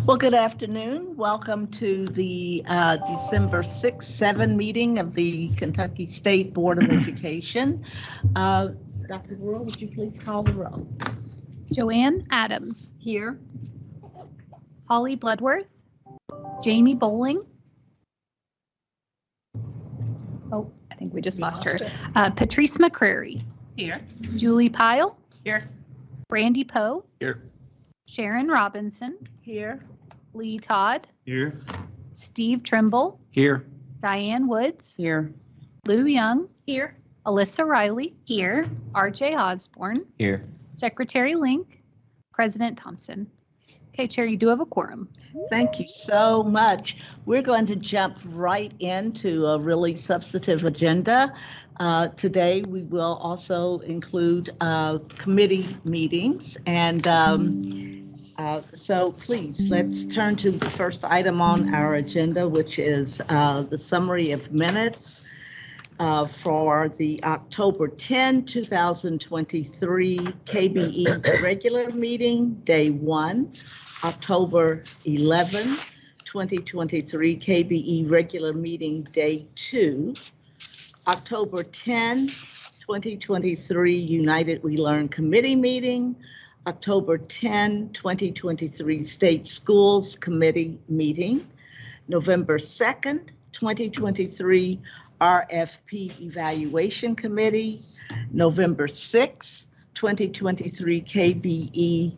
Well, good afternoon. Welcome to the December 6th, 7 meeting of the Kentucky State Board of Education. Dr. Brewer, would you please call the roll? Joanne Adams. Here. Holly Bloodworth. Jamie Bowling. Oh, I think we just lost her. Patrice McCrary. Here. Julie Pyle. Here. Brandy Poe. Here. Sharon Robinson. Here. Lee Todd. Here. Steve Trimble. Here. Diane Woods. Here. Lou Young. Here. Alyssa Riley. Here. RJ Osborne. Here. Secretary Link. President Thompson. Okay, Chair, you do have a quorum. Thank you so much. We're going to jump right into a really substantive agenda. Today, we will also include committee meetings. And so please, let's turn to the first item on our agenda, which is the summary of minutes for the October 10, 2023 KBE regular meeting, day 1, October 11, 2023 KBE regular meeting, day 2, October 10, 2023 United We Learn Committee meeting, October 10, 2023 State Schools Committee meeting, November 2nd, 2023 RFP Evaluation Committee, November 6th, 2023 KBE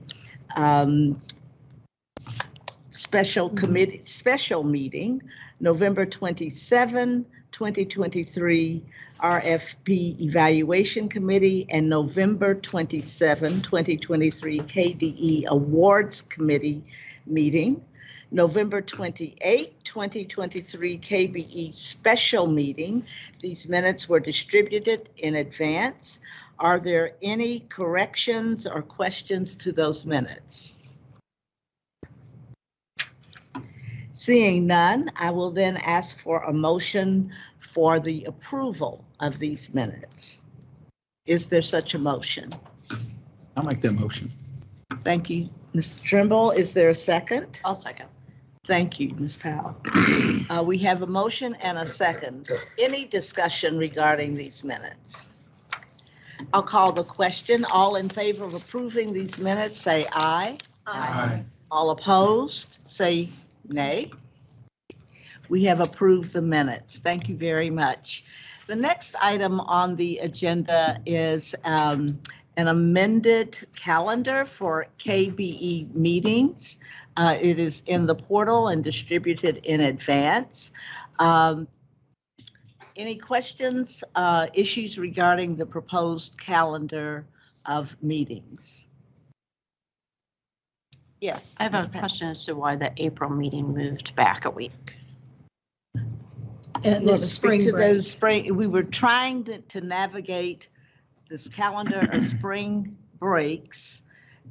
special meeting, November 27, 2023 RFP Evaluation Committee, and November 27, 2023 KDE Awards Committee meeting, November 28, 2023 KBE special meeting. These minutes were distributed in advance. Are there any corrections or questions to those minutes? Seeing none, I will then ask for a motion for the approval of these minutes. Is there such a motion? I'll make that motion. Thank you, Mr. Trimble. Is there a second? I'll second. Thank you, Ms. Powell. We have a motion and a second. Any discussion regarding these minutes? I'll call the question. All in favor of approving these minutes, say aye. Aye. All opposed, say nay. We have approved the minutes. Thank you very much. The next item on the agenda is an amended calendar for KBE meetings. It is in the portal and distributed in advance. Any questions, issues regarding the proposed calendar of meetings? Yes. I have a question as to why the April meeting moved back a week. And the spring, we were trying to navigate this calendar of spring breaks.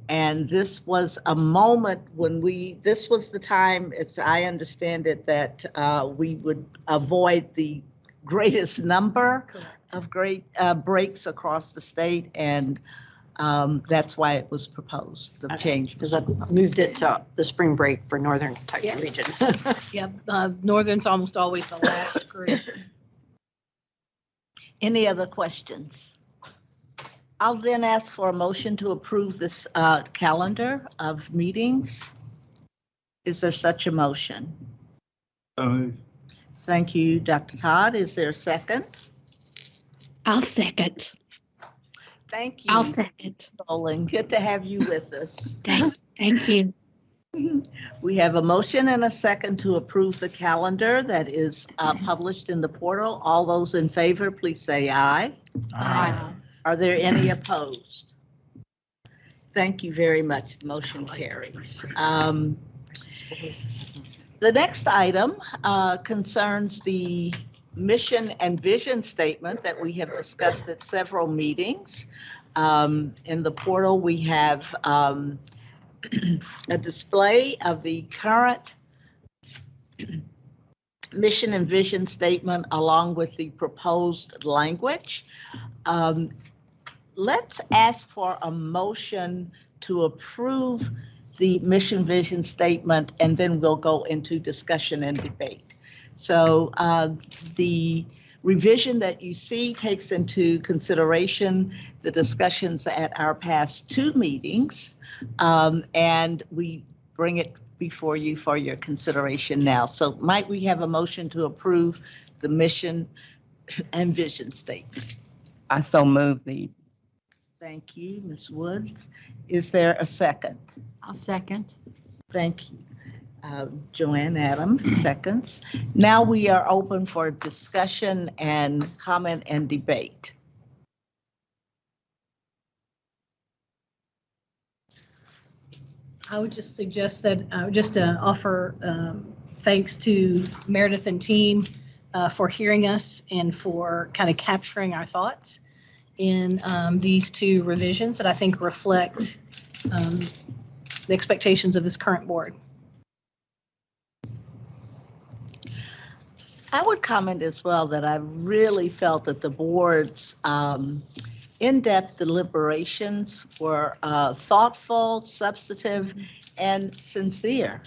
And this was a moment when this was the time, as I understand it, that we would avoid the greatest number of great breaks across the state. And that's why it was proposed, the change. Because that moved it to the spring break for Northern Kentucky region. Yeah, Northern's almost always the last group. Any other questions? I'll then ask for a motion to approve this calendar of meetings. Is there such a motion? Thank you, Dr. Todd. Is there a second? I'll second. Thank you. I'll second. Bowling. Good to have you with us. Thank you. We have a motion and a second to approve the calendar that is published in the portal. All those in favor, please say aye. Aye. Are there any opposed? Thank you very much. The motion carries. The next item concerns the mission and vision statement that we have discussed at several meetings. In the portal, we have a display of the current mission and vision statement along with the proposed language. Let's ask for a motion to approve the mission vision statement, and then we'll go into discussion and debate. So the revision that you see takes into consideration the discussions at our past 2 meetings, and we bring it before you for your consideration now. So might we have a motion to approve the mission and vision statement? I so move the. Thank you, Ms. Woods. Is there a second? I'll second. Thank you. Joanne Adams, seconds. Now we are open for discussion and comment and debate. I would just suggest that, just to offer thanks to Meredith and team for hearing us and for kind of capturing our thoughts in these 2 revisions that I think reflect the expectations of this current board. I would comment as well that I really felt that the board's in-depth deliberations were thoughtful, substantive, and sincere.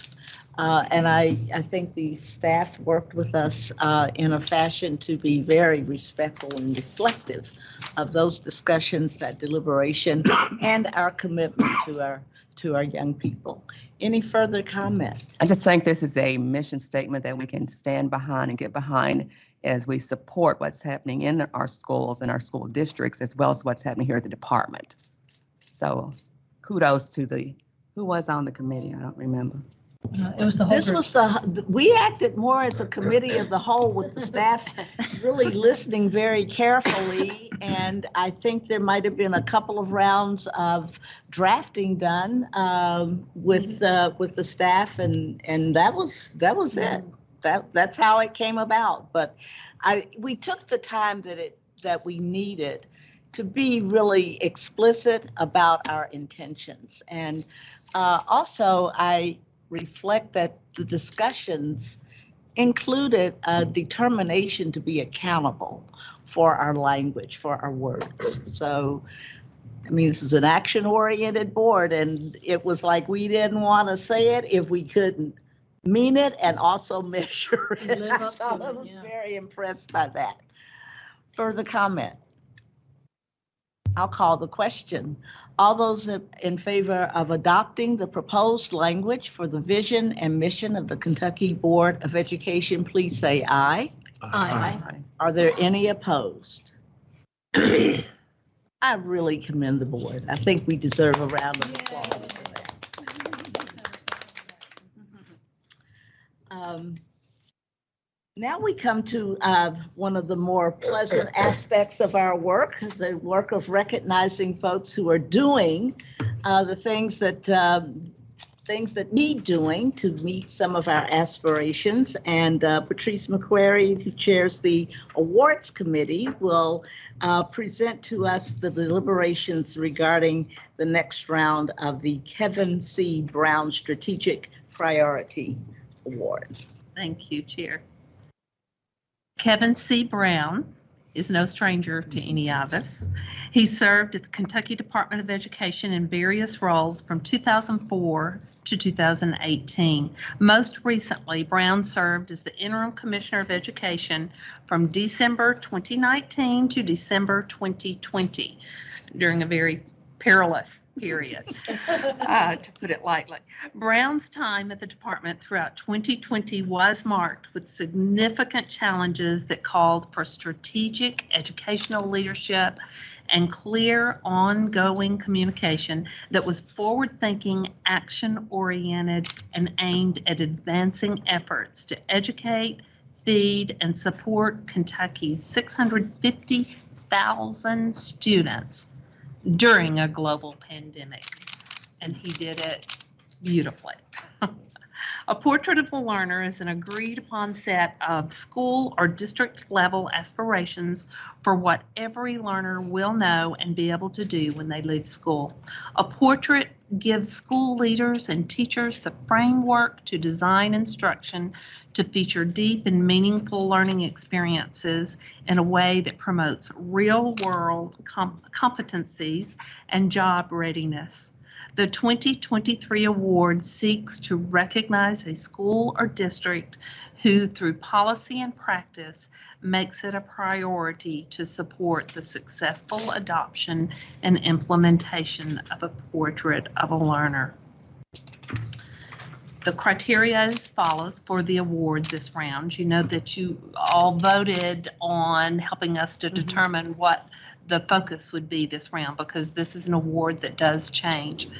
And I think the staff worked with us in a fashion to be very respectful and reflective of those discussions, that deliberation, and our commitment to our young people. Any further comment? I just think this is a mission statement that we can stand behind and get behind as we support what's happening in our schools and our school districts, as well as what's happening here at the department. So kudos to who was on the committee? I don't remember. It was the whole This group. was we acted more as a committee of the whole, with the staff really listening very carefully. And I think there might have been a couple of rounds of drafting done with the staff, and that was it. That's how it came about. But we took the time that we needed to be really explicit about our intentions. And also I reflect that the discussions included a determination to be accountable for our language, for our words. So, I mean, this is an action-oriented board, and it was like we didn't want to say it if we couldn't mean it and also measure it. Live up to I it, was yeah. very impressed by that. Further comment? I'll call the question. All those in favor of adopting the proposed language for the vision and mission of the Kentucky Board of Education, please say aye. Aye. Are there any opposed? I really commend the board. I think we deserve a round of applause for that. Now we come to one of the more pleasant aspects of our work, the work of recognizing folks who are doing the things that need doing to meet some of our aspirations. And Patrice McQuarrie, who chairs the awards committee, will present to us the deliberations regarding the next round of the Kevin C. Brown Strategic Priority Award. Thank you, Chair. Kevin C. Brown is no stranger to any of us. He served at the Kentucky Department of Education in various roles from 2004 to 2018. Most recently, Brown served as the Interim Commissioner of Education from December 2019 to December 2020, during a very perilous period, to put it lightly. Brown's time at the department throughout 2020 was marked with significant challenges that called for strategic educational leadership and clear ongoing communication that was forward-thinking, action-oriented, and aimed at advancing efforts to educate, feed, and support Kentucky's 650,000 students during a global pandemic, and he did it beautifully. A portrait of a learner is an agreed upon set of school or district level aspirations for what every learner will know and be able to do when they leave school. A portrait gives school leaders and teachers the framework to design instruction to feature deep and meaningful learning experiences in a way that promotes real-world competencies and job readiness. The 2023 award seeks to recognize a school or district who, through policy and practice, makes it a priority to support the successful adoption and implementation of a portrait of a learner. The criteria as follows for the award this round. You know that you all voted on helping us to determine what the focus would be this round, because this is an award that does change.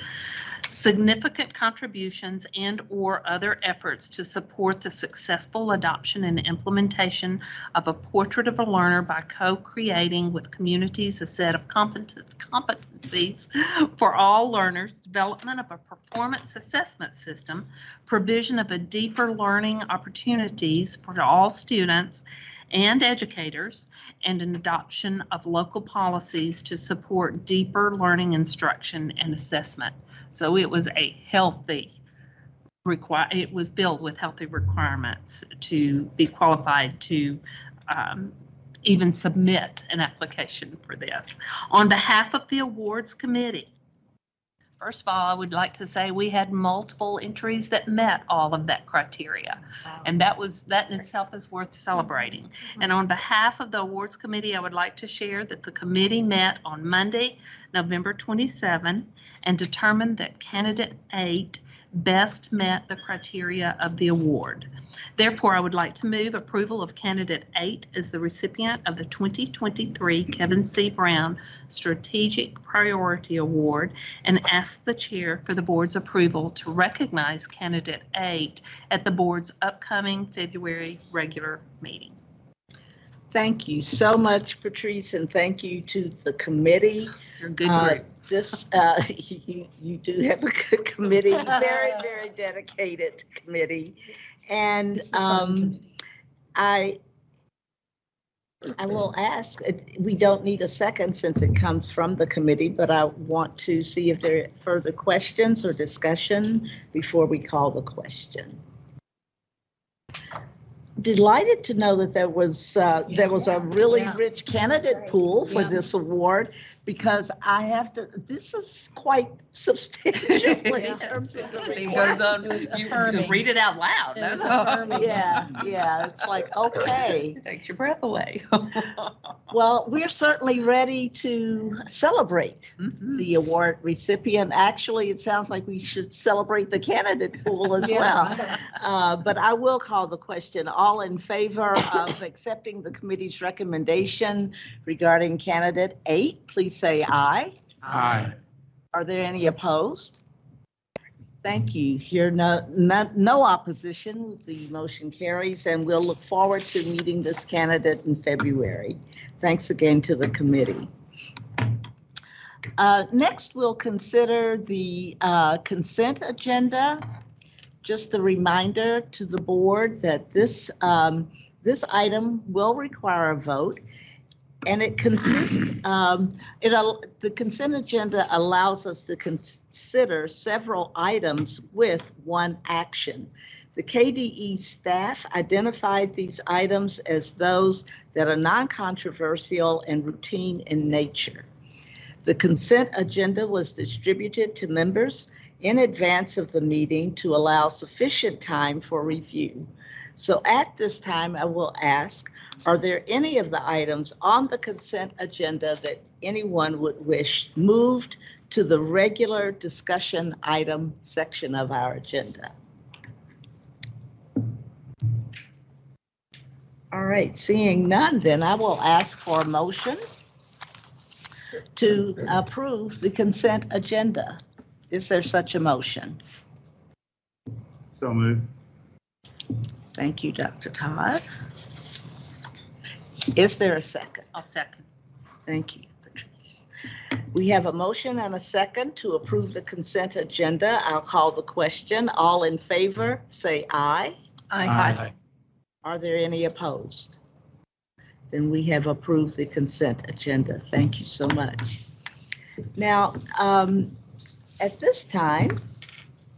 Significant contributions and or other efforts to support the successful adoption and implementation of a portrait of a learner by co-creating with communities a set of competencies for all learners, development of a performance assessment system, provision of a deeper learning opportunities for all students and educators, and an adoption of local policies to support deeper learning instruction and assessment. So it was a healthy it was built with healthy requirements to be qualified to even submit an application for this. On behalf of the awards committee, first of all, I would like to say we had multiple entries that met all of that criteria. And that in itself is worth celebrating. And on behalf of the awards committee, I would like to share that the committee met on Monday, November 27, and determined that candidate 8 best met the criteria of the award. Therefore, I would like to move approval of candidate 8 as the recipient of the 2023 Kevin C. Brown Strategic Priority Award, and ask the chair for the board's approval to recognize candidate 8 at the board's upcoming February regular meeting. Thank you so much, Patrice, and thank you to the committee. You're a good group. You do have a good committee, very, very dedicated committee. And It's the fun committee. I will ask, we don't need a second since it comes from the committee, but I want to see if there are further questions or discussion before we call the question. Delighted to know that there was a really rich candidate pool for this award, because I have to, this is quite substantial in terms of the It goes on, It was you affirming. can read it out loud. It was That's affirming. Yeah, it's like, okay. It takes your breath away. Well, we're certainly ready to celebrate the award recipient. Actually, it sounds like we should celebrate the candidate pool as well. But I will call the question. All in favor of accepting the committee's recommendation regarding candidate 8, please say aye. Aye. Are there any opposed? Thank you. Here, no opposition. The motion carries, and we'll look forward to meeting this candidate in February. Thanks again to the committee. Next, we'll consider the consent agenda. Just a reminder to the board that this item will require a vote, and it consists. The consent agenda allows us to consider several items with one action. The KDE staff identified these items as those that are non-controversial and routine in nature. The consent agenda was distributed to members in advance of the meeting to allow sufficient time for review. So at this time, I will ask, are there any of the items on the consent agenda that anyone would wish moved to the regular discussion item section of our agenda? All right, seeing none, then I will ask for a motion to approve the consent agenda. Is there such a motion? So moved. Thank you, Dr. Todd. Is there a second? I'll second. Thank you, Patrice. We have a motion and a second to approve the consent agenda. I'll call the question. All in favor, say aye. Aye. Are there any opposed? Then we have approved the consent agenda. Thank you so much. Now, at this time,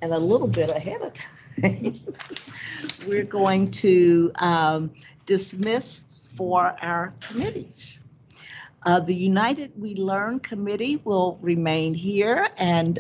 and a little bit ahead of time, we're going to dismiss for our committees. The United We Learn Committee will remain here, and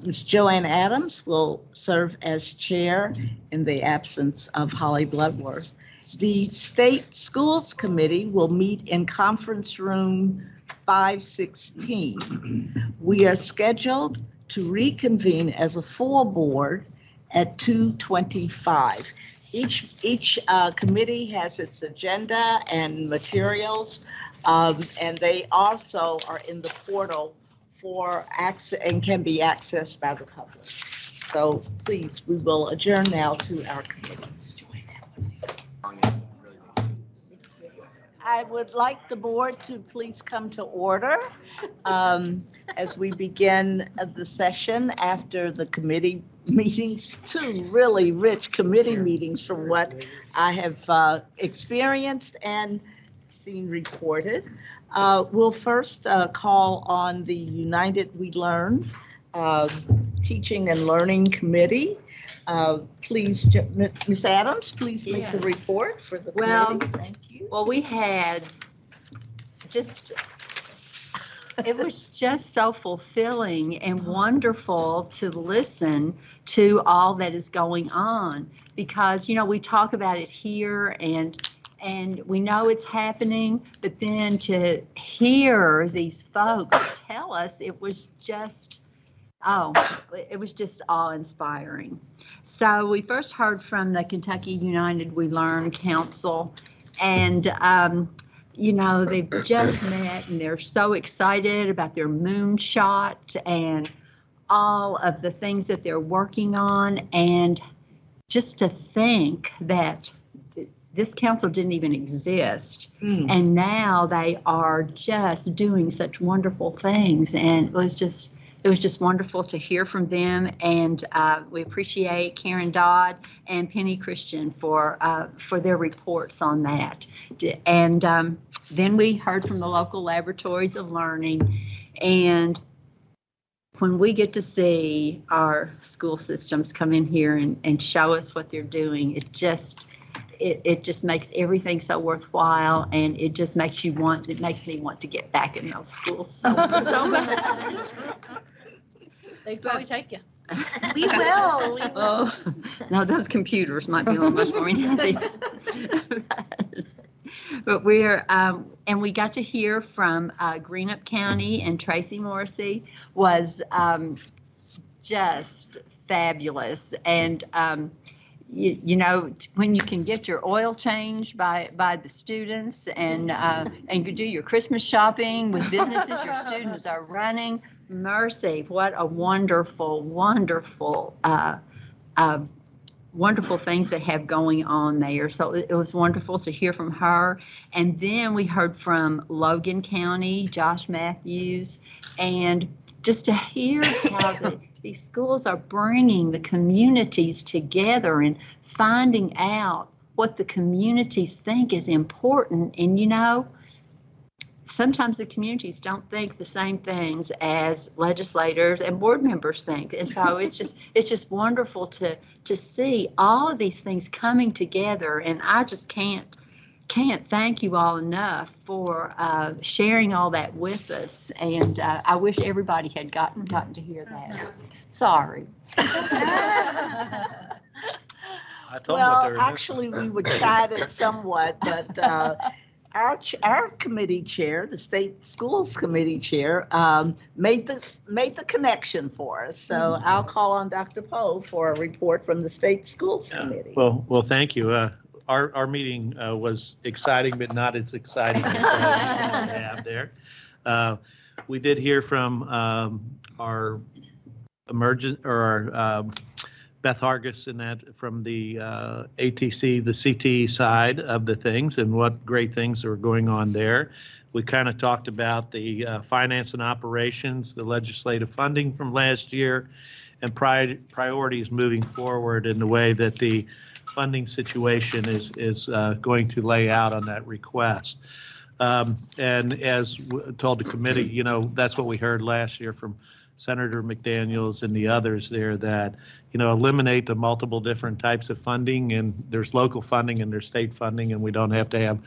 Ms. Joanne Adams will serve as chair in the absence of Holly Bloodworth. The State Schools Committee will meet in conference room 516. We are scheduled to reconvene as a full board at 2:25. Each committee has its agenda and materials, and they also are in the portal for access and can be accessed by the public. So please, we will adjourn now to our committees. I would like the board to please come to order as we begin the session after the committee meetings, two really rich committee meetings from what I have experienced and seen reported. We'll first call on the United We Learn Teaching and Learning Committee. Please, Ms. Adams, please make the report for the committee. Thank you. Well, we had just, it was just so fulfilling and wonderful to listen to all that is going on, because, you know, we talk about it here and we know it's happening, but then to hear these folks tell us, it was just, it was just awe-inspiring. So we first heard from the Kentucky United We Learn Council, and you know, they've just met and they're so excited about their moonshot and all of the things that they're working on. And just to think that this council didn't even exist, and now they are just doing such wonderful things. And it was just wonderful to hear from them, and we appreciate Karen Dodd and Penny Christian for their reports on that. And then we heard from the local laboratories of learning, and when we get to see our school systems come in here and show us what they're doing, it just makes everything so worthwhile, and it just makes me want to get back in those schools so much. They'd probably take you. We will. Oh, no, those computers might be a little much more these. But we're, and we got to hear from Greenup County, and Tracy Morrissey was just fabulous. And you know, when you can get your oil changed by the students, and you do your Christmas shopping with businesses your students are running. Mercy, what a wonderful, wonderful things they have going on there. So it was wonderful to hear from her. And then we heard from Logan County, Josh Matthews, and just to hear how these schools are bringing the communities together and finding out what the communities think is important. And, you know, sometimes the communities don't think the same things as legislators and board members think. And so it's just wonderful to see all of these things coming together. And I just can't thank you all enough for sharing all that with us. And I wish everybody had gotten to hear that. Sorry. Well, actually, we were chided somewhat, but our committee chair, the State Schools Committee chair, made the connection for us. So I'll call on Dr. Poe for a report from the State Schools Committee. Well, thank you. Our meeting was exciting, but not as exciting as what we have there. We did hear from our Beth Hargis and that from the ATC, the CTE side of the things, and what great things are going on there. We kind of talked about the finance and operations, the legislative funding from last year, and priorities moving forward in the way that the funding situation is going to lay out on that request. And as told the committee, you know, that's what we heard last year from Senator McDaniels and the others there, that, you know, eliminate the multiple different types of funding, and there's local funding and there's state funding, and we don't have to have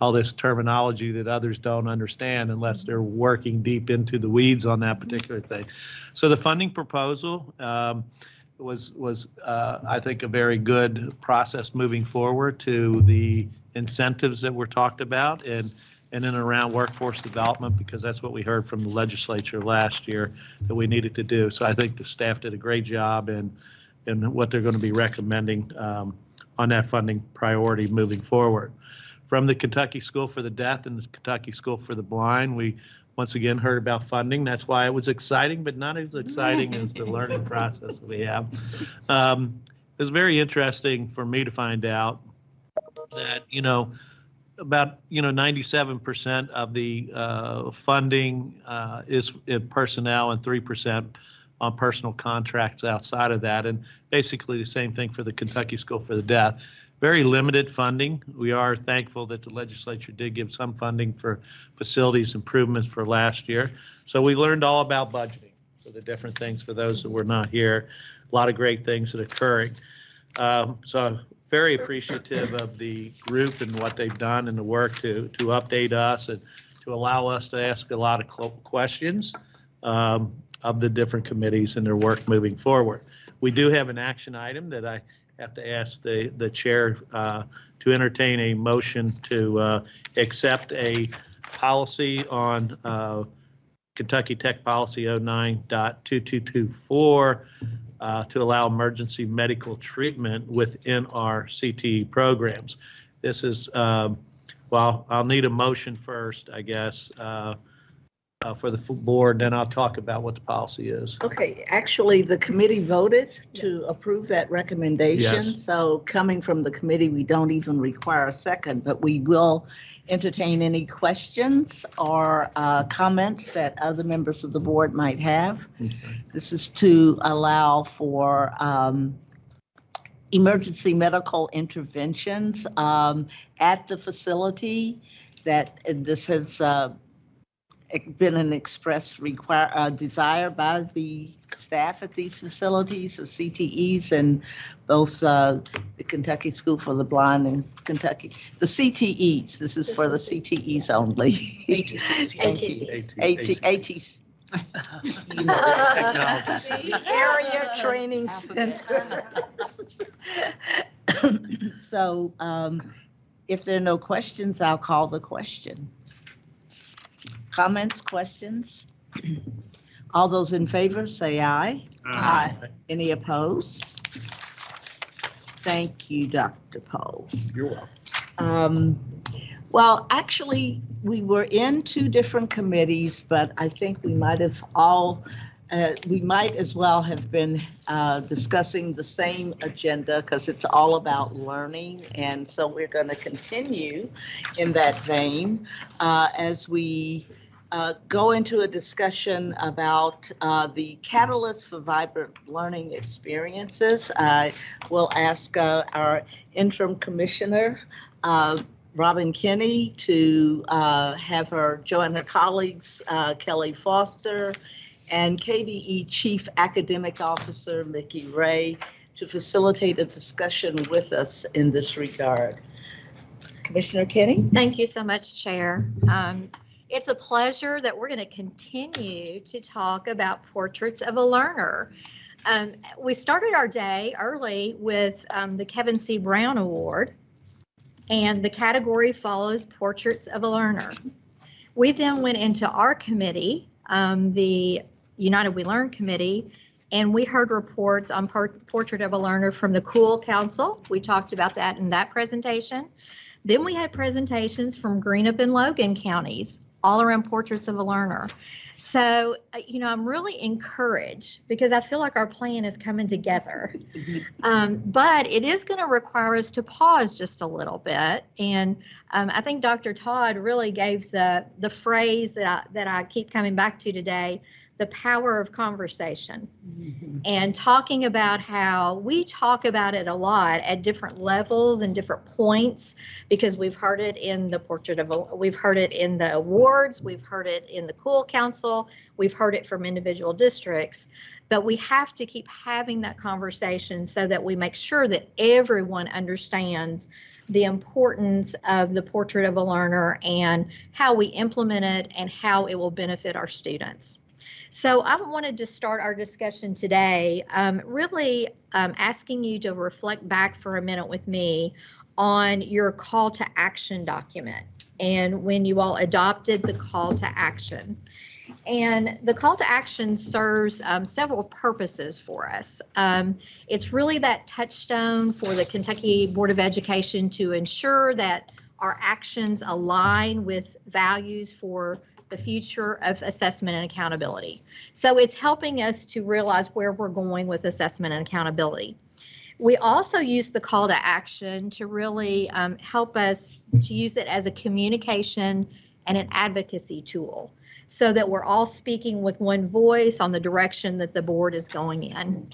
all this terminology that others don't understand unless they're working deep into the weeds on that particular thing. So the funding proposal was I think, a very good process moving forward to the incentives that were talked about and in and around workforce development, because that's what we heard from the legislature last year that we needed to do. So I think the staff did a great job in what they're going to be recommending on that funding priority moving forward. From the Kentucky School for the Deaf and the Kentucky School for the Blind, we once again heard about funding. That's why it was exciting, but not as exciting as the learning process that we have. It was very interesting for me to find out that, about 97% of the funding is in personnel and 3% on personal contracts outside of that, and basically the same thing for the Kentucky School for the Deaf. Very limited funding. We are thankful that the legislature did give some funding for facilities improvements for last year. So we learned all about budgeting, so the different things for those that were not here. A lot of great things that are occurring. So very appreciative of the group and what they've done and the work to update us and to allow us to ask a lot of questions of the different committees and their work moving forward. We do have an action item that I have to ask the chair to entertain a motion to accept a policy on Kentucky Tech Policy 09.2224 to allow emergency medical treatment within our CTE programs. This is, well, I'll need a motion first, I guess, for the full board, then I'll talk about what the policy is. Okay, actually, the committee voted to approve that recommendation. Yes. So coming from the committee, we don't even require a second, but we will entertain any questions or comments that other members of the board might have. Okay. This is to allow for emergency medical interventions at the facility. That this has been an express desire by the staff at these facilities, the CTEs, and both the Kentucky School for the Blind and Kentucky, the CTEs. This is for the CTEs only. ATCs. ATCs. The Area Training Center. So if there are no questions, I'll call the question. Comments, questions? All those in favor, say aye. Aye. Any opposed? Thank you, Dr. Poe. You're welcome. Well, actually, we were in two different committees, but I think we might as well have been discussing the same agenda because it's all about learning. And so we're going to continue in that vein as we go into a discussion about the catalyst for vibrant learning experiences. I will ask our interim commissioner, Robin Kinney, to have her join her colleagues, Kelly Foster, and KBE Chief Academic Officer, Mickey Ray, to facilitate a discussion with us in this regard. Commissioner Kinney? Thank you so much, Chair. It's a pleasure that we're going to continue to talk about Portraits of a Learner. We started our day early with the Kevin C. Brown Award, and the category follows Portraits of a Learner. We then went into our committee, the United We Learn Committee, and we heard reports on Portrait of a Learner from the Cool Council. We talked about that in that presentation. Then we had presentations from Greenup and Logan counties, all around Portraits of a Learner. So, I'm really encouraged because I feel like our plan is coming together. But it is going to require us to pause just a little bit. And I think Dr. Todd really gave the phrase that I keep coming back to today, the power of conversation and talking about how we talk about it a lot at different levels and different points, because we've heard it in the we've heard it in the awards, we've heard it in the Cool Council, we've heard it from individual districts, but we have to keep having that conversation so that we make sure that everyone understands the importance of the Portrait of a Learner and how we implement it and how it will benefit our students. So I wanted to start our discussion today really asking you to reflect back for a minute with me on your call to action document and when you all adopted the call to action. And the call to action serves several purposes for us. It's really that touchstone for the Kentucky Board of Education to ensure that our actions align with values for the future of assessment and accountability. So it's helping us to realize where we're going with assessment and accountability. We also use the call to action to really help us to use it as a communication and an advocacy tool, so that we're all speaking with one voice on the direction that the board is going in.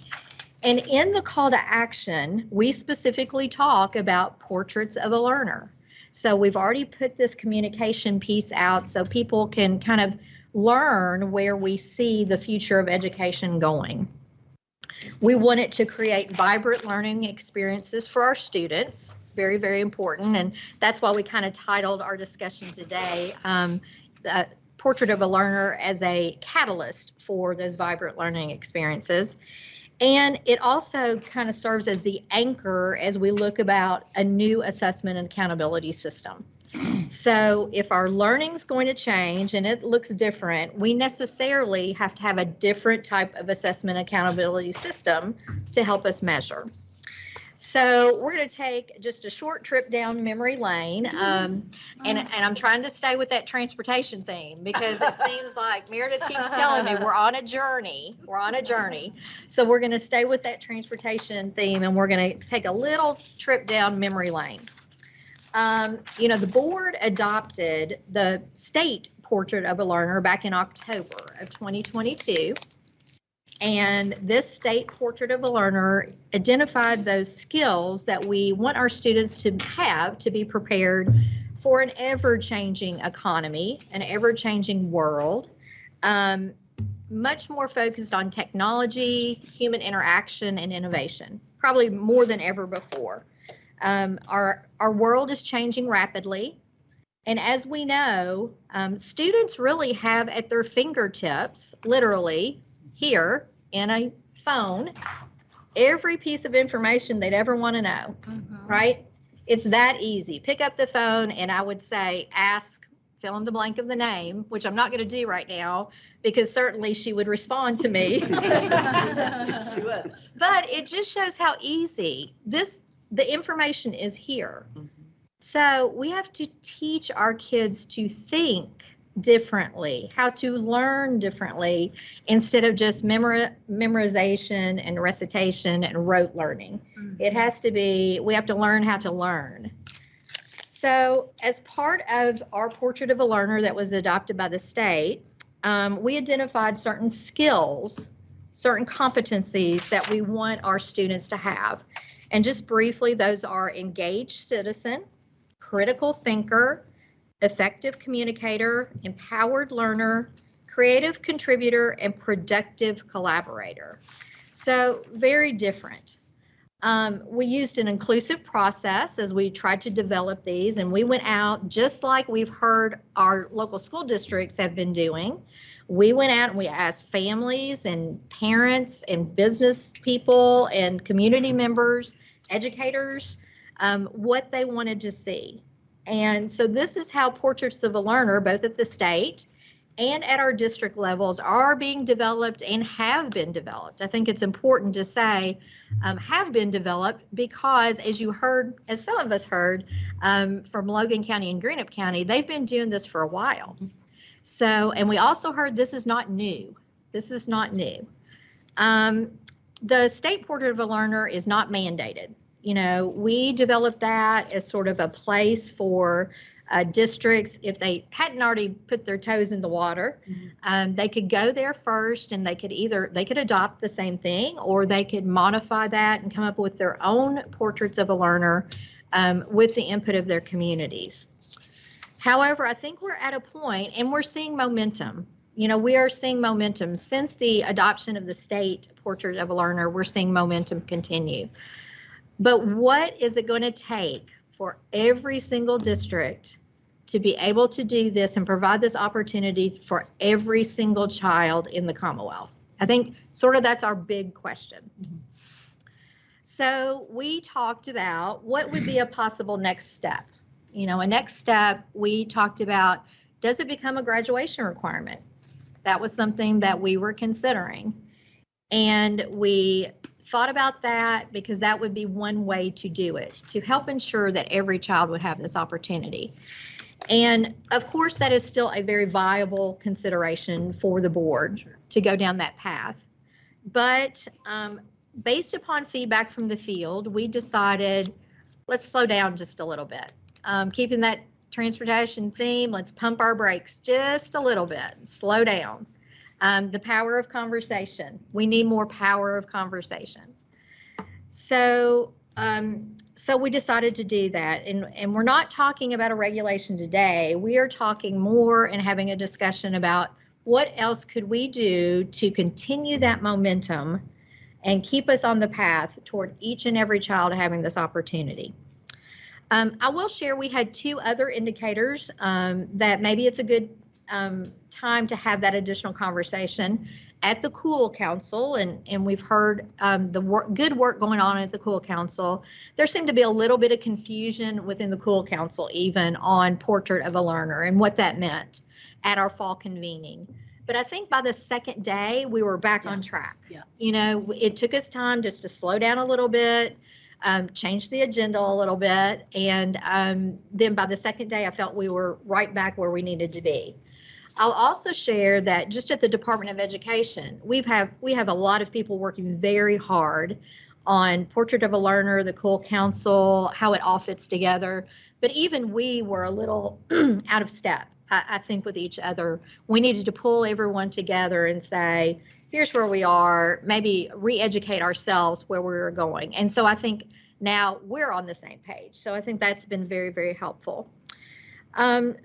And in the call to action, we specifically talk about portraits of a learner. So we've already put this communication piece out so people can kind of learn where we see the future of education going. We want it to create vibrant learning experiences for our students, very, very important. And that's why we kind of titled our discussion today, Portrait of a Learner as a catalyst for those vibrant learning experiences. And it also kind of serves as the anchor as we look about a new assessment and accountability system. So if our learning's going to change and it looks different, we necessarily have to have a different type of assessment accountability system to help us measure. So we're going to take just a short trip down memory lane, and I'm trying to stay with that transportation theme because it seems like Meredith keeps telling me we're on a journey. We're on a journey. So we're going to stay with that transportation theme, and we're going to take a little trip down memory lane. You know, the board adopted the state Portrait of a Learner back in October of 2022. And this state Portrait of a Learner identified those skills that we want our students to have to be prepared for an ever-changing economy, an ever-changing world, much more focused on technology, human interaction, and innovation, probably more than ever before. Our world is changing rapidly. And as we know, students really have at their fingertips, literally here in a phone, every piece of information they'd ever want to know, right? It's that easy. Pick up the phone and I would say, ask, fill in the blank of the name, which I'm not going to do right now because certainly she would respond to me. But it just shows how easy the information is here. So we have to teach our kids to think differently, how to learn differently instead of just memorization and recitation and rote learning. It has to be, we have to learn how to learn. So as part of our Portrait of a Learner that was adopted by the state, we identified certain skills, certain competencies that we want our students to have. And just briefly, those are engaged citizen, critical thinker, effective communicator, empowered learner, creative contributor, and productive collaborator. So very different. We used an inclusive process as we tried to develop these, and we went out just like we've heard our local school districts have been doing. We went out and we asked families and parents and business people and community members, educators, what they wanted to see. And so this is how Portraits of a Learner, both at the state and at our district levels, are being developed and have been developed. I think it's important to say have been developed because, as you heard, as some of us heard from Logan County and Greenup County, they've been doing this for a while. So, and we also heard this is not new. This is not new. The state Portrait of a Learner is not mandated. You know, we developed that as sort of a place for districts, if they hadn't already put their toes in the water, they could go there first, and they could adopt the same thing, or they could modify that and come up with their own portraits of a learner with the input of their communities. However, I think we're at a point, and we're seeing momentum. We are seeing momentum since the adoption of the state portrait of a learner. We're seeing momentum continue. But what is it going to take for every single district to be able to do this and provide this opportunity for every single child in the Commonwealth? I think sort of that's our big question. So we talked about what would be a possible next step. A next step, we talked about, does it become a graduation requirement? That was something that we were considering. And we thought about that because that would be one way to do it, to help ensure that every child would have this opportunity. And of course, that is still a very viable consideration for the board to go down that path. But based upon feedback from the field, we decided, let's slow down just a little bit. Keeping that transportation theme, let's pump our brakes just a little bit, slow down. The power of conversation. We need more power of conversation. So we decided to do that. And we're not talking about a regulation today. We are talking more and having a discussion about what else could we do to continue that momentum and keep us on the path toward each and every child having this opportunity. I will share we had two other indicators that maybe it's a good time to have that additional conversation at the Cool Council, and we've heard good work going on at the Cool Council. There seemed to be a little bit of confusion within the Cool Council even on Portrait of a Learner and what that meant at our fall convening. But I think by the second day, we were back on track. Yeah. It took us time just to slow down a little bit, change the agenda a little bit, and then by the second day, I felt we were right back where we needed to be. I'll also share that just at the Department of Education, we have a lot of people working very hard on Portrait of a Learner, the Cool Council, how it all fits together. But even we were a little out of step, I think, with each other. We needed to pull everyone together and say, here's where we are, maybe re-educate ourselves where we were going. And so I think now we're on the same page. So I think that's been very, very helpful.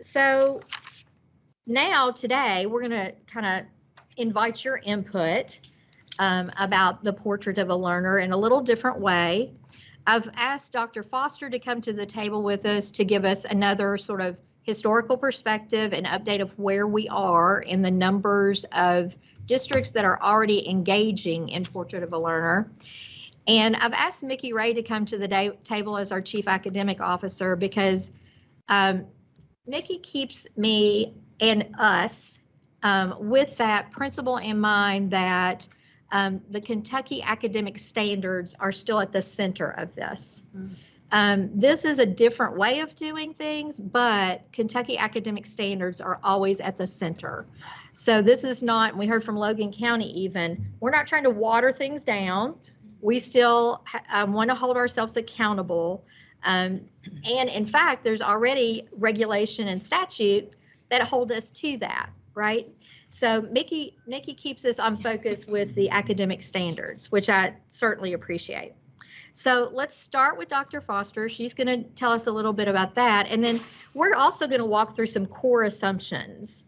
So now today we're going to kind of invite your input about the Portrait of a Learner in a little different way. I've asked Dr. Foster to come to the table with us to give us another sort of historical perspective and update of where we are in the numbers of districts that are already engaging in Portrait of a Learner. And I've asked Mickey Ray to come to the table as our Chief Academic Officer because Mickey keeps me and us with that principle in mind that the Kentucky academic standards are still at the center of this. This is a different way of doing things, but Kentucky academic standards are always at the center. So this is not, we heard from Logan County even, we're not trying to water things down. We still want to hold ourselves accountable. And in fact, there's already regulation and statute that hold us to that, right? So Mickey keeps us on focus with the academic standards, which I certainly appreciate. So let's start with Dr. Foster. She's going to tell us a little bit about that. And then we're also going to walk through some core assumptions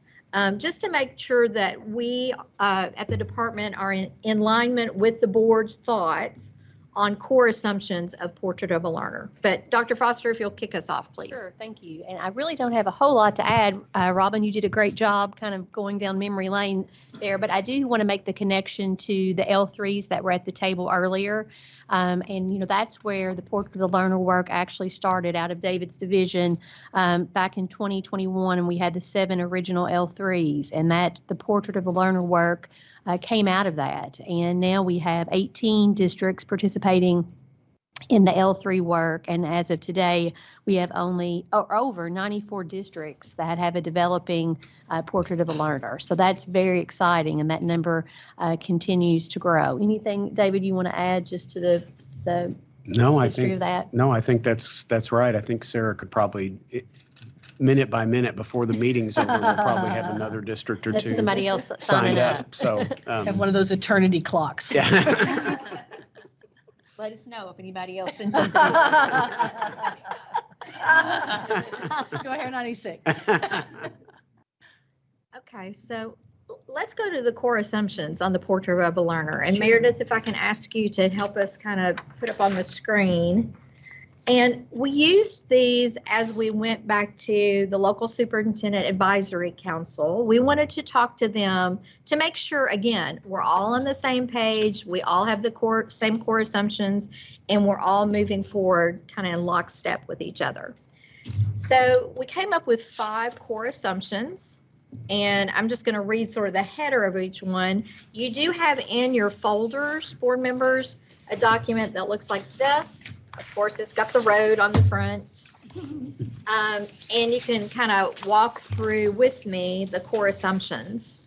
just to make sure that we at the department are in alignment with the board's thoughts on core assumptions of Portrait of a Learner. But Dr. Foster, if you'll kick us off, please. Sure, thank you. And I really don't have a whole lot to add. Robin, you did a great job kind of going down memory lane there, but I do want to make the connection to the L3s that were at the table earlier. And that's where the Portrait of the Learner work actually started out of David's division back in 2021, and we had the 7 original L3s, and that the Portrait of the Learner work came out of that. And now we have 18 districts participating in the L3 work, and as of today, we have over 94 districts that have a developing Portrait of a Learner. So that's very exciting, and that number continues to grow. Anything, David, you want to add just to the history of that? No, I think that's right. I think Sarah could probably minute by minute before the meeting's over, we'll probably have another district or That's two somebody else signed signing up. up. So, Have one of those eternity clocks. yeah. Let us know if anybody else sends something. Go ahead, 96. Okay, so let's go to the core assumptions on the portrait of a learner. And Meredith, if I can ask you to help us kind of put up on the screen. And we used these as we went back to the local superintendent advisory council. We wanted to talk to them to make sure, again, we're all on the same page. We all have the same core assumptions, and we're all moving forward kind of in lockstep with each other. So we came up with 5 core assumptions. And I'm just going to read sort of the header of each one. You do have in your folders, board members, a document that looks like this. Of course, it's got the road on the front. And you can kind of walk through with me the core assumptions.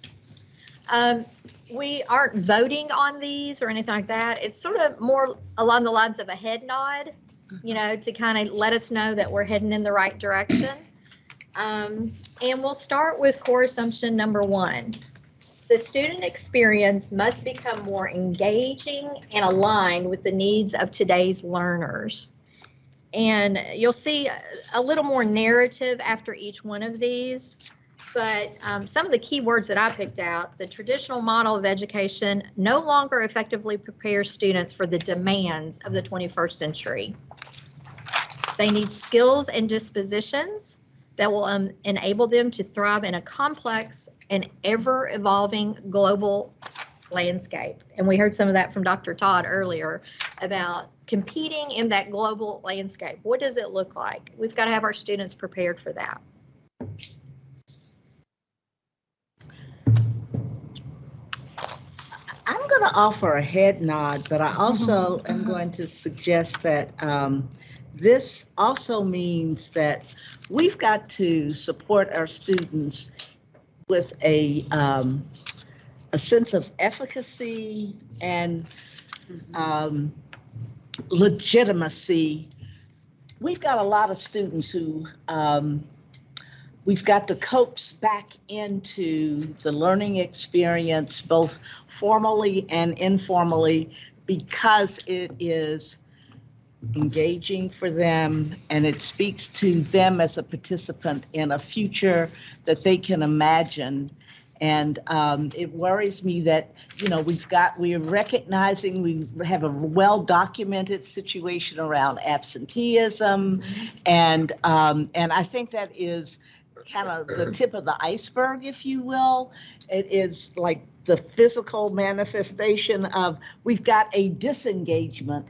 We aren't voting on these or anything like that. It's sort of more along the lines of a head nod, you know, to kind of let us know that we're heading in the right direction. And we'll start with core assumption number 1. The student experience must become more engaging and aligned with the needs of today's learners. And you'll see a little more narrative after each one of these, but some of the key words that I picked out: the traditional model of education no longer effectively prepares students for the demands of the 21st century. They need skills and dispositions that will enable them to thrive in a complex and ever-evolving global landscape. And we heard some of that from Dr. Todd earlier about competing in that global landscape. What does it look like? We've got to have our students prepared for that. I'm going to offer a head nod, but I also am going to suggest that this also means that we've got to support our students with a sense of efficacy and legitimacy. We've got a lot of students who we've got to coax back into the learning experience, both formally and informally, because it is engaging for them and it speaks to them as a participant in a future that they can imagine. And it worries me that, you know, we're recognizing we have a well-documented situation around absenteeism, and I think that is kind of the tip of the iceberg, if you will. It is like the physical manifestation of we've got a disengagement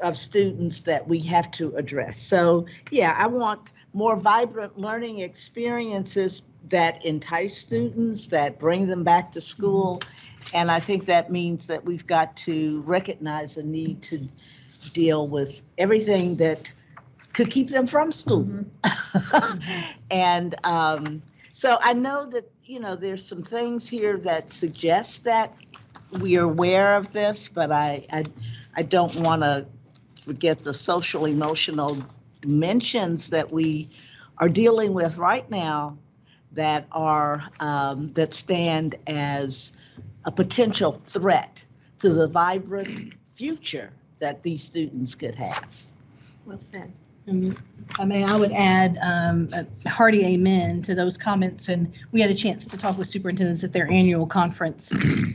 of students that we have to address. So yeah, I want more vibrant learning experiences that entice students, that bring them back to school. And I think that means that we've got to recognize the need to deal with everything that could keep them from school. And so I know that, you know, there's some things here that suggest that we are aware of this, but I don't want to forget the social emotional dimensions that we are dealing with right now that are that stand as a potential threat to the vibrant future that these students could have. Well said. I would add a hearty amen to those comments. And we had a chance to talk with superintendents at their annual conference,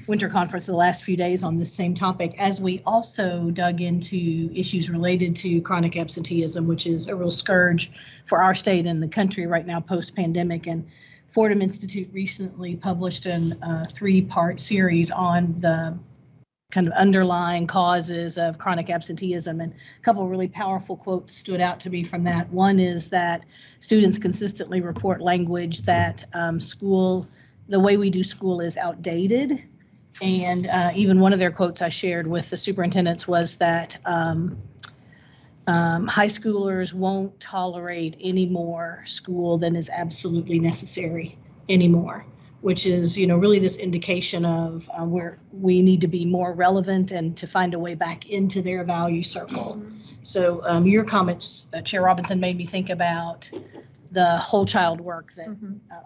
winter conference, the last few days on this same topic, as we also dug into issues related to chronic absenteeism, which is a real scourge for our state and the country right now post-pandemic. And Fordham Institute recently published a 3-part series on the kind of underlying causes of chronic absenteeism, and a couple of really powerful quotes stood out to me from that. One is that students consistently report language that the way we do school is outdated, and even one of their quotes I shared with the superintendents was that high schoolers won't tolerate any more school than is absolutely necessary anymore, which is, you know, really this indication of where we need to be more relevant and to find a way back into their value circle. So your comments, Chair Robinson, made me think about the whole child work that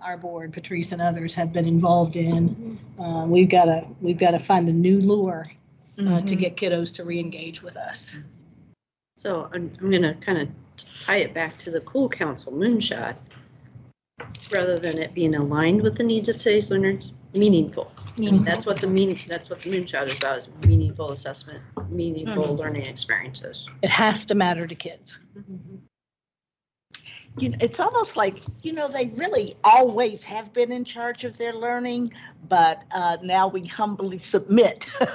our board, Patrice and others have been involved in. We've got to find a new lure to get kiddos to re-engage with us. So I'm going to kind of tie it back to the Cool Council moonshot. Rather than it being aligned with the needs of today's learners, meaningful. That's what the moonshot is about, is meaningful assessment, meaningful learning experiences. It has to matter to kids. You know, it's almost like, you know, they really always have been in charge of their learning, but now we humbly submit to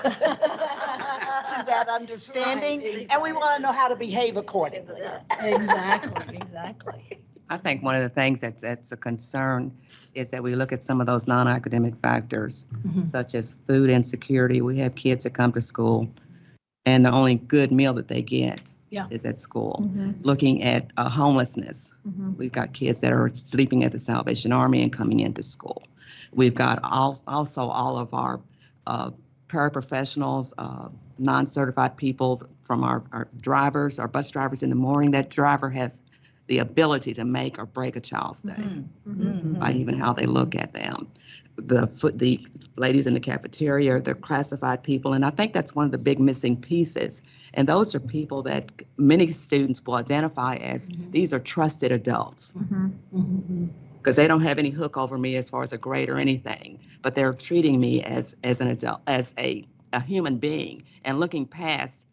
that understanding, Right, and we want to know how to behave accordingly. Exactly. I think one of the things that's a concern is that we look at some of those non-academic factors, such as food insecurity. We have kids that come to school and the only good meal that they get is at school. Looking at homelessness, we've got kids that are sleeping at the Salvation Army and coming into school. We've got also all of our paraprofessionals, non-certified people from our drivers, our bus drivers in the morning. That driver has the ability to make or break a child's day by even how they look at them. The ladies in the cafeteria, the classified people, and I think that's one of the big missing pieces. And those are people that many students will identify as these are trusted adults because they don't have any hook over me as far as a grade or anything, but they're treating me as an adult, as a human being, and looking past.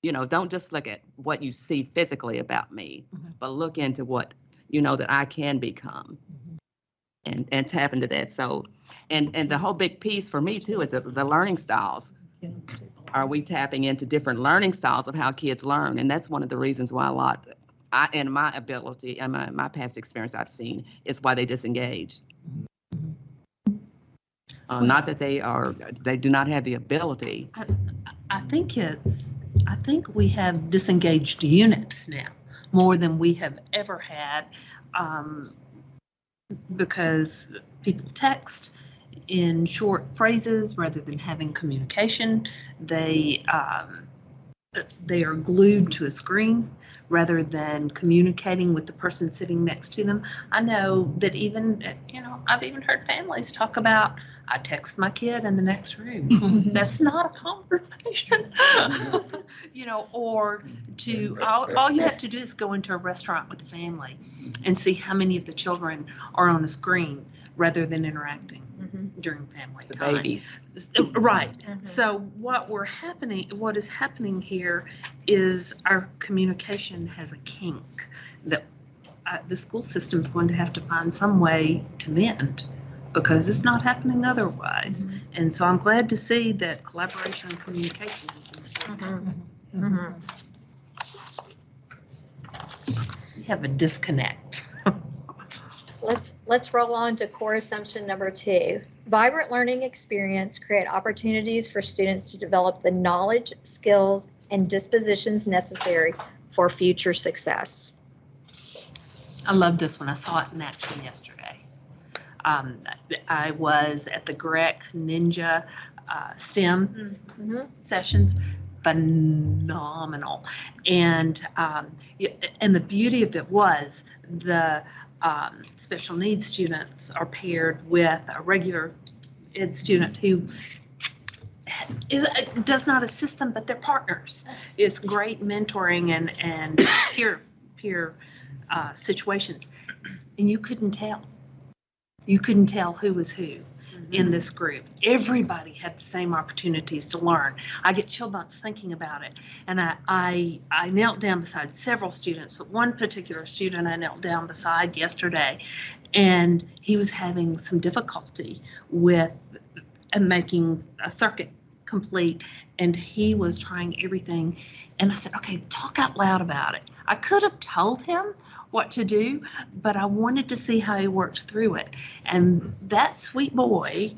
You know, don't just look at what you see physically about me, but look into what, you know, that I can become and tap into that. So, and the whole big piece for me too is the learning styles. Are we tapping into different learning styles of how kids learn? And that's one of the reasons why in my ability and my past experience I've seen is why they disengage. Not that they do not have the ability. I think we have disengaged units now more than we have ever had, because people text in short phrases rather than having communication. They are glued to a screen rather than communicating with the person sitting next to them. I know that I've even heard families talk about, I text my kid in the next room. That's not a conversation. Or all you have to do is go into a restaurant with the family and see how many of the children are on a screen rather than interacting during family time. Babies. Right. So what is happening here is our communication has a kink that the school system is going to have to find some way to mend, because it's not happening otherwise. And so I'm glad to see that collaboration and communication has been We have a disconnect. Let's roll on to core assumption number 2. Vibrant learning experience create opportunities for students to develop the knowledge, skills, and dispositions necessary for future success. I love this one. I saw it in action yesterday. I was at the GREC Ninja STEM sessions. Phenomenal. And the beauty of it was the special needs students are paired with a regular ed student who does not assist them, but they're partners. It's great mentoring and peer situations. And you couldn't tell. You couldn't tell who was who in this group. Everybody had the same opportunities to learn. I get chill bumps thinking about it. And I knelt down beside several students, but one particular student I knelt down beside yesterday, and he was having some difficulty with making a circuit complete, and he was trying everything. And I said, okay, talk out loud about it. I could have told him what to do, but I wanted to see how he worked through it. And that sweet boy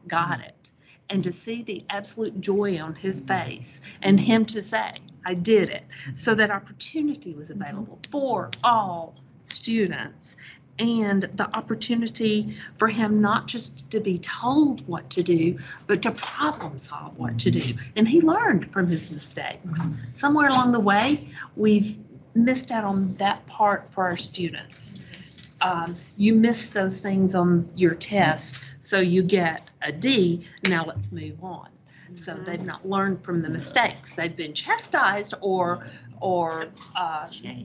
got it. And to see the absolute joy on his face and him to say, I did it, so that opportunity was available for all students. And the opportunity for him not just to be told what to do, but to problem solve what to do. And he learned from his mistakes. Somewhere along the way, we've missed out on that part for our students. you missed those things on your test, so you get a D, now let's move on. So they've not learned from the mistakes. They've been chastised or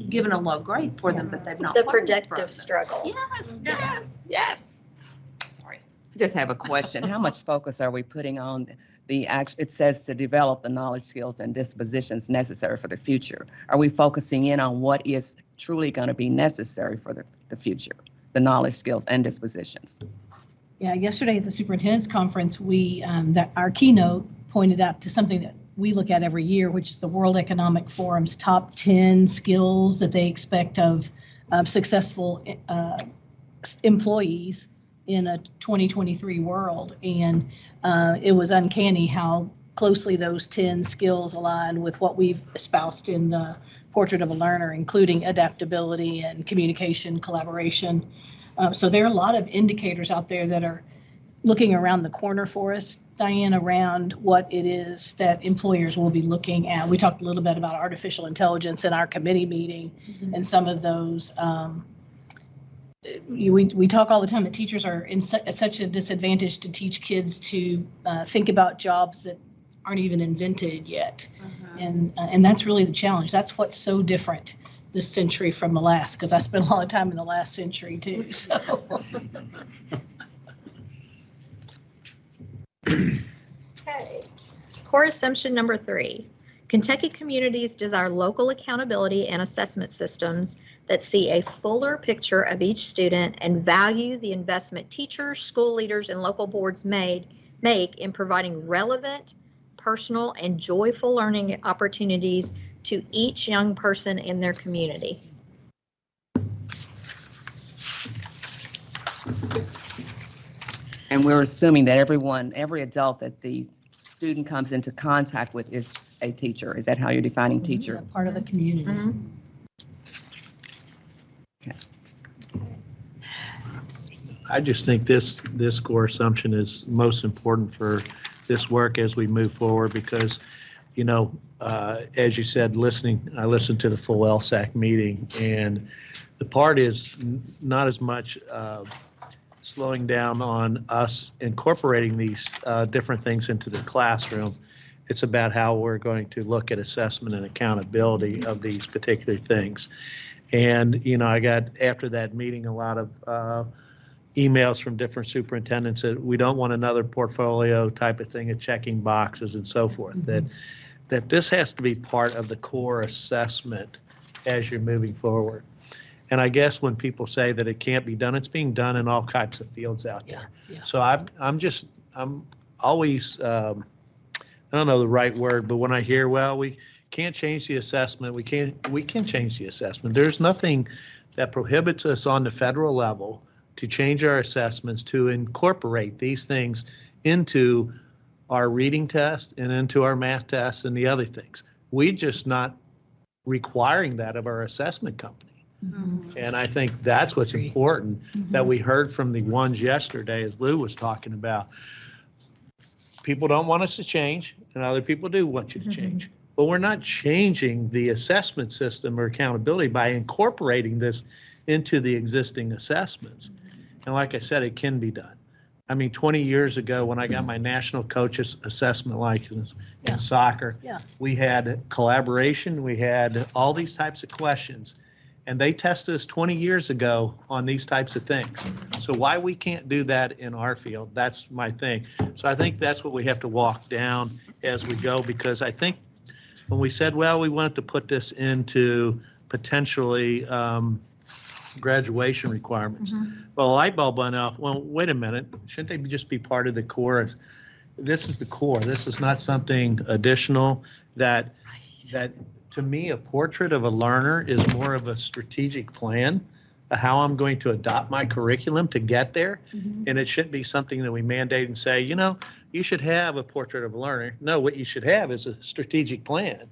given a low grade for them, but they've not The learned from productive them. struggle. Yes. Sorry. I just have a question. How much focus are we putting on it says to develop the knowledge, skills, and dispositions necessary for the future. Are we focusing in on what is truly going to be necessary for the future, the knowledge, skills, and dispositions? Yeah, yesterday at the superintendent's conference, our keynote pointed out to something that we look at every year, which is the World Economic Forum's top 10 skills that they expect of successful employees in a 2023 world. And it was uncanny how closely those 10 skills align with what we've espoused in the Portrait of a Learner, including adaptability and communication, collaboration. So there are a lot of indicators out there that are looking around the corner for us, Diane, around what it is that employers will be looking at. We talked a little bit about artificial intelligence in our committee meeting, and some of those. We talk all the time that teachers are at such a disadvantage to teach kids to think about jobs that aren't even invented yet. And that's really the challenge. That's what's so different this century from the last, because I spent a lot of time in the last century too. So. Okay. Core assumption number 3. Kentucky communities desire local accountability and assessment systems that see a fuller picture of each student and value the investment teachers, school leaders, and local boards make in providing relevant, personal, and joyful learning opportunities to each young person in their community. And we're assuming that every adult that the student comes into contact with is a teacher. Is that how you're defining teacher? Yeah, part of the community. Okay. I just think this core assumption is most important for this work as we move forward because, as you said, I listened to the full LSAC meeting, and the part is not as much slowing down on us incorporating these different things into the classroom. It's about how we're going to look at assessment and accountability of these particular things. And, I got, after that meeting, a lot of emails from different superintendents that we don't want another portfolio type of thing of checking boxes and so forth, that this has to be part of the core assessment as you're moving forward. And I guess when people say that it can't be done, it's being done in all types of fields out there. Yeah. So I'm always, I don't know the right word, but when I hear, well, we can't change the assessment, we can change the assessment. There's nothing that prohibits us on the federal level to change our assessments to incorporate these things into our reading test and into our math tests and the other things. We're just not requiring that of our assessment company. And I think that's what's important that we heard from the ones yesterday, as Lou was talking about. People don't want us to change, and other people do want you to change. But we're not changing the assessment system or accountability by incorporating this into the existing assessments. And like I said, it can be done. I mean, 20 years ago, when I got my national coaches assessment license in soccer, we had collaboration, we had all these types of questions. And they tested us 20 years ago on these types of things. So why we can't do that in our field, that's my thing. So I think that's what we have to walk down as we go, because I think when we said, well, we wanted to put this into potentially graduation requirements. Well, a light bulb went off. Well, wait a minute. Shouldn't they just be part of the core? This is the core. This is not something additional that to me, a portrait of a learner is more of a strategic plan of how I'm going to adopt my curriculum to get there. And it shouldn't be something that we mandate and say, you should have a portrait of a learner. No, what you should have is a strategic plan.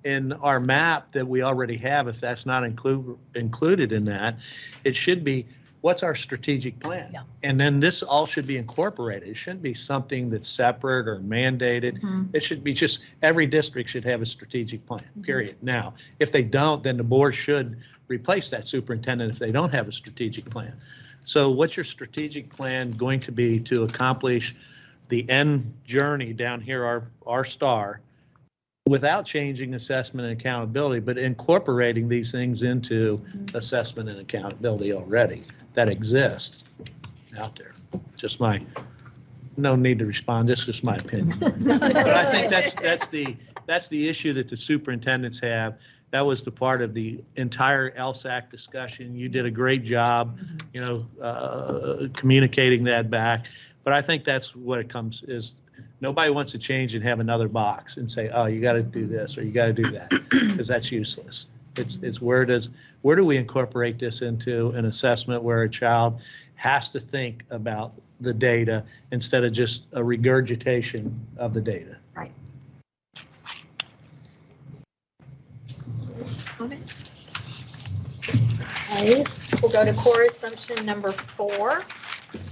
In our map that we already have, if that's not included in that, it should be what's our strategic plan? Yeah. And then this all should be incorporated. It shouldn't be something that's separate or mandated. It should be just, every district should have a strategic plan, period. Now, if they don't, then the board should replace that superintendent if they don't have a strategic plan. So what's your strategic plan going to be to accomplish the end journey down here, our star, without changing assessment and accountability, but incorporating these things into assessment and accountability already that exist out there? Just no need to respond, this is just my opinion. But I think that's the issue that the superintendents have. That was the part of the entire LSAC discussion. You did a great job, communicating that back. But I think that's what it comes is. Nobody wants to change and have another box and say, oh, you got to do this or you got to do that, because that's useless. It's where do we incorporate this into an assessment where a child has to think about the data instead of just a regurgitation of the data. Right. Okay, we'll go to core assumption number 4.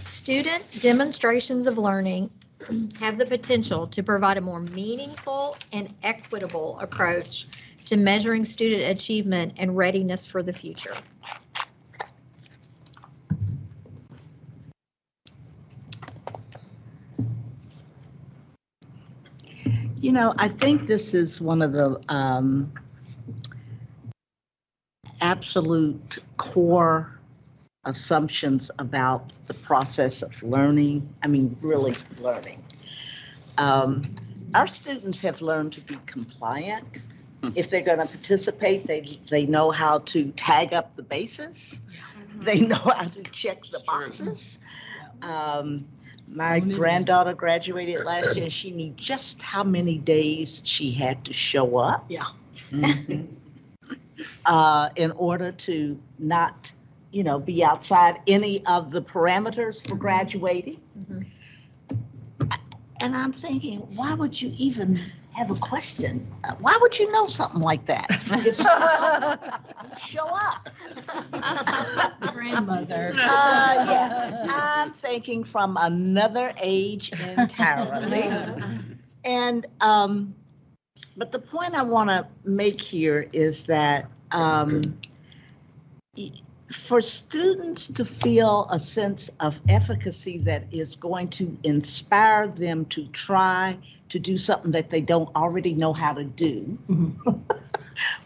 Student demonstrations of learning have the potential to provide a more meaningful and equitable approach to measuring student achievement and readiness for the future. I think this is one of the absolute core assumptions about the process of learning. I mean, really learning. Our students have learned to be compliant. If they're going to participate, they know how to tag up the bases. They know how to check the boxes. My granddaughter graduated last year, and she knew just how many days she had to show up. Yeah. In order to not be outside any of the parameters for graduating. And I'm thinking, why would you even have a question? Why would you know something like that? If you show up. Grandmother. Yeah, I'm thinking from another age entirely. And, but the point I want to make here is that for students to feel a sense of efficacy that is going to inspire them to try to do something that they don't already know how to do,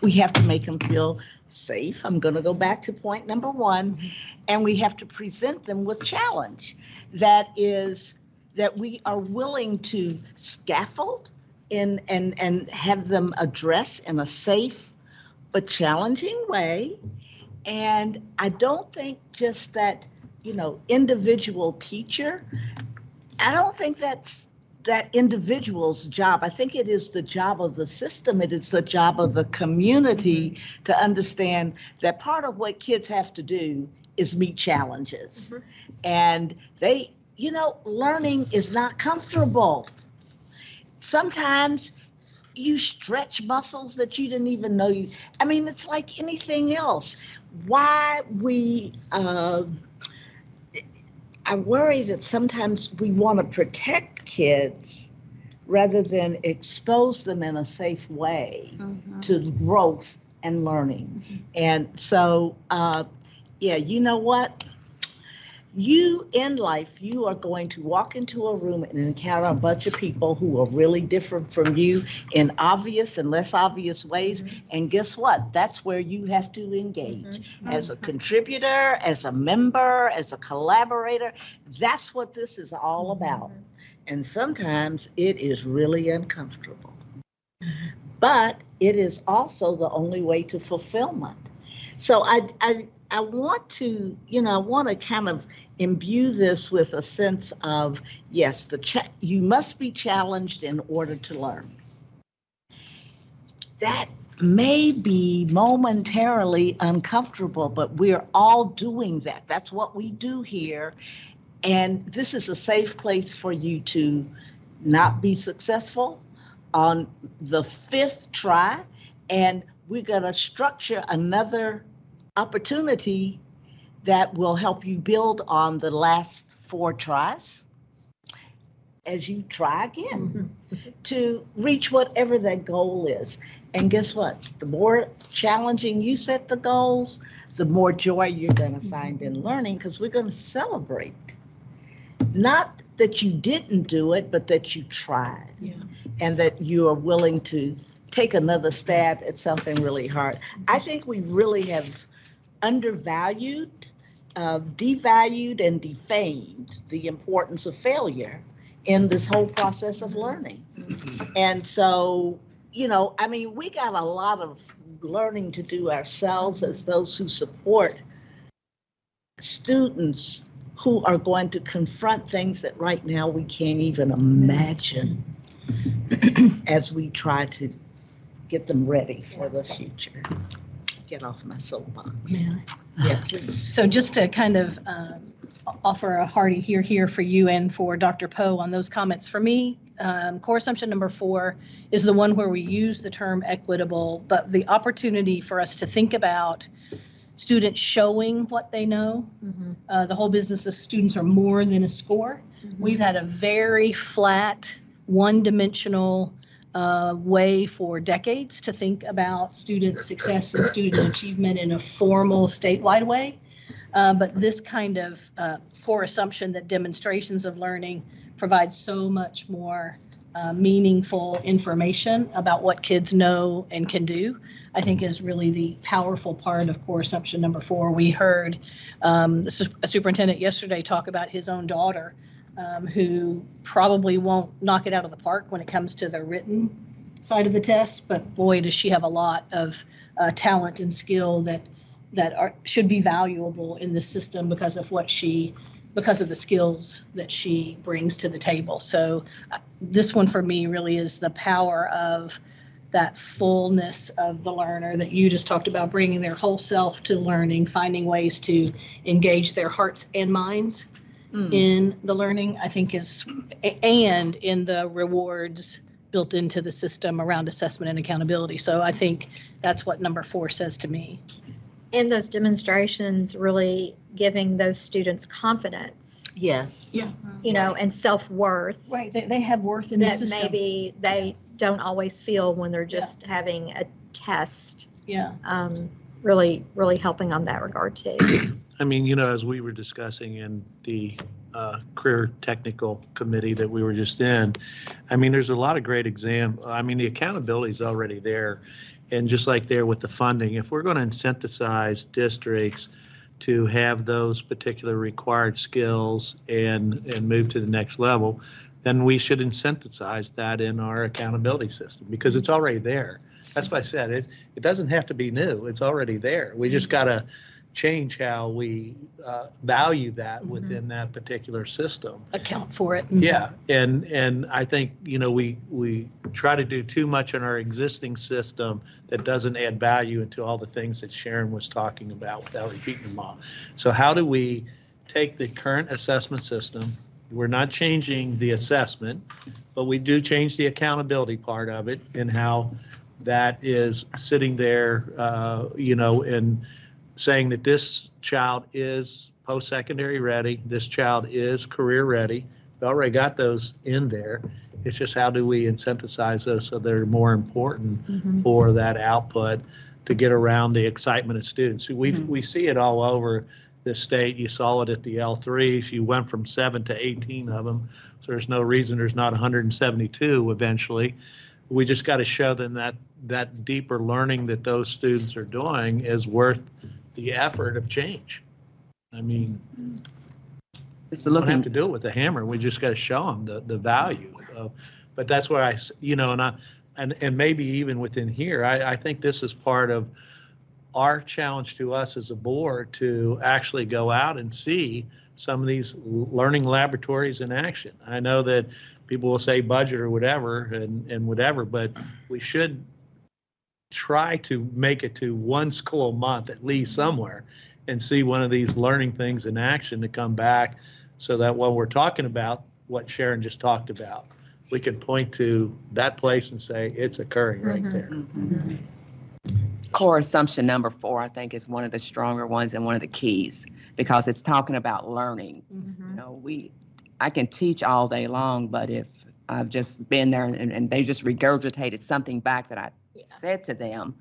we have to make them feel safe. I'm going to go back to point number 1, and we have to present them with challenge. That is, that we are willing to scaffold and have them address in a safe but challenging way. And I don't think just that, individual teacher, I don't think that's that individual's job. I think it is the job of the system. It is the job of the community to understand that part of what kids have to do is meet challenges. And learning is not comfortable. Sometimes you stretch muscles that you didn't even know you. I mean, it's like anything else. Why I worry that sometimes we want to protect kids rather than expose them in a safe way to growth and learning. And so, you know what? You in life, you are going to walk into a room and encounter a bunch of people who are really different from you in obvious and less obvious ways. And guess what? That's where you have to engage as a contributor, as a member, as a collaborator. That's what this is all about. And sometimes it is really uncomfortable. But it is also the only way to fulfillment. So I want to, kind of imbue this with a sense of, yes, you must be challenged in order to learn. That may be momentarily uncomfortable, but we're all doing that. That's what we do here. And this is a safe place for you to not be successful on the 5th try. And we're going to structure another opportunity that will help you build on the last 4 tries as you try again to reach whatever that goal is. And guess what? The more challenging you set the goals, the more joy you're going to find in learning, because we're going to celebrate. Not that you didn't do it, but that you tried. Yeah. And that you are willing to take another stab at something really hard. I think we really have undervalued, devalued, and defamed the importance of failure in this whole process of learning. And so, you know, I mean, we got a lot of learning to do ourselves as those who support students who are going to confront things that right now we can't even imagine as we try to get them ready for the future. Get off my soapbox. Yeah, please. So just to kind of offer a hearty here for you and for Dr. Poe on those comments. For me, core assumption number 4 is the one where we use the term equitable, but the opportunity for us to think about students showing what they know. The whole business of students are more than a score. We've had a very flat, one-dimensional way for decades to think about student success and student achievement in a formal statewide way. But this kind of core assumption that demonstrations of learning provide so much more meaningful information about what kids know and can do, I think is really the powerful part of core assumption number 4. We heard a superintendent yesterday talk about his own daughter who probably won't knock it out of the park when it comes to the written side of the test, but boy, does she have a lot of talent and skill that should be valuable in the system because of the skills that she brings to the table. So this one for me really is the power of that fullness of the learner that you just talked about, bringing their whole self to learning, finding ways to engage their hearts and minds in the learning, I think and in the rewards built into the system around assessment and accountability. So I think that's what number 4 says to me. And those demonstrations really giving those students confidence. Yes. Yeah. You know, and self-worth. Right. They have worth in the That system. maybe they don't always feel when they're just having a test. Yeah. Really, really helping on that regard too. I mean, you know, as we were discussing in the career technical committee that we were just in, I mean, there's a lot of great I mean, the accountability is already there. And just like there with the funding, if we're going to incentivize districts to have those particular required skills and move to the next level, then we should incentivize that in our accountability system because it's already there. That's why I said it doesn't have to be new. It's already there. We just got to change how we value that within that particular system. Account for it. Yeah, and I think, you know, we try to do too much in our existing system that doesn't add value into all the things that Sharon was talking about without repeating them all. So how do we take the current assessment system? We're not changing the assessment, but we do change the accountability part of it and how that is sitting there, you know, and saying that this child is post-secondary ready, this child is career ready. We already got those in there. It's just how do we incentivize those so they're more important for that output to get around the excitement of students. We see it all over the state. You saw it at the L3s. You went from 7 to 18 of them. So there's no reason there's not 172 eventually. We just got to show them that deeper learning that those students are doing is worth the effort of change. I mean, we don't have to do it with a hammer. We just got to show them the value of, but that's where you know, and maybe even within here, I think this is part of our challenge to us as a board to actually go out and see some of these learning laboratories in action. I know that people will say budget or whatever and whatever, but we should try to make it to one school a month at least somewhere and see one of these learning things in action to come back so that when we're talking about what Sharon just talked about, we can point to that place and say it's occurring right there. core assumption number 4, I think, is one of the stronger ones and one of the keys, because it's talking about learning. You know, I can teach all day long, but if I've just been there and they just regurgitated something back that I said to them,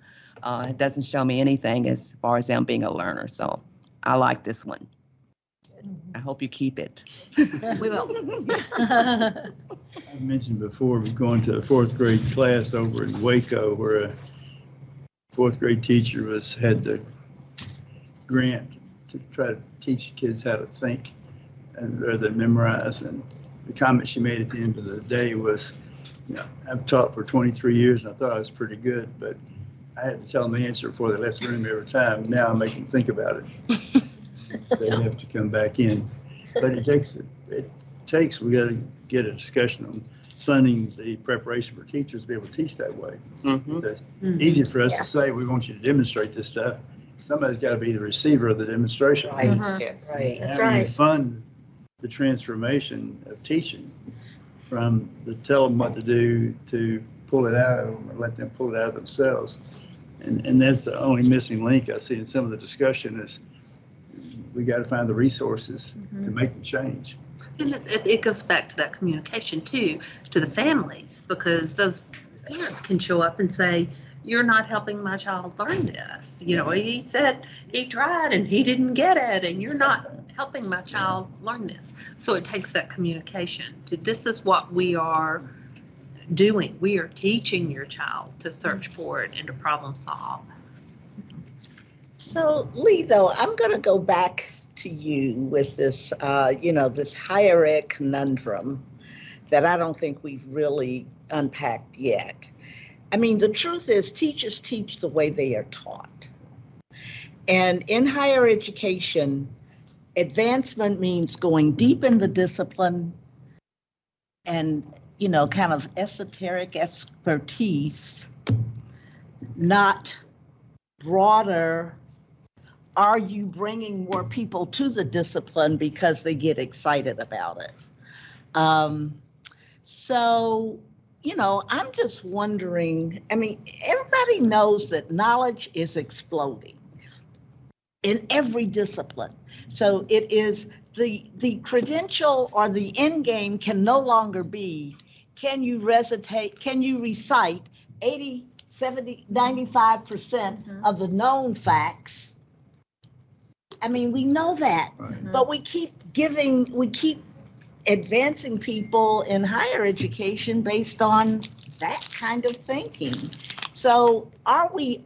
it doesn't show me anything as far as them being a learner. So I like this one. I hope you keep it. We will. I mentioned before, we're going to a 4th grade class over in Waco where a 4th grade teacher had the grant to try to teach kids how to think and rather than memorize. And the comment she made at the end of the day was, you know, I've taught for 23 years and I thought I was pretty good, but I had to tell them the answer before they left the room every time. Now I make them think about it. They have to come back in. But we got to get a discussion on funding the preparation for teachers to be able to teach that way. It's easy for us to say, we want you to demonstrate this stuff. Somebody's got to be the receiver of the demonstration. Right. Yes. Right. That's How do you right. fund the transformation of teaching from the tell them what to do to pull it out of them or let them pull it out of themselves? And that's the only missing link I see in some of the discussion is we got to find the resources to make the change. And it goes back to that communication too, to the families, because those parents can show up and say, you're not helping my child learn this. You know, he said he tried and he didn't get it, and you're not helping my child learn this. So it takes that communication to this is what we are doing. We are teaching your child to search for it and to problem solve. So Lee, though, I'm going to go back to you with this, this higher ed conundrum that I don't think we've really unpacked yet. I mean, the truth is teachers teach the way they are taught. And in higher education, advancement means going deep in the discipline and, kind of esoteric expertise, not broader. Are you bringing more people to the discipline because they get excited about it? I'm just wondering, I mean, everybody knows that knowledge is exploding in every discipline. So it is the credential or the end game can no longer be, can you recite 80, 70, 95% of the known facts? I mean, we know that, but we keep advancing people in higher education based on that kind of thinking. So are we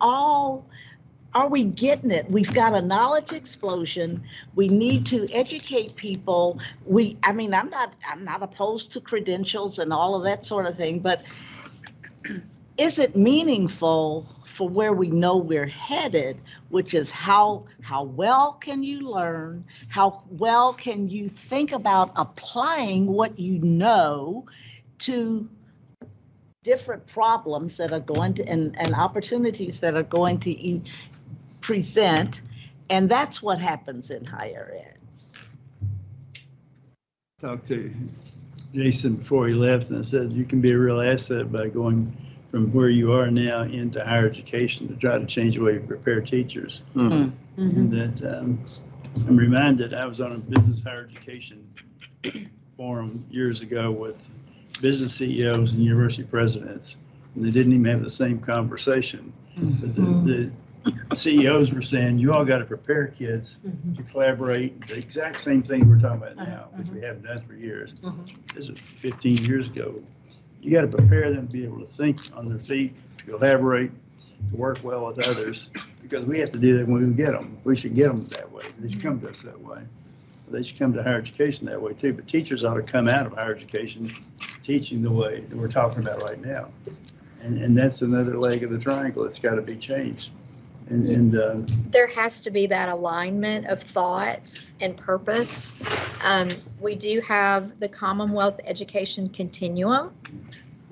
getting it? We've got a knowledge explosion. We need to educate people. I'm not opposed to credentials and all of that sort of thing, but is it meaningful for where we know we're headed, which is how well can you learn? How well can you think about applying what you know to different problems that are going to, and opportunities that are going to present? And that's what happens in higher ed. Talked to Jason before he left and I said, you can be a real asset by going from where you are now into higher education to try to change the way you prepare teachers. And that I'm reminded, I was on a business higher education forum years ago with business CEOs and university presidents, and they didn't even have the same conversation. But the CEOs were saying, you all got to prepare kids to collaborate, the exact same thing we're talking about now, which we haven't done for years. This was 15 years ago. You got to prepare them to be able to think on their feet, to collaborate, to work well with others, because we have to do that when we get them. We should get them that way. They should come to us that way. They should come to higher education that way too. But teachers ought to come out of higher education teaching the way that we're talking about right now. And that's another leg of the triangle that's got to be changed. There has to be that alignment of thought and purpose. We do have the Commonwealth Education Continuum,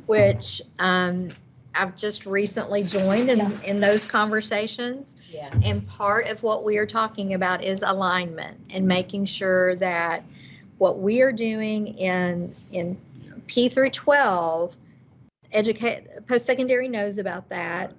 which I've just recently joined in those conversations. Yeah. And part of what we are talking about is alignment and making sure that what we are doing in P through 12, post-secondary knows about that.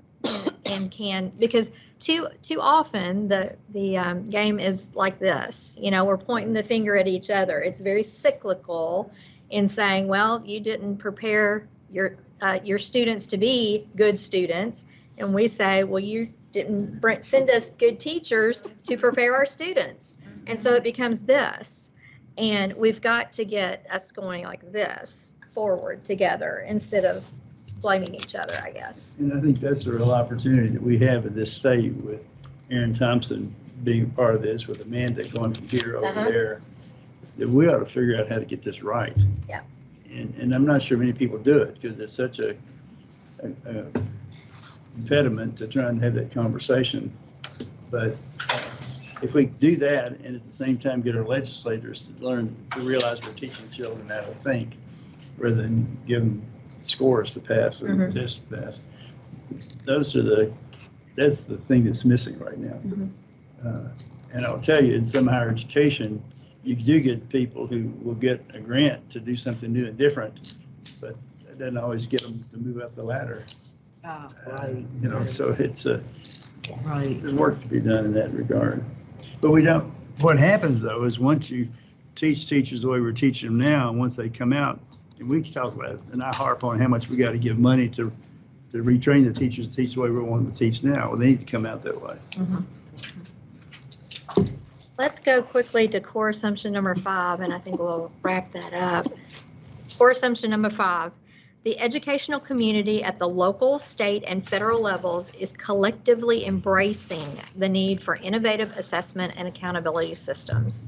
and can, because too often the game is like this, we're pointing the finger at each other. It's very cyclical in saying, well, you didn't prepare your students to be good students. And we say, well, you didn't send us good teachers to prepare our students. And so it becomes this. And we've got to get us going like this forward together instead of blaming each other, I guess. And I think that's a real opportunity that we have in this state with Aaron Thompson being a part of this, with Amanda going from here over there, that we ought to figure out how to get this right. Yeah. And I'm not sure many people do it because it's such a impediment to trying to have that conversation. But if we do that and at the same time get our legislators to realize we're teaching children how to think rather than give them scores to pass or tests to pass, that's the thing that's missing right now. And I'll tell you, in some higher education, you do get people who will get a grant to do something new and different, but that doesn't always get them to move up the ladder. Right. So it's Right. there's work to be done in that regard. But we don't, what happens though is once you teach teachers the way we're teaching them now, and once they come out, and we can talk about it, and I harp on how much we got to give money to retrain the teachers to teach the way we want them to teach now. Well, they need to come out that way. Let's go quickly to core assumption number 5, and I think we'll wrap that up. Core assumption number 5, the educational community at the local, state, and federal levels is collectively embracing the need for innovative assessment and accountability systems.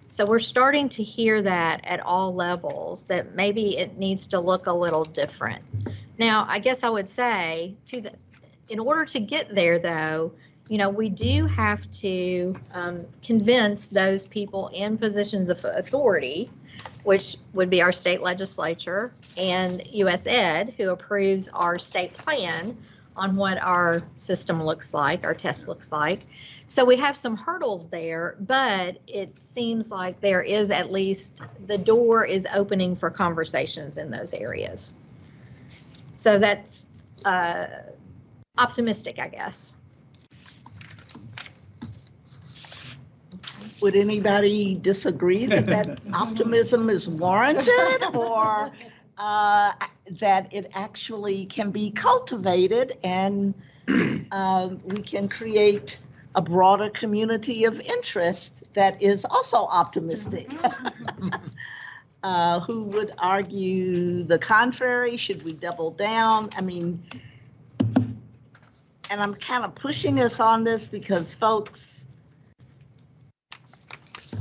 So we're starting to hear that at all levels, that maybe it needs to look a little different. Now, I guess I would say, in order to get there, though, we do have to convince those people in positions of authority, which would be our state legislature and US Ed, who approves our state plan on what our system looks like, our test looks like. So we have some hurdles there, but it seems like there is at least, the door is opening for conversations in those areas. So that's optimistic, I guess. Would anybody disagree that optimism is warranted, or that it actually can be cultivated and we can create a broader community of interest that is also optimistic? Who would argue the contrary? Should we double down? I mean, and I'm kind of pushing us on this because folks,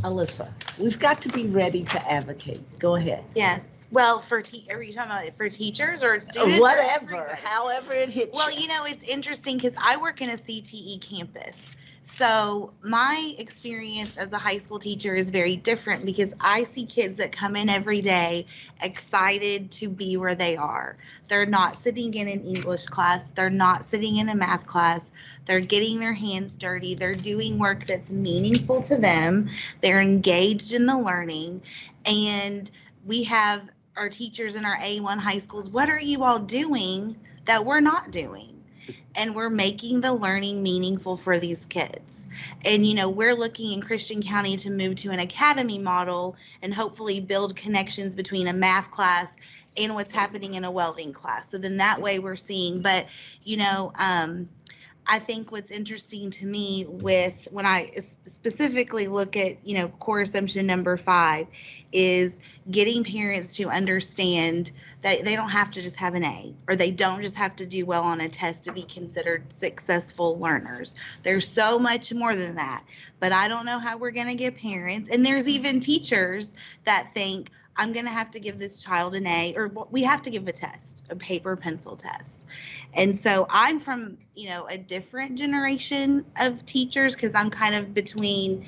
Alyssa, we've got to be ready to advocate. Go ahead. Yes. Well, are you talking about it for teachers or students? Whatever, however it hits. Well, it's interesting because I work in a CTE campus. So my experience as a high school teacher is very different because I see kids that come in every day excited to be where they are. They're not sitting in an English class. They're not sitting in a math class. They're getting their hands dirty. They're doing work that's meaningful to them. They're engaged in the learning. And we have our teachers in our A1 high schools. What are you all doing that we're not doing? And we're making the learning meaningful for these kids. And, we're looking in Christian County to move to an academy model and hopefully build connections between a math class and what's happening in a welding class. So then that way we're seeing, but, I think what's interesting to me with when I specifically look at, core assumption number 5 is getting parents to understand that they don't have to just have an A, or they don't just have to do well on a test to be considered successful learners. There's so much more than that, but I don't know how we're going to get parents. And there's even teachers that think, I'm going to have to give this child an A, or we have to give a test, a paper pencil test. And so I'm from, a different generation of teachers because I'm kind of between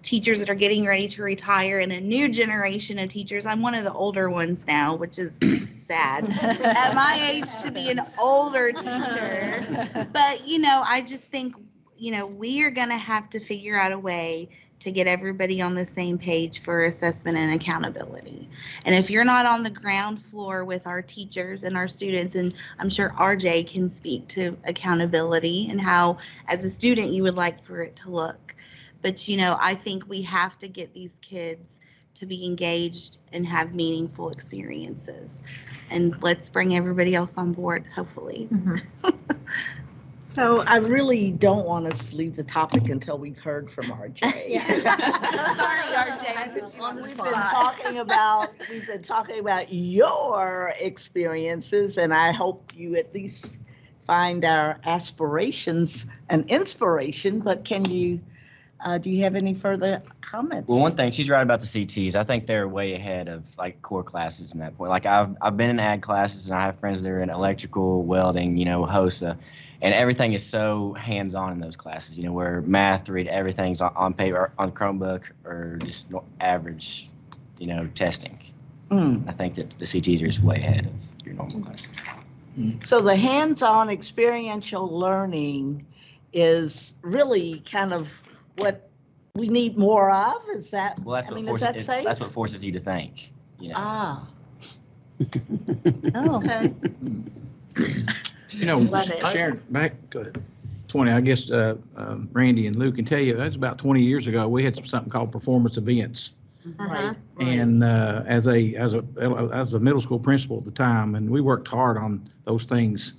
teachers that are getting ready to retire and a new generation of teachers. I'm one of the older ones now, which is sad at my age to be an older teacher. But, I just think, we are going to have to figure out a way to get everybody on the same page for assessment and accountability. And if you're not on the ground floor with our teachers and our students, and I'm sure RJ can speak to accountability and how, as a student, you would like for it to look. But, I think we have to get these kids to be engaged and have meaningful experiences. And let's bring everybody else on board, hopefully. So I really don't want us to leave the topic until we've heard from RJ. Sorry, RJ. We've been talking about your experiences, and I hope you at least find our aspirations an inspiration, but do you have any further comments? Well, one thing, she's right about the CTs. I think they're way ahead of like core classes in that point. Like I've been in ag classes, and I have friends that are in electrical, welding, HOSA. And everything is so hands-on in those classes, where math, read, everything's on paper, on Chromebook, or just average, testing. I think that the CTs are just way ahead of your normal classes. So the hands-on experiential learning is really kind of what we need more of? Is that, Well, that's is that safe? That's what forces you to think, Ah. Oh, okay. Love it. Sharon, back 20, I guess Randy and Luke can tell you, that's about 20 years ago, we had something called performance events. Right. And as a middle school principal at the time, and we worked hard on those things.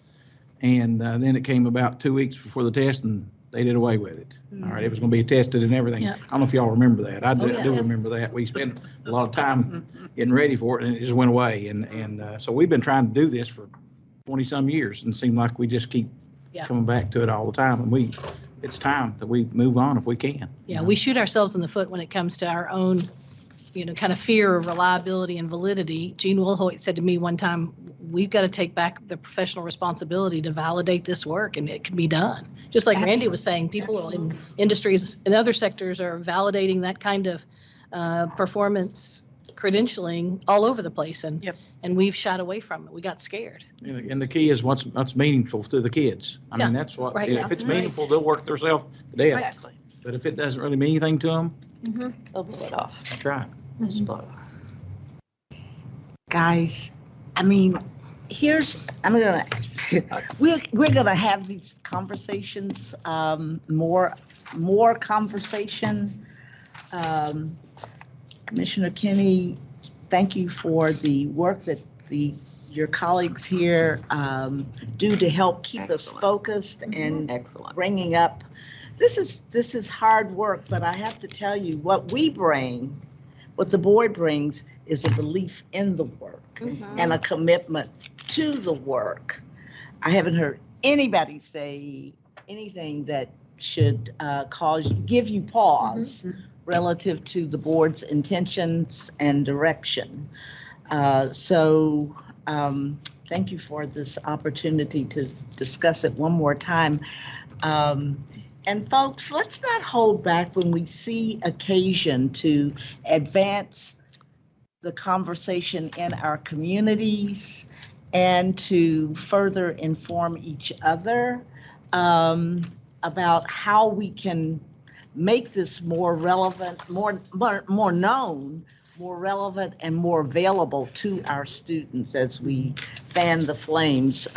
And then it came about 2 weeks before the test, and they did away with it. All right, it was going to be tested and everything. Yeah. I don't know if y'all remember that. I do, yeah. I do remember that. We spent a lot of time getting ready for it, and it just went away. And so we've been trying to do this for 20-some years, and it seemed like we just keep Yeah. coming back to it all the time. And it's time that we move on if we can. Yeah, we shoot ourselves in the foot when it comes to our own, kind of fear of reliability and validity. Gene Wilhoit said to me one time, we've got to take back the professional responsibility to validate this work, and it can be done. Just like Randy was saying, people in industries and other sectors are validating that kind of performance credentialing all over the place, and we've shied away from it. We got scared. And the key is what's meaningful to the kids. I mean, that's what, right. if it's meaningful, they'll work themselves to death. Exactly. But if it doesn't really mean anything to them, They'll blow it off. try it. Just blow it off. Guys, we're gonna have these conversations, more conversation. Commissioner Kinney, thank you for the work that your colleagues here do to help keep us focused and Excellent. bringing up. This is hard work, but I have to tell you, what the board brings is a belief in the work and a commitment to the work. I haven't heard anybody say anything that should give you pause relative to the board's intentions and direction. So thank you for this opportunity to discuss it one more time. And folks, let's not hold back when we see occasion to advance the conversation in our communities and to further inform each other about how we can make this more relevant, more known, more relevant, and more available to our students as we fan the flames.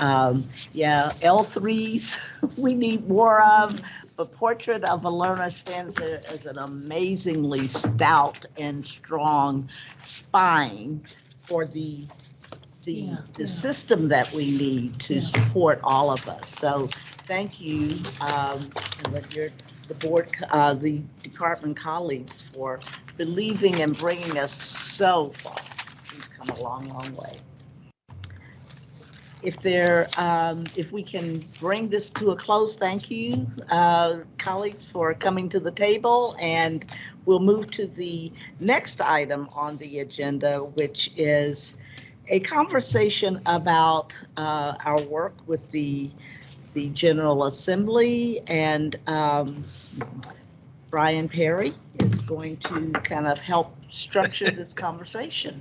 L3s we need more of. The Portrait of a Learner stands there as an amazingly stout and strong spine for the system that we need to support all of us. So thank you, the board, the department colleagues, for believing and bringing us so far. We've come a long, long way. If we can bring this to a close, thank you, colleagues, for coming to the table, and we'll move to the next item on the agenda, which is a conversation about our work with the General Assembly, and Brian Perry is going to kind of help structure this conversation.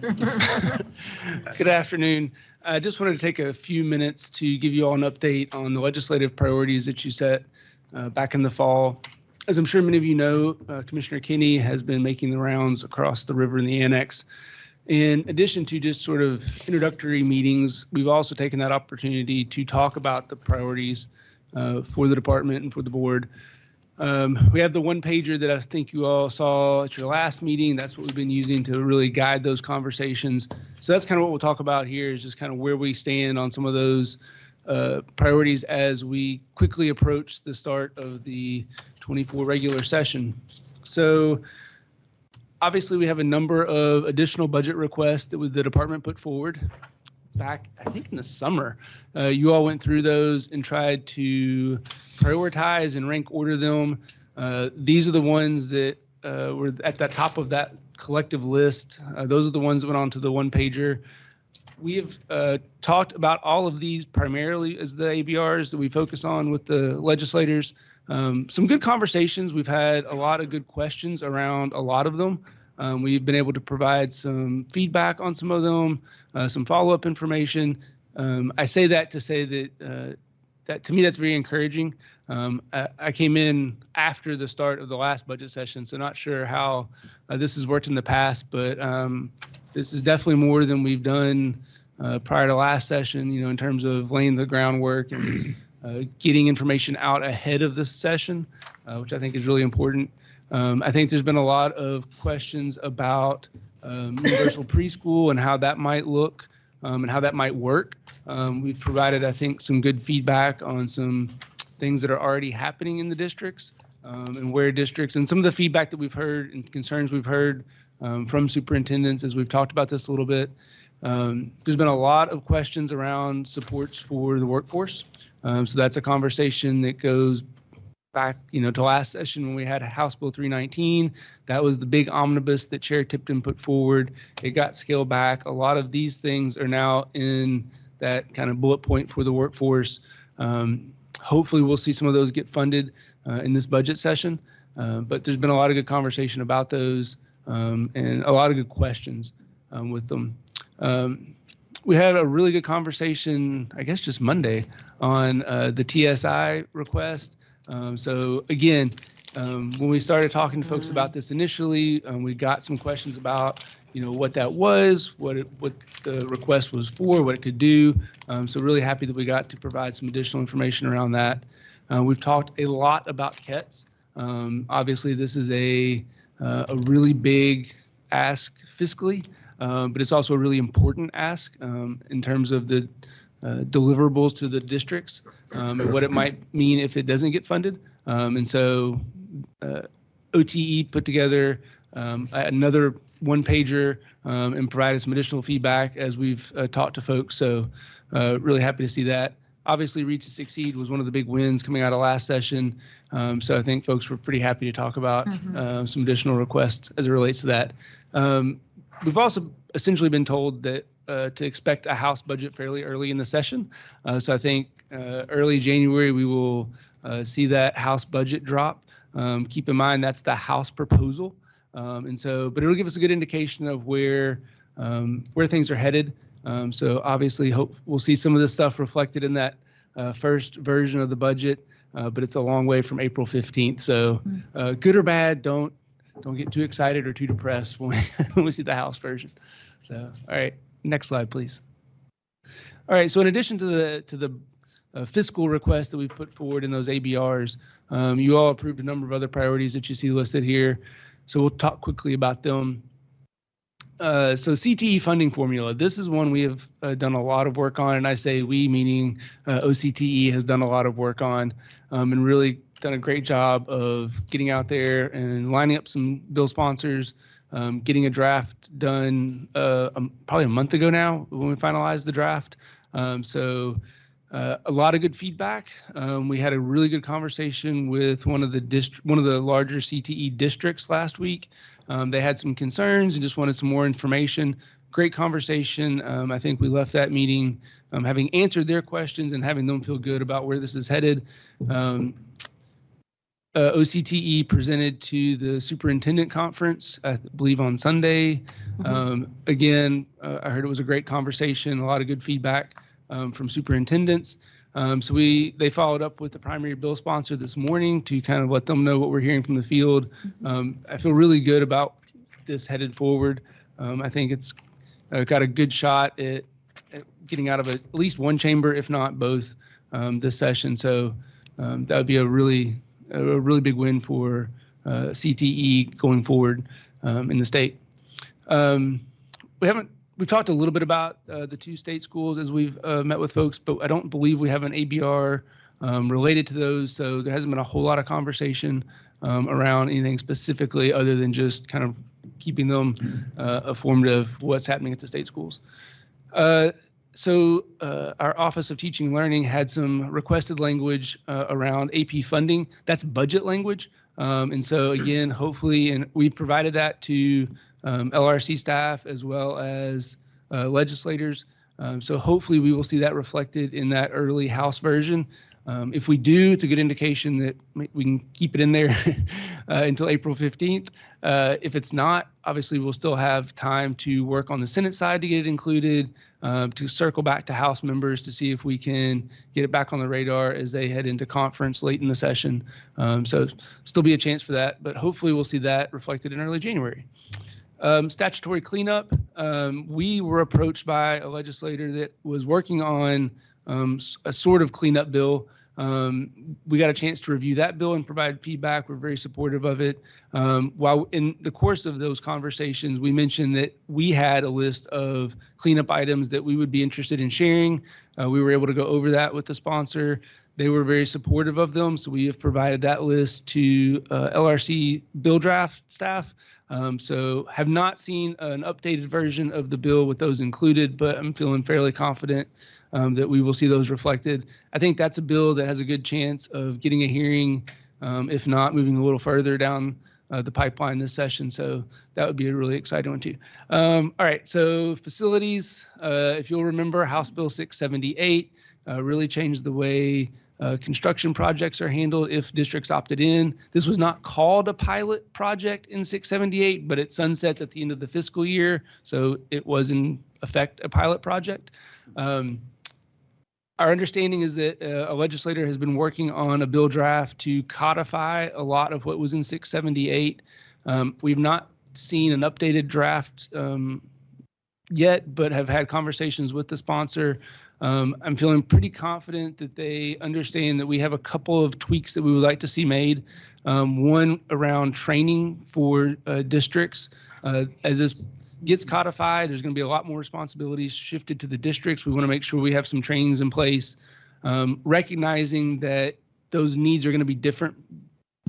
Good afternoon. I just wanted to take a few minutes to give you all an update on the legislative priorities that you set back in the fall. As I'm sure many of you know, Commissioner Kinney has been making the rounds across the river in the annex. In addition to just sort of introductory meetings, we've also taken that opportunity to talk about the priorities for the department and for the board. We have the one pager that I think you all saw at your last meeting. That's what we've been using to really guide those conversations. So that's kind of what we'll talk about here, is just kind of where we stand on some of those priorities as we quickly approach the start of the 24 regular session. So obviously we have a number of additional budget requests that the department put forward back, I think, in the summer. You all went through those and tried to prioritize and rank order them. These are the ones that were at the top of that collective list. Those are the ones that went on to the one pager. We have talked about all of these primarily as the ABRs that we focus on with the legislators. Some good conversations. We've had a lot of good questions around a lot of them. We've been able to provide some feedback on some of them, some follow-up information. I say that to say that that to me, that's very encouraging. I came in after the start of the last budget session, so not sure how this has worked in the past, but this is definitely more than we've done prior to last session, in terms of laying the groundwork and getting information out ahead of the session, which I think is really important. I think there's been a lot of questions about universal preschool and how that might look and how that might work. We've provided, I think, some good feedback on some things that are already happening in the districts and where districts, and some of the feedback that we've heard and concerns we've heard from superintendents as we've talked about this a little bit. There's been a lot of questions around supports for the workforce. So that's a conversation that goes back, to last session when we had House Bill 319. That was the big omnibus that Chair Tipton put forward. It got scaled back. A lot of these things are now in that kind of bullet point for the workforce. Hopefully we'll see some of those get funded in this budget session. But there's been a lot of good conversation about those and a lot of good questions with them. We had a really good conversation, I guess just Monday, on the TSI request. So again, when we started talking to folks about this initially, we got some questions about, what that was, what the request was for, what it could do. So really happy that we got to provide some additional information around that. We've talked a lot about KETS. Obviously, this is a really big ask fiscally, but it's also a really important ask in terms of the deliverables to the districts and what it might mean if it doesn't get funded. And so OTE put together another one pager and provided some additional feedback as we've talked to folks. So really happy to see that. Obviously, Read to Succeed was one of the big wins coming out of last session. So I think folks were pretty happy to talk about some additional requests as it relates to that. We've also essentially been told that to expect a House budget fairly early in the session. So I think early January, we will see that House budget drop. Keep in mind, that's the House proposal. But it'll give us a good indication of where things are headed. So obviously, we'll see some of this stuff reflected in that first version of the budget, but it's a long way from April 15th. So good or bad, don't get too excited or too depressed when we see the House version. So, all right, next slide, please. All right, so in addition to the fiscal requests that we've put forward in those ABRs, you all approved a number of other priorities that you see listed here. So we'll talk quickly about them. So CTE funding formula, this is one we have done a lot of work on, and I say we, meaning OCTE has done a lot of work on and really done a great job of getting out there and lining up some bill sponsors, getting a draft done probably a month ago now when we finalized the draft. So a lot of good feedback. We had a really good conversation with one of the larger CTE districts last week. They had some concerns and just wanted some more information. Great conversation. I think we left that meeting having answered their questions and having them feel good about where this is headed. OCTE presented to the superintendent conference, I believe on Sunday. Again, I heard it was a great conversation, a lot of good feedback from superintendents. So they followed up with the primary bill sponsor this morning to kind of let them know what we're hearing from the field. I feel really good about this headed forward. I think it's got a good shot at getting out of at least one chamber, if not both, this session. So that would be a really big win for CTE going forward in the state. We've talked a little bit about the two state schools as we've met with folks, but I don't believe we have an ABR related to those. So there hasn't been a whole lot of conversation around anything specifically other than just kind of keeping them informed of what's happening at the state schools. So our Office of Teaching and Learning had some requested language around AP funding. That's budget language. And so again, hopefully, and we provided that to LRC staff as well as legislators. So hopefully we will see that reflected in that early House version. If we do, it's a good indication that we can keep it in there until April 15th. If it's not, obviously we'll still have time to work on the Senate side to get it included, to circle back to House members to see if we can get it back on the radar as they head into conference late in the session. So still be a chance for that, but hopefully we'll see that reflected in early January. Statutory cleanup. We were approached by a legislator that was working on a sort of cleanup bill. We got a chance to review that bill and provide feedback. We're very supportive of it. While in the course of those conversations, we mentioned that we had a list of cleanup items that we would be interested in sharing. We were able to go over that with the sponsor. They were very supportive of them, so we have provided that list to LRC bill draft staff. So have not seen an updated version of the bill with those included, but I'm feeling fairly confident that we will see those reflected. I think that's a bill that has a good chance of getting a hearing, if not moving a little further down the pipeline this session. So that would be a really exciting one too. All right, so facilities, if you'll remember, House Bill 678 really changed the way construction projects are handled if districts opted in. This was not called a pilot project in 678, but it sunsets at the end of the fiscal year, so it was in effect a pilot project. Our understanding is that a legislator has been working on a bill draft to codify a lot of what was in 678. We've not seen an updated draft yet, but have had conversations with the sponsor. I'm feeling pretty confident that they understand that we have a couple of tweaks that we would like to see made. One around training for districts. As this gets codified, there's going to be a lot more responsibilities shifted to the districts. We want to make sure we have some trainings in place, recognizing that those needs are going to be different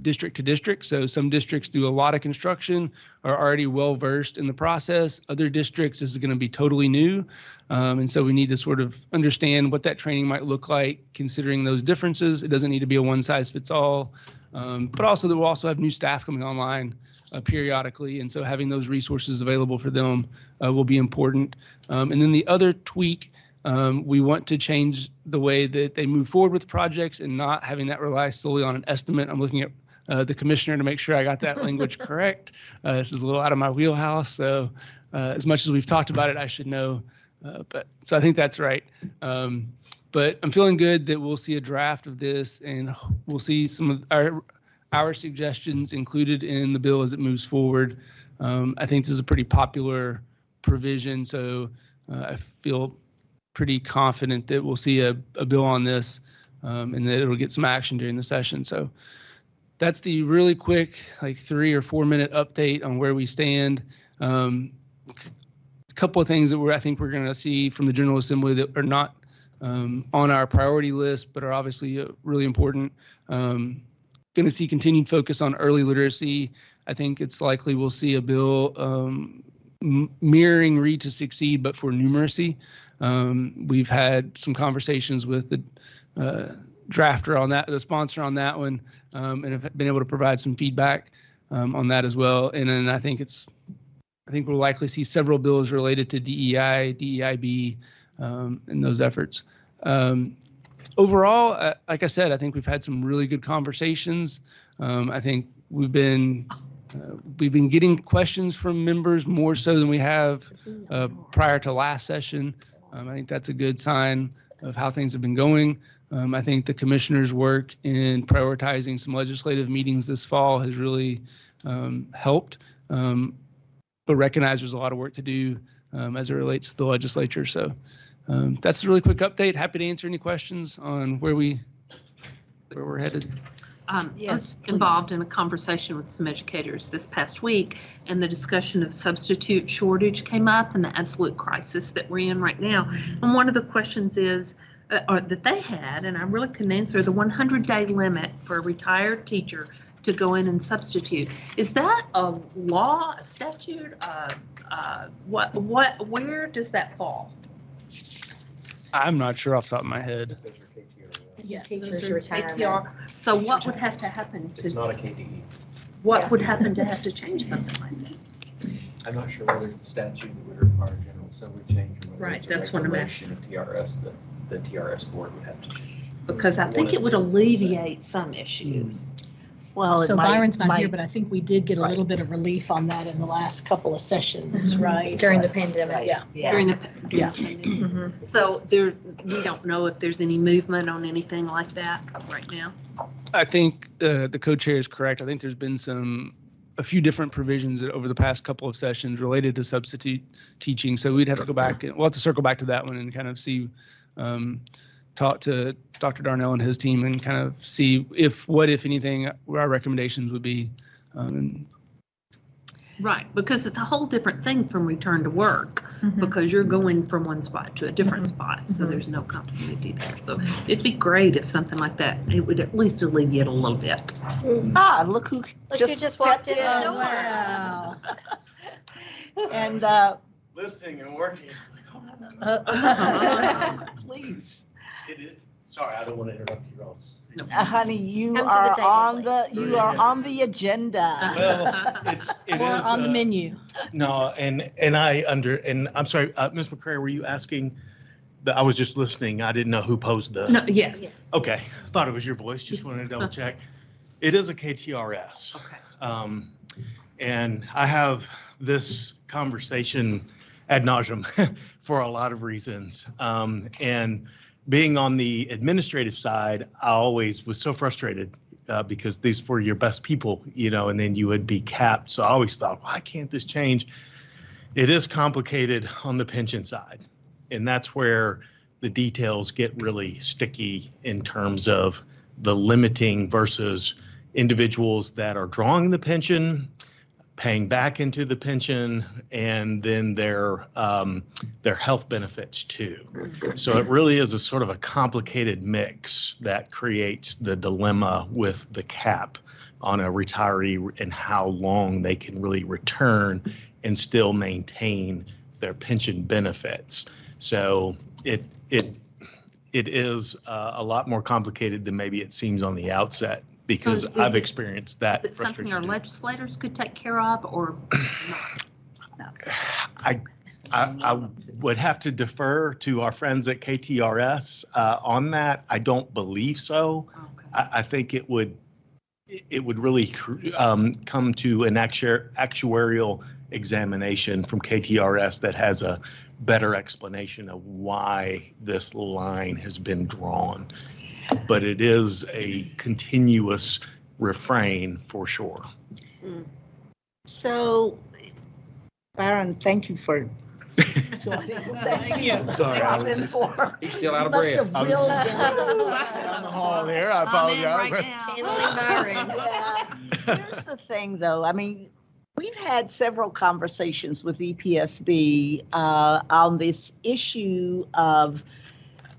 district to district. So some districts do a lot of construction, are already well versed in the process. Other districts, this is going to be totally new. And so we need to sort of understand what that training might look like, considering those differences. It doesn't need to be a one size fits all, but also that we'll also have new staff coming online periodically. And so having those resources available for them will be important. And then the other tweak, we want to change the way that they move forward with projects and not having that rely solely on an estimate. I'm looking at the commissioner to make sure I got that language correct. This is a little out of my wheelhouse, so as much as we've talked about it, I should know. But so I think that's right. But I'm feeling good that we'll see a draft of this, and we'll see some of our suggestions included in the bill as it moves forward. I think this is a pretty popular provision, so I feel pretty confident that we'll see a bill on this and that it'll get some action during the session. So that's the really quick, like 3 or 4 minute update on where we stand. A couple of things that I think we're going to see from the General Assembly that are not on our priority list, but are obviously really important. Going to see continued focus on early literacy. I think it's likely we'll see a bill mirroring Read to Succeed, but for numeracy. We've had some conversations with the drafter on that, the sponsor on that one, and have been able to provide some feedback on that as well. And then I think we'll likely see several bills related to DEI, DEIB, and those efforts. Overall, like I said, I think we've had some really good conversations. I think we've been getting questions from members more so than we have prior to last session. I think that's a good sign of how things have been going. I think the commissioner's work in prioritizing some legislative meetings this fall has really helped, but recognize there's a lot of work to do as it relates to the legislature. So that's a really quick update. Happy to answer any questions on where we're headed. I was involved in a conversation with some educators this past week, and the discussion of substitute shortage came up and the absolute crisis that we're in right now. And one of the questions is, that they had, and I really couldn't answer, the 100-day limit for a retired teacher to go in and substitute. Is that a law, a statute? Where does that fall? I'm not sure off the top of my head. Yeah, Those teachers are retirement. APR. So what would have to happen It's to, not a KDE. what would happen to have to change something like that? I'm not sure whether it's a statute that would require general assembly change or whether Right, it's a that's what I'm regulation of TRS that the TRS board would have to change. Because I think it would alleviate some issues. Well, So it might- Byron's not here, might- but I think we did get a Right. little bit of relief on that in the last couple of sessions, right? During the pandemic. Yeah. During the Yeah. pandemic. Mhm. So we don't know if there's any movement on anything like that right now. I think the co-chair is correct. I think there's been a few different provisions that over the past couple of sessions related to substitute teaching. So we'd have to go back and we'll have to circle back to that one and kind of see, talk to Dr. Darnell and his team and kind of see if anything, our recommendations would be. Right, because it's a whole different thing from return to work, Mhm. because you're going from one spot to a different spot, so there's no continuity there. So it'd be great if something like that, it would at least alleviate a little bit. Ah, look who who just just walked in the stepped door. Wow. And, Listening and working. please, It is, sorry, I don't want to interrupt you, Ross. honey, you Come to the are table, on please. you are on the agenda. Well, it Or is, on the menu. no, and I'm sorry, Ms. McCrary, were you asking? I was just listening. I didn't know who posed the. No, yes. Okay, thought it was your voice. Just wanted to double check. It is a KTRS. Okay. And I have this conversation ad nauseum for a lot of reasons. And being on the administrative side, I always was so frustrated because these were your best people, and then you would be capped. So I always thought, why can't this change? It is complicated on the pension side. And that's where the details get really sticky in terms of the limiting versus individuals that are drawing the pension, paying back into the pension, and then their health benefits too. So it really is a sort of a complicated mix that creates the dilemma with the cap on a retiree and how long they can really return and still maintain their pension benefits. So it is a lot more complicated than maybe it seems on the outset, because So is I've it- experienced that Is it something frustration. our too. legislators could take care of, or I would have to defer to our friends at KTRS on that. I don't believe so. I think it would really come to an actuarial examination from KTRS that has a better explanation of why this line has been drawn. But it is a continuous refrain for sure. So, Byron, thank you for joining. Thank you. Sorry, I was just- He's still out of Must breath. have willed Down the hall there, I apologize. Channeling Byron. Yeah. Here's the thing, though. I mean, we've had several conversations with EPSB on this issue of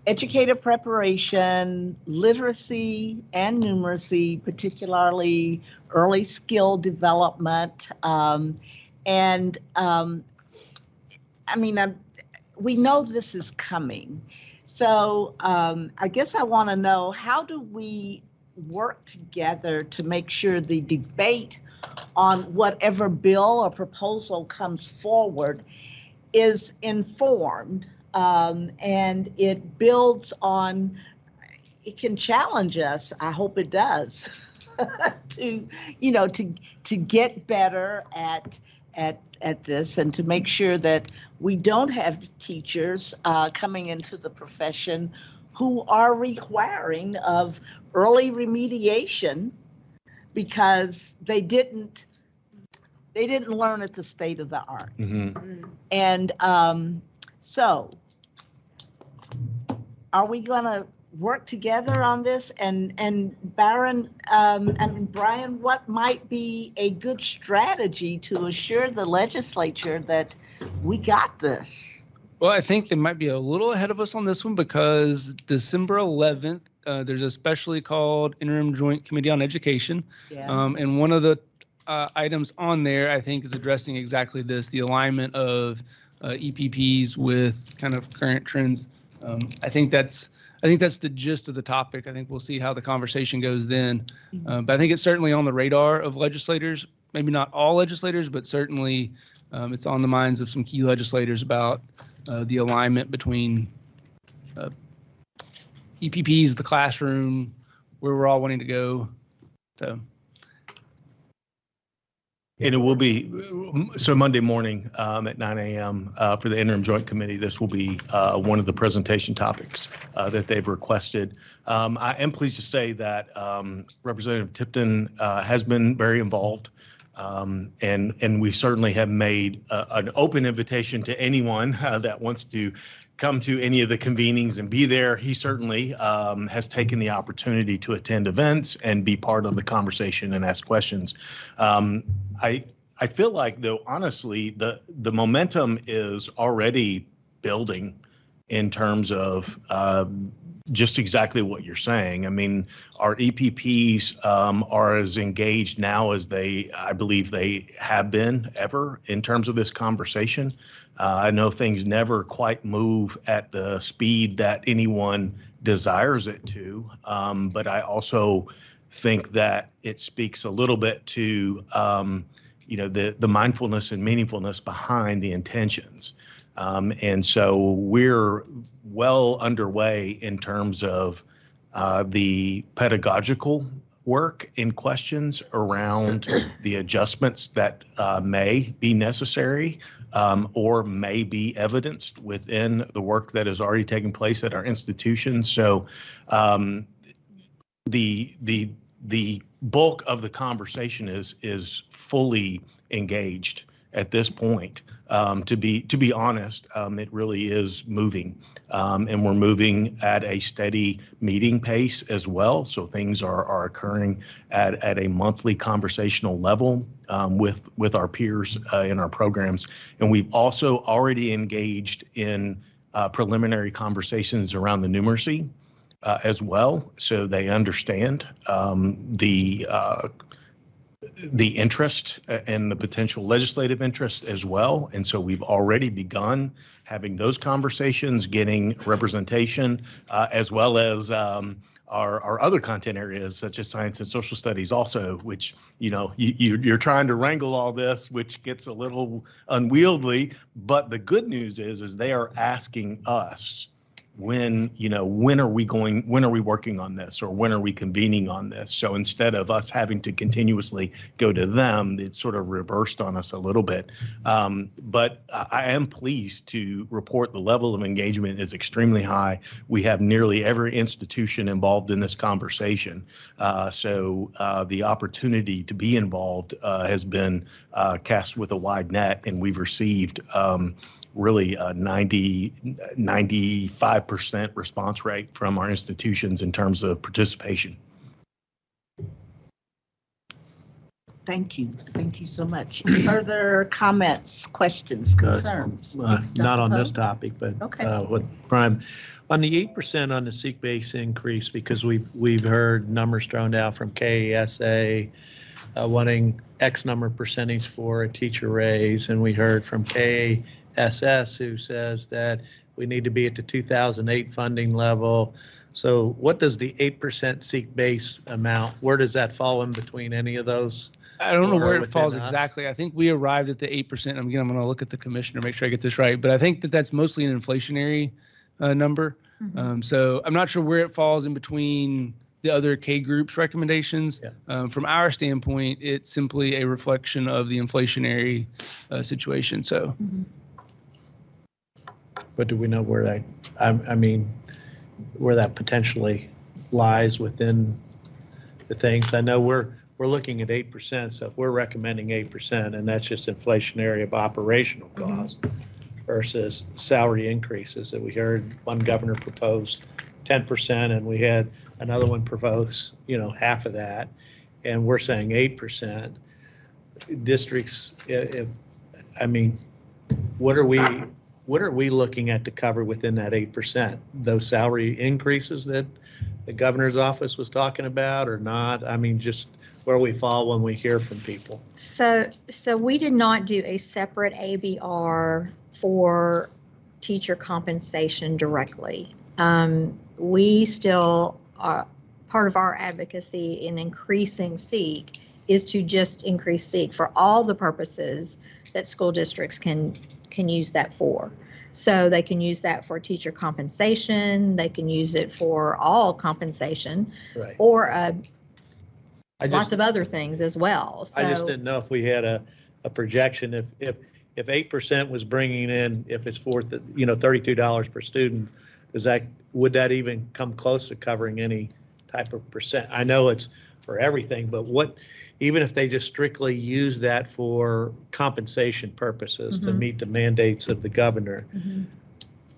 educator preparation, literacy, and numeracy, particularly early skill development. We know this is coming. So I guess I want to know, how do we work together to make sure the debate on whatever bill or proposal comes forward is informed, and it builds on, it can challenge us, I hope it does, to get better at this, and to make sure that we don't have teachers coming into the profession who are requiring of early remediation because they didn't learn at the state of the art. And so are we going to work together on this? And Brian, what might be a good strategy to assure the legislature that we got this? Well, I think they might be a little ahead of us on this one because December 11th, there's a specially called Interim Joint Committee on Education. Yeah. And one of the items on there, I think, is addressing exactly this, the alignment of EPPs with kind of current trends. I think that's the gist of the topic. I think we'll see how the conversation goes then. But I think it's certainly on the radar of legislators, maybe not all legislators, but certainly it's on the minds of some key legislators about the alignment between EPPs, the classroom, where we're all wanting to go. So. And it will be, so Monday morning at 9 a.m. For the Interim Joint Committee, this will be one of the presentation topics that they've requested. I am pleased to say that Representative Tipton has been very involved. And we certainly have made an open invitation to anyone that wants to come to any of the convenings and be there. He certainly has taken the opportunity to attend events and be part of the conversation and ask questions. I feel like, though, honestly, the momentum is already building in terms of just exactly what you're saying. I mean, our EPPs are as engaged now as I believe they have been ever in terms of this conversation. I know things never quite move at the speed that anyone desires it to, but I also think that it speaks a little bit to the mindfulness and meaningfulness behind the intentions. And so we're well underway in terms of the pedagogical work and questions around the adjustments that may be necessary or may be evidenced within the work that is already taking place at our institutions. So the bulk of the conversation is fully engaged at this point. To be honest, it really is moving, and we're moving at a steady meeting pace as well. So things are occurring at a monthly conversational level with our peers in our programs, and we've also already engaged in preliminary conversations around the numeracy as well, so they understand the interest and the potential legislative interest as well. And so we've already begun having those conversations, getting representation, as well as our other content areas such as science and social studies also, which, you're trying to wrangle all this, which gets a little unwieldy. But the good news is they are asking us, when are we working on this, or when are we convening on this? So instead of us having to continuously go to them, it's sort of reversed on us a little bit. But I am pleased to report the level of engagement is extremely high. We have nearly every institution involved in this conversation. So the opportunity to be involved has been cast with a wide net, and we've received really 95% response rate from our institutions in terms of participation. Thank you. Thank you so much. Further comments, questions, concerns? Not on this topic, but okay. What Brian, on the 8% on the seek base increase, because we've heard numbers thrown out from KSA wanting X number of percentage for a teacher raise, and we heard from KSS who says that we need to be at the 2008 funding level. So what does the 8% seek base amount, where does that fall in between any of those? I don't know where it falls exactly. I think we arrived at the 8%. I'm going to look at the commissioner, make sure I get this right, but I think that's mostly an inflationary number. Mm-hmm. So I'm not sure where it falls in between the other K groups recommendations. Yeah. From our standpoint, it's simply a reflection of the inflationary situation. So. Mm-hmm. But do we know where that, I mean, where that potentially lies within the things. I know we're looking at 8%, so if we're recommending 8%, and that's just inflationary of operational costs versus salary increases that we heard one governor proposed 10%, and we had another one propose, half of that, and we're saying 8%. Districts, what are we looking at to cover within that 8%? Those salary increases that the governor's office was talking about or not? Just where we fall when we hear from people. So we did not do a separate ABR for teacher compensation directly. We still are, part of our advocacy in increasing SEEK is to just increase SEEK for all the purposes that school districts can use that for. So they can use that for teacher compensation, they can use it for all compensation, Right. or lots of other things as well. So I just didn't know if we had a projection, if 8% was bringing in, if it's for, $32 per student, would that even come close to covering any type of percent? I know it's for everything, but even if they just strictly use that for compensation purposes to meet the mandates of the governor,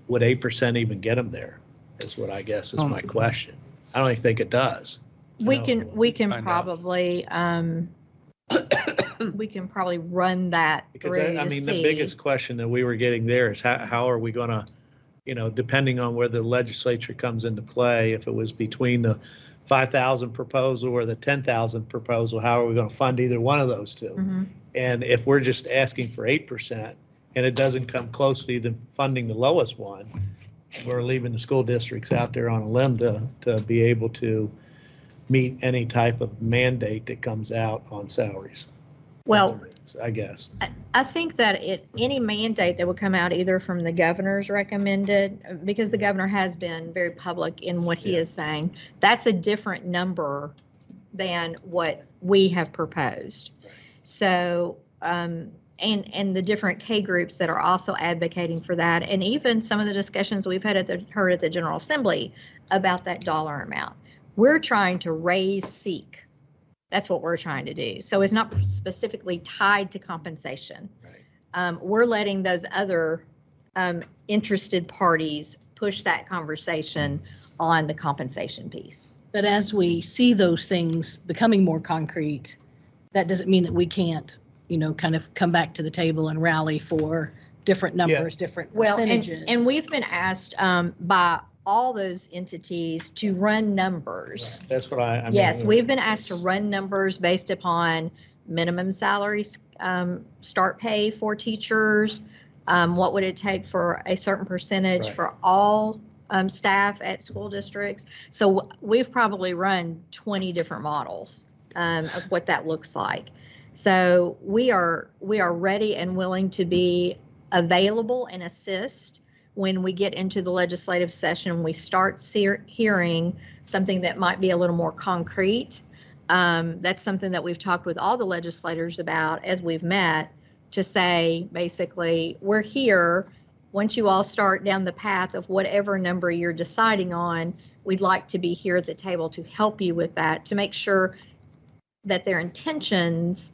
would 8% even get them there? Is what I guess is my question. I don't even think it does. we can probably we can probably run that Because through to the see. biggest question that we were getting there is how are we going to, depending on where the legislature comes into play, if it was between the 5,000 proposal or the 10,000 proposal, how are we going to fund either one of those two? And if we're just asking for 8% and it doesn't come close to even funding the lowest one, we're leaving the school districts out there on a limb to be able to meet any type of mandate that comes out on salaries. Well, I guess. I think that any mandate that would come out either from the governor's recommended, because the governor has been very public in what he is saying, that's a different number than what we have proposed. So, and the different K groups that are also advocating for that, and even some of the discussions we've heard at the General Assembly about that dollar amount. We're trying to raise SEEK. That's what we're trying to do. So it's not specifically tied to compensation. Right. We're letting those other interested parties push that conversation on the compensation piece. But as we see those things becoming more concrete, that doesn't mean that we can't, kind of come back to the table and rally for different numbers, different percentages. And we've been asked by all those entities to run numbers. Right. That's what I mean. Yes, we've been asked to run numbers based upon minimum salaries, start pay for teachers, what would it take for a certain percentage for all staff at school districts. So we've probably run 20 different models of what that looks like. So we are ready and willing to be available and assist when we get into the legislative session and we start hearing something that might be a little more concrete. That's something that we've talked with all the legislators about as we've met, to say, basically, we're here. Once you all start down the path of whatever number you're deciding on, we'd like to be here at the table to help you with that, to make sure that their intentions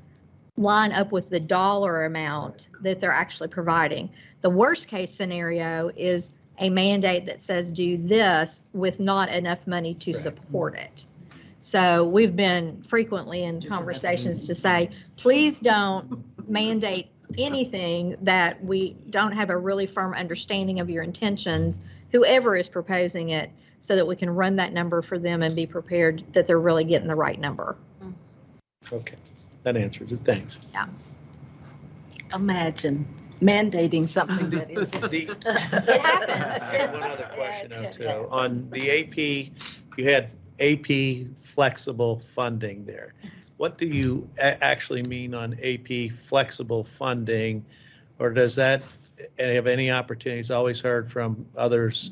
line up with the dollar amount that they're actually providing. The worst case scenario is a mandate that says do this with not enough money to support it. So we've been frequently in conversations to say, please don't mandate anything that we don't have a really firm understanding of your intentions, whoever is proposing it, so that we can run that number for them and be prepared that they're really getting the right number. Okay, that answers it. Thanks. Yeah. Imagine mandating something that isn't. It happens. I have one other question too. On the AP, you had AP flexible funding there. What do you actually mean on AP flexible funding? Or does that have any opportunities? Always heard from others,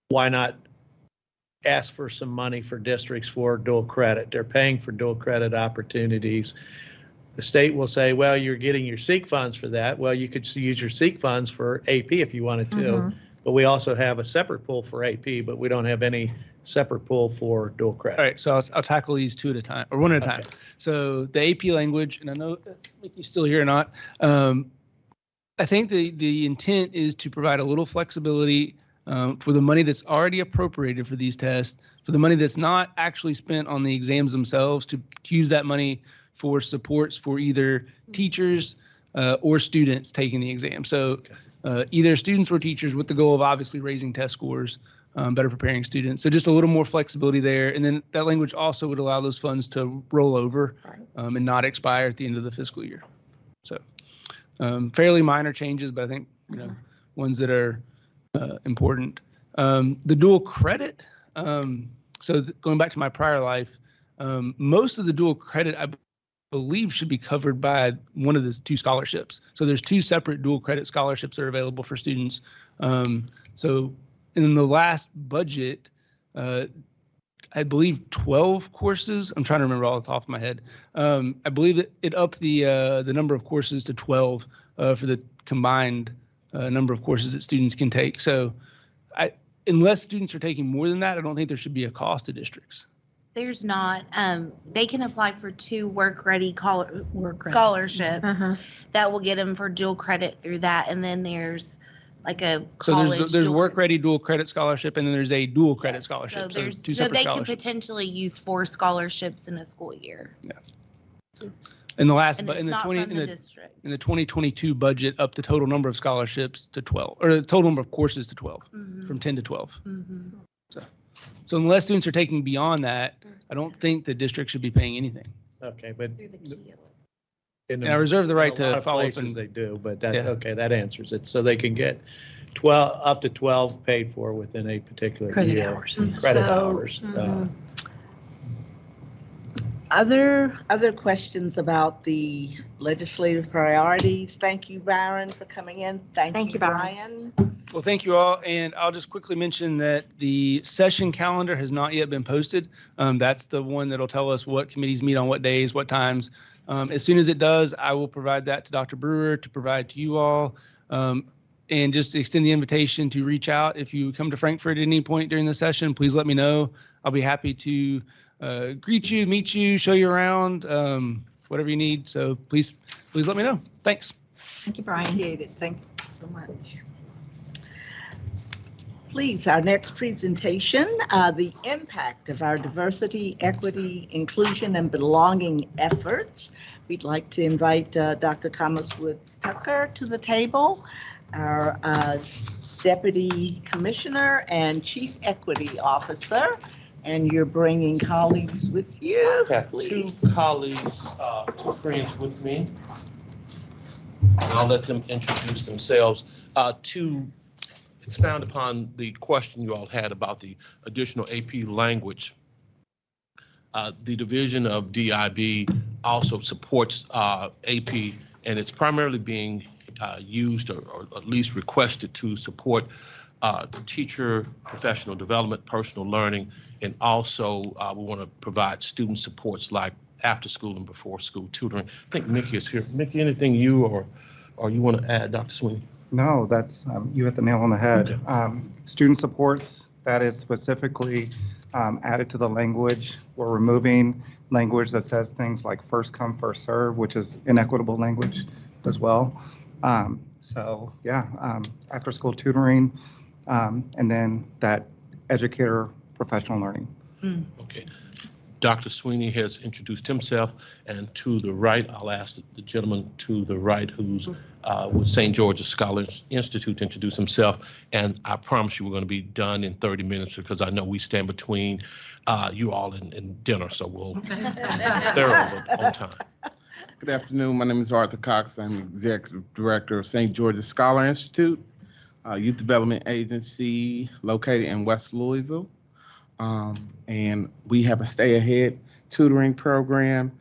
why not ask for some money for districts for dual credit? They're paying for dual credit opportunities. The state will say, well, you're getting your SEEK funds for that. Well, you could use your SEEK funds for AP if you wanted to. But we also have a separate pool for AP, but we don't have any separate pool for dual credit. All right, so I'll tackle these two at a time, or one at a time. Okay. So the AP language, and I know Mickey's still here or not. I think the intent is to provide a little flexibility for the money that's already appropriated for these tests, for the money that's not actually spent on the exams themselves, to use that money for supports for either teachers or students taking the exam. So either students or teachers, with the goal of obviously raising test scores, better preparing students. So just a little more flexibility there. And then that language also would allow those funds to roll over and not expire at the end of the fiscal year. So fairly minor changes, but I think ones that are important. The dual credit. Going back to my prior life, most of the dual credit I believe should be covered by one of the two scholarships. So there's two separate dual credit scholarships that are available for students. So in the last budget, I believe 12 courses. I'm trying to remember all off the top of my head. I believe that it upped the number of courses to 12 for the combined number of courses that students can take. So unless students are taking more than that, I don't think there should be a cost to districts. There's not. They can apply for 2 work-ready scholarships that will get them for dual credit through that. And then there's like a college. So there's work-ready dual credit scholarship, and then there's a dual credit scholarship. So two separate they scholarships. could potentially use 4 scholarships in a school year. Yeah. In the last, And but it's in the not 20 from in the the district. in the 2022 budget, up the total number of scholarships to 12, or the total number of courses to 12, from 10 to 12. So unless students are taking beyond that, I don't think the district should be paying anything. Okay, but And I reserve the right in a lot to of follow up. places And they do, but that, Yeah. okay, that answers it. So they can get 12, up to 12 paid for within a particular Credit year. hours. Credit So, hours. Other questions about the legislative priorities? Thank you, Byron, for coming in. Thank you, Brian. Well, thank you all. And I'll just quickly mention that the session calendar has not yet been posted. That's the one that'll tell us what committees meet on what days, what times. As soon as it does, I will provide that to Dr. Brewer to provide to you all. And just extend the invitation to reach out. If you come to Frankfurt at any point during the session, please let me know. I'll be happy to greet you, meet you, show you around, whatever you need. So please let me know. Thanks. Thank you, Brian. Appreciate it. Thanks so much. Please, our next presentation, the impact of our diversity, equity, inclusion, and belonging efforts. We'd like to invite Dr. Thomas Woods Tucker to the table, our Deputy Commissioner and Chief Equity Officer. And you're bringing colleagues with you. I have 2 colleagues, 2 friends with me. And I'll let them introduce themselves. To expound upon the question you all had about the additional AP language, the Division of DIB also supports AP, and it's primarily being used or at least requested to support teacher professional development, personal learning, and also we want to provide student supports like after school and before school tutoring. I think Mickey is here. Mickey, anything you or you want to add, Dr. Sweeney? No, that's, you hit the nail on the head. Okay. Student supports, that is specifically added to the language. We're removing language that says things like first come, first serve, which is inequitable language as well. So yeah, after school tutoring, and then that educator professional learning. Okay. Dr. Sweeney has introduced himself, and to the right, I'll ask the gentleman to the right who's with St. George's Scholars Institute to introduce himself. And I promise you we're going to be done in 30 minutes because I know we stand between you all and dinner, so we'll thorough on time. Good afternoon. My name is Arthur Cox. I'm Executive Director of St. George's Scholar Institute, youth development agency located in West Louisville. And we have a stay ahead tutoring program.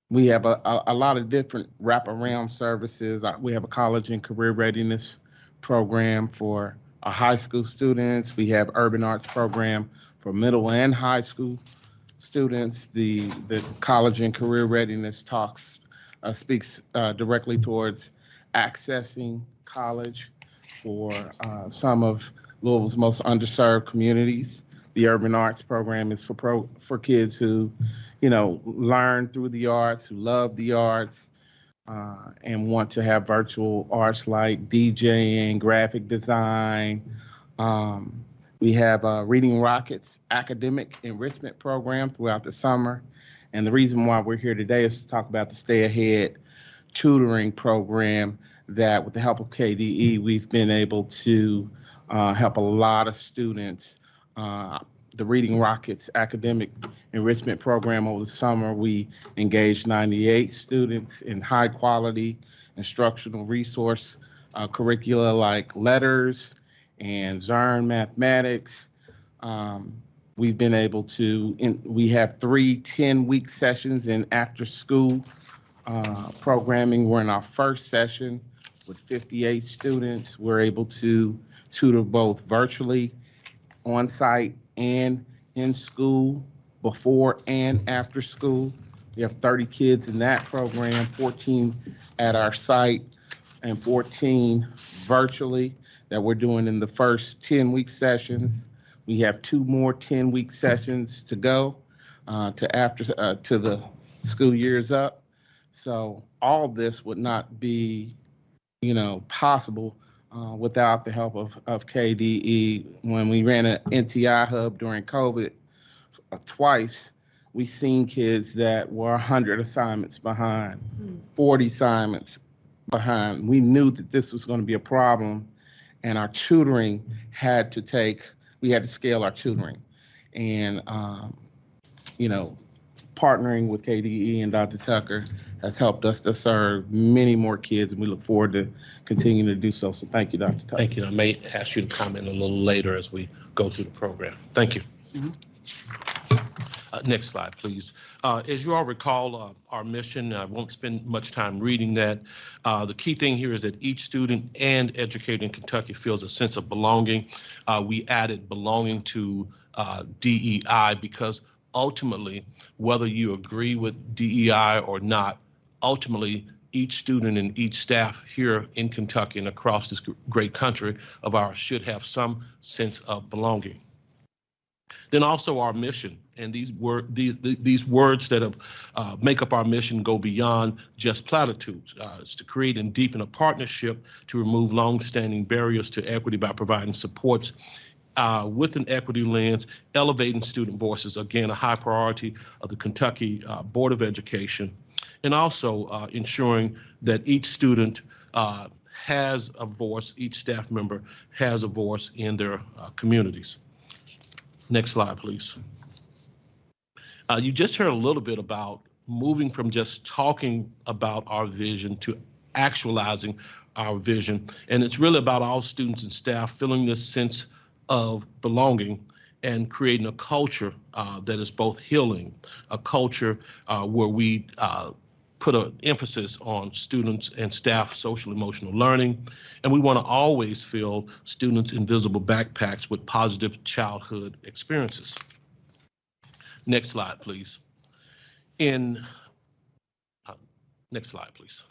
We have a lot of different wraparound services. We have a college and career readiness program for our high school students. We have urban arts program for middle and high school students. The college and career readiness talks speaks directly towards accessing college for some of Louisville's most underserved communities. The Urban Arts Program is for kids who, learn through the arts, who love the arts, and want to have virtual arts like DJing, graphic design. We have a Reading Rockets academic enrichment program throughout the summer. And the reason why we're here today is to talk about the Stay Ahead tutoring program that, with the help of KDE, we've been able to help a lot of students. The Reading Rockets academic enrichment program over the summer, we engaged 98 students in high quality instructional resource curricula like letters and Zern mathematics. We've been able to, we have 3 10-week sessions in after school programming. We're in our first session with 58 students. We're able to tutor both virtually, on site, and in school, before and after school. We have 30 kids in that program, 14 at our site and 14 virtually that we're doing in the first 10-week sessions. We have 2 more 10-week sessions to go to the school year's up. So all this would not be, possible without the help of KDE. When we ran an NTI hub during COVID twice, we seen kids that were 100 assignments behind, 40 assignments behind. We knew that this was going to be a problem, and our tutoring we had to scale our tutoring. And, partnering with KDE and Dr. Tucker has helped us to serve many more kids, and we look forward to continuing to do so. So thank you, Dr. Tucker. Thank you. I may ask you to comment a little later as we go through the program. Thank you. Next slide, please. As you all recall, our mission, I won't spend much time reading that. The key thing here is that each student and educator in Kentucky feels a sense of belonging. We added belonging to DEI because ultimately, whether you agree with DEI or not, ultimately, each student and each staff here in Kentucky and across this great country of ours should have some sense of belonging. Then also our mission, and these words that make up our mission go beyond just platitudes. It's to create and deepen a partnership to remove long-standing barriers to equity by providing supports with an equity lens, elevating student voices, again, a high priority of the Kentucky Board of Education, and also ensuring that each student has a voice, each staff member has a voice in their communities. Next slide, please. You just heard a little bit about moving from just talking about our vision to actualizing our vision, and it's really about all students and staff feeling this sense of belonging and creating a culture that is both healing, a culture where we put an emphasis on students and staff social emotional learning, and we want to always fill students' invisible backpacks with positive childhood experiences. Next slide, please. Next slide, please.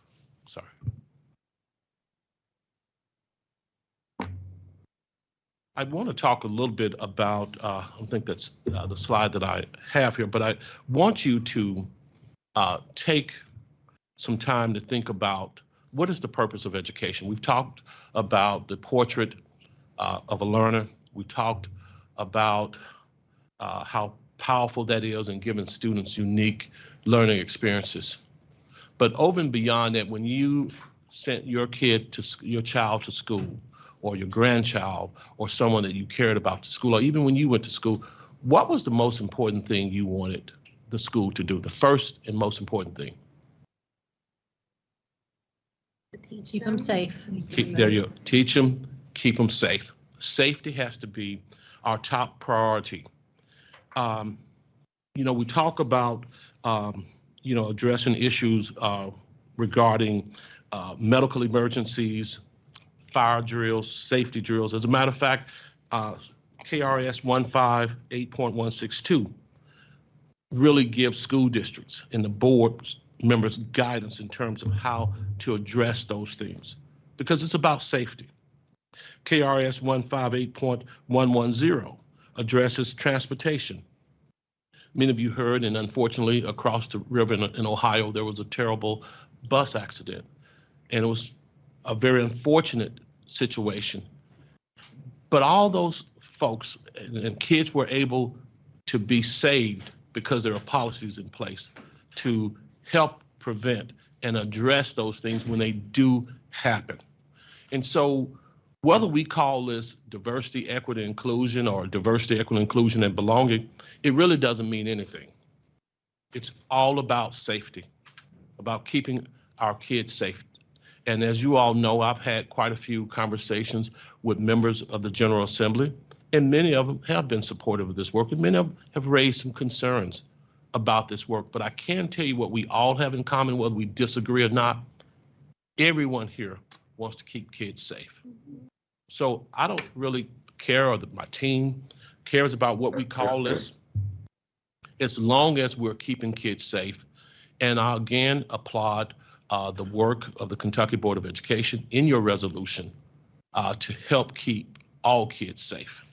Sorry. I want to talk a little bit about, I think that's the slide that I have here, but I want you to take some time to think about what is the purpose of education. We've talked about the portrait of a learner. We talked about how powerful that is in giving students unique learning experiences. But over and beyond that, when you sent your child to school, or your grandchild, or someone that you cared about to school, or even when you went to school, what was the most important thing you wanted the school to do? The first and most important thing? Keep them safe. There you go. Teach them, keep them safe. Safety has to be our top priority. We talk about, addressing issues regarding medical emergencies, fire drills, safety drills. As a matter of fact, KRS 158.162 really gives school districts and the board members guidance in terms of how to address those things, because it's about safety. KRS 158.110 addresses transportation. Many of you heard, and unfortunately across the river in Ohio, there was a terrible bus accident. And it was a very unfortunate situation. But all those folks and kids were able to be saved because there are policies in place to help prevent and address those things when they do happen. And so whether we call this diversity, equity, inclusion, or diversity, equity, inclusion, and belonging, it really doesn't mean anything. It's all about safety, about keeping our kids safe. And as you all know, I've had quite a few conversations with members of the General Assembly, and many of them have been supportive of this work, and many of them have raised some concerns about this work. But I can tell you what we all have in common, whether we disagree or not. Everyone here wants to keep kids safe. So I don't really care, or my team cares about what we call this, as long as we're keeping kids safe. And I again applaud the work of the Kentucky Board of Education in your resolution to help keep all kids safe.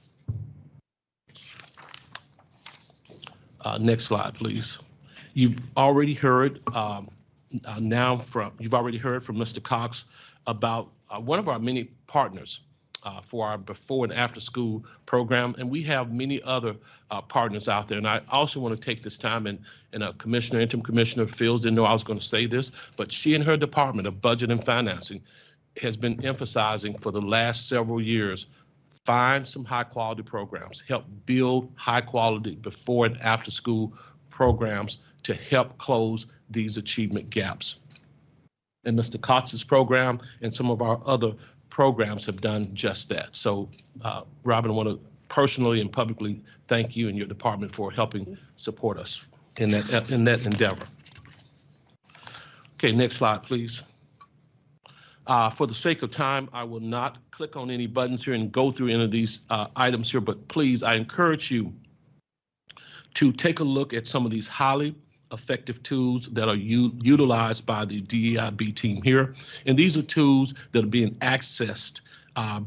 Next slide, please. You've already heard from Mr. Cox about one of our many partners for our before and after school program, and we have many other partners out there. And I also want to take this time, and Interim Commissioner Fields didn't know I was going to say this, but she and her Department of Budget and Financing has been emphasizing for the last several years, find some high quality programs, help build high quality before and after school programs to help close these achievement gaps. And Mr. Cox's program and some of our other programs have done just that. So, Robin, I want to personally and publicly thank you and your department for helping support us in that endeavor. Okay, next slide, please. For the sake of time, I will not click on any buttons here and go through any of these items here, but please, I encourage you to take a look at some of these highly effective tools that are utilized by the DEIB team here. And these are tools that are being accessed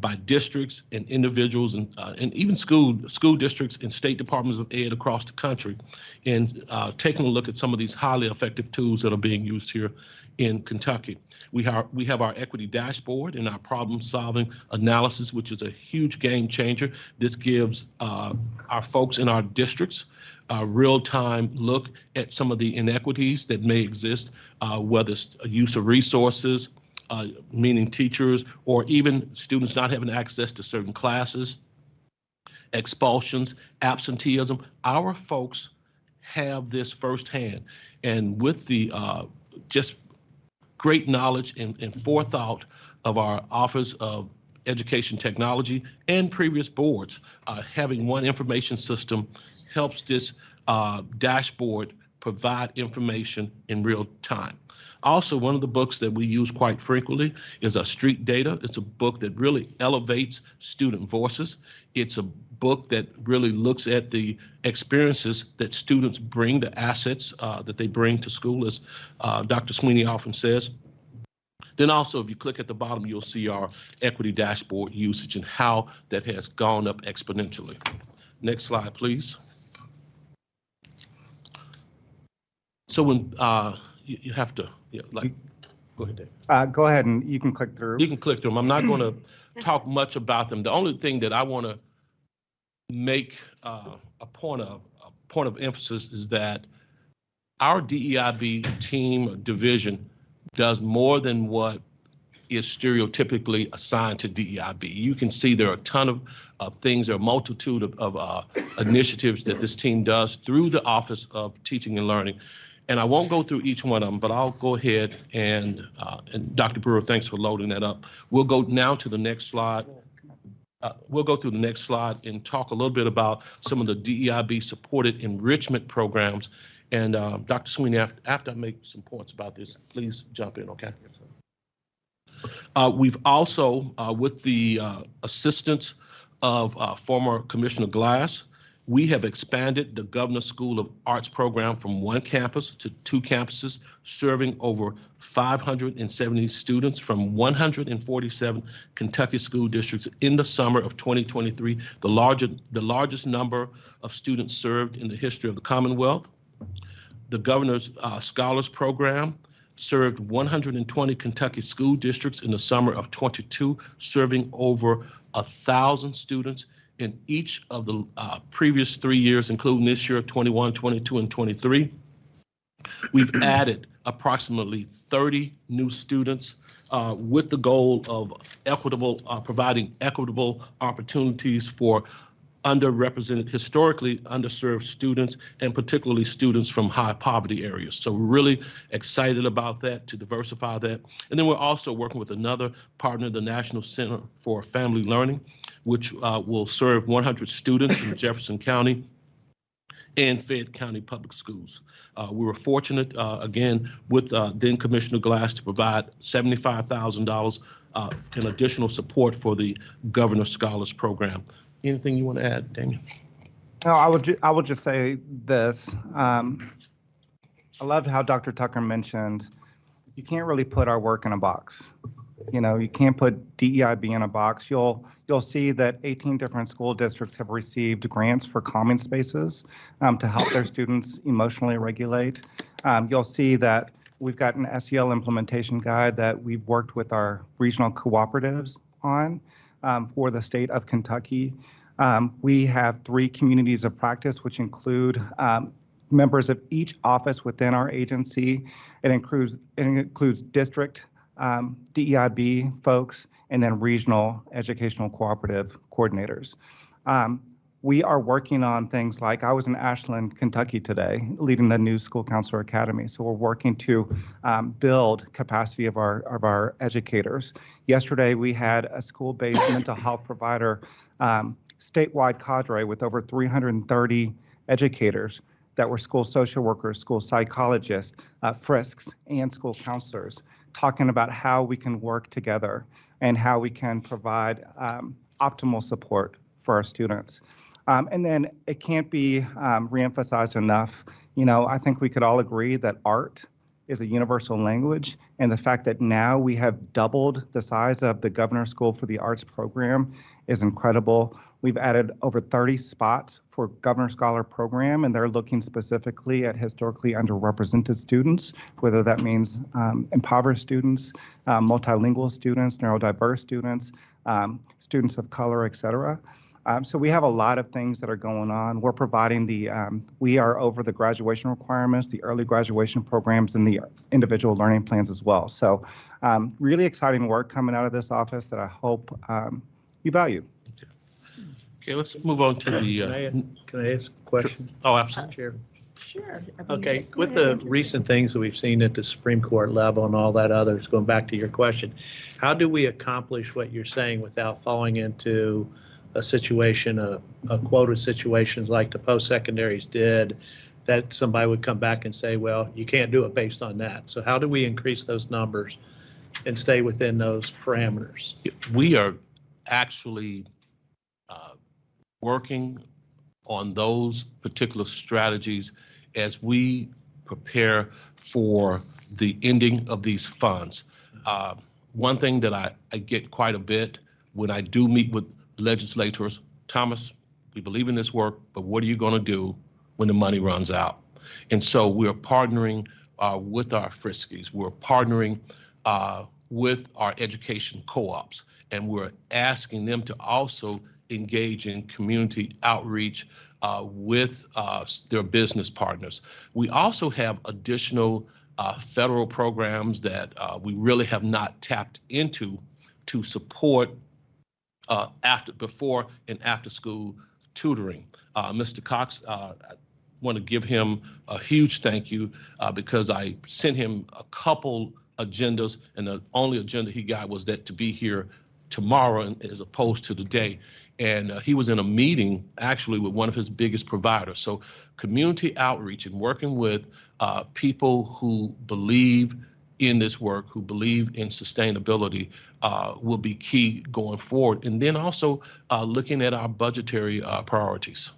by districts and individuals and even school districts and state departments of ed across the country. And taking a look at some of these highly effective tools that are being used here in Kentucky. We have our equity dashboard and our problem solving analysis, which is a huge game changer. This gives our folks in our districts a real-time look at some of the inequities that may exist, whether it's use of resources, meaning teachers, or even students not having access to certain classes, expulsions, absenteeism. Our folks have this firsthand, and with the just great knowledge and forethought of our Office of Education Technology and previous boards, having one information system helps this dashboard provide information in real time. Also, one of the books that we use quite frequently is Street Data. It's a book that really elevates student voices. It's a book that really looks at the experiences that students bring, the assets that they bring to school, as Dr. Sweeney often says. Then also, if you click at the bottom, you'll see our equity dashboard usage and how that has gone up exponentially. Next slide, please. So when you have to, go ahead, Dave. Go ahead and you can click through. You can click through them. I'm not going to talk much about them. The only thing that I want to make a point of emphasis is that our DEIB team or division does more than what is stereotypically assigned to DEIB. You can see there are a ton of things, there are a multitude of initiatives that this team does through the Office of Teaching and Learning. And I won't go through each one of them, but I'll go ahead and Dr. Brewer, thanks for loading that up. We'll go now to the next slide. We'll go through the next slide and talk a little bit about some of the DEIB supported enrichment programs. And Dr. Sweeney, after I make some points about this, please jump in, okay? Yes, sir. We've also, with the assistance of former Commissioner Glass We have expanded the Governor School of Arts program from one campus to 2 campuses, serving over 570 students from 147 Kentucky school districts in the summer of 2023, the largest number of students served in the history of the Commonwealth. The Governor's Scholars Program served 120 Kentucky school districts in the summer of 22, serving over 1,000 students in each of the previous 3 years, including this year, 21, 22, and 23. We've added approximately 30 new students with the goal of providing equitable opportunities for historically underserved students, and particularly students from high poverty areas. So we're really excited about that, to diversify that. And then we're also working with another partner, the National Center for Family Learning, which will serve 100 students in Jefferson County and Fayette County Public Schools. We were fortunate, again, with then Commissioner Glass to provide $75,000 in additional support for the Governor's Scholars Program. Anything you want to add, Daniel? No, I would just say this. I loved how Dr. Tucker mentioned you can't really put our work in a box. You know, you can't put DEIB in a box. You'll see that 18 different school districts have received grants for calming spaces to help their students emotionally regulate. You'll see that we've got an SEL implementation guide that we've worked with our regional cooperatives on for the state of Kentucky. We have 3 communities of practice, which include members of each office within our agency. It includes district DEIB folks, and then regional educational cooperative coordinators. We are working on things like, I was in Ashland, Kentucky today, leading the new school counselor academy. So we're working to build capacity of our educators. Yesterday, we had a school-based mental health provider statewide cadre with over 330 educators that were school social workers, school psychologists, FRISCs, and school counselors, talking about how we can work together and how we can provide optimal support for our students. And then it can't be reemphasized enough. You know, I think we could all agree that art is a universal language, and the fact that now we have doubled the size of the Governor's School for the Arts program is incredible. We've added over 30 spots for Governor Scholar program, and they're looking specifically at historically underrepresented students, whether that means impoverished students, multilingual students, neurodiverse students, students of color, et cetera. So we have a lot of things that are going on. We're providing we are over the graduation requirements, the early graduation programs, and the individual learning plans as well. So really exciting work coming out of this office that I hope you value. Okay, let's move on to the. Can I ask a question? Oh, absolutely. Chair. Sure. Okay, with the recent things that we've seen at the Supreme Court level and all that others, going back to your question, how do we accomplish what you're saying without falling into a situation, a quota situations like the post-secondaries did, that somebody would come back and say, well, you can't do it based on that. So how do we increase those numbers and stay within those parameters? We are actually working on those particular strategies as we prepare for the ending of these funds. One thing that I get quite a bit when I do meet with legislators, Thomas, we believe in this work, but what are you going to do when the money runs out? And so we're partnering with our Friskies. We're partnering with our education co-ops, and we're asking them to also engage in community outreach with their business partners. We also have additional federal programs that we really have not tapped into to support before and after school tutoring. Mr. Cox, I want to give him a huge thank you because I sent him a couple agendas, and the only agenda he got was that to be here tomorrow as opposed to today. And he was in a meeting actually with one of his biggest providers. So community outreach and working with people who believe in this work, who believe in sustainability, will be key going forward. And then also looking at our budgetary priorities.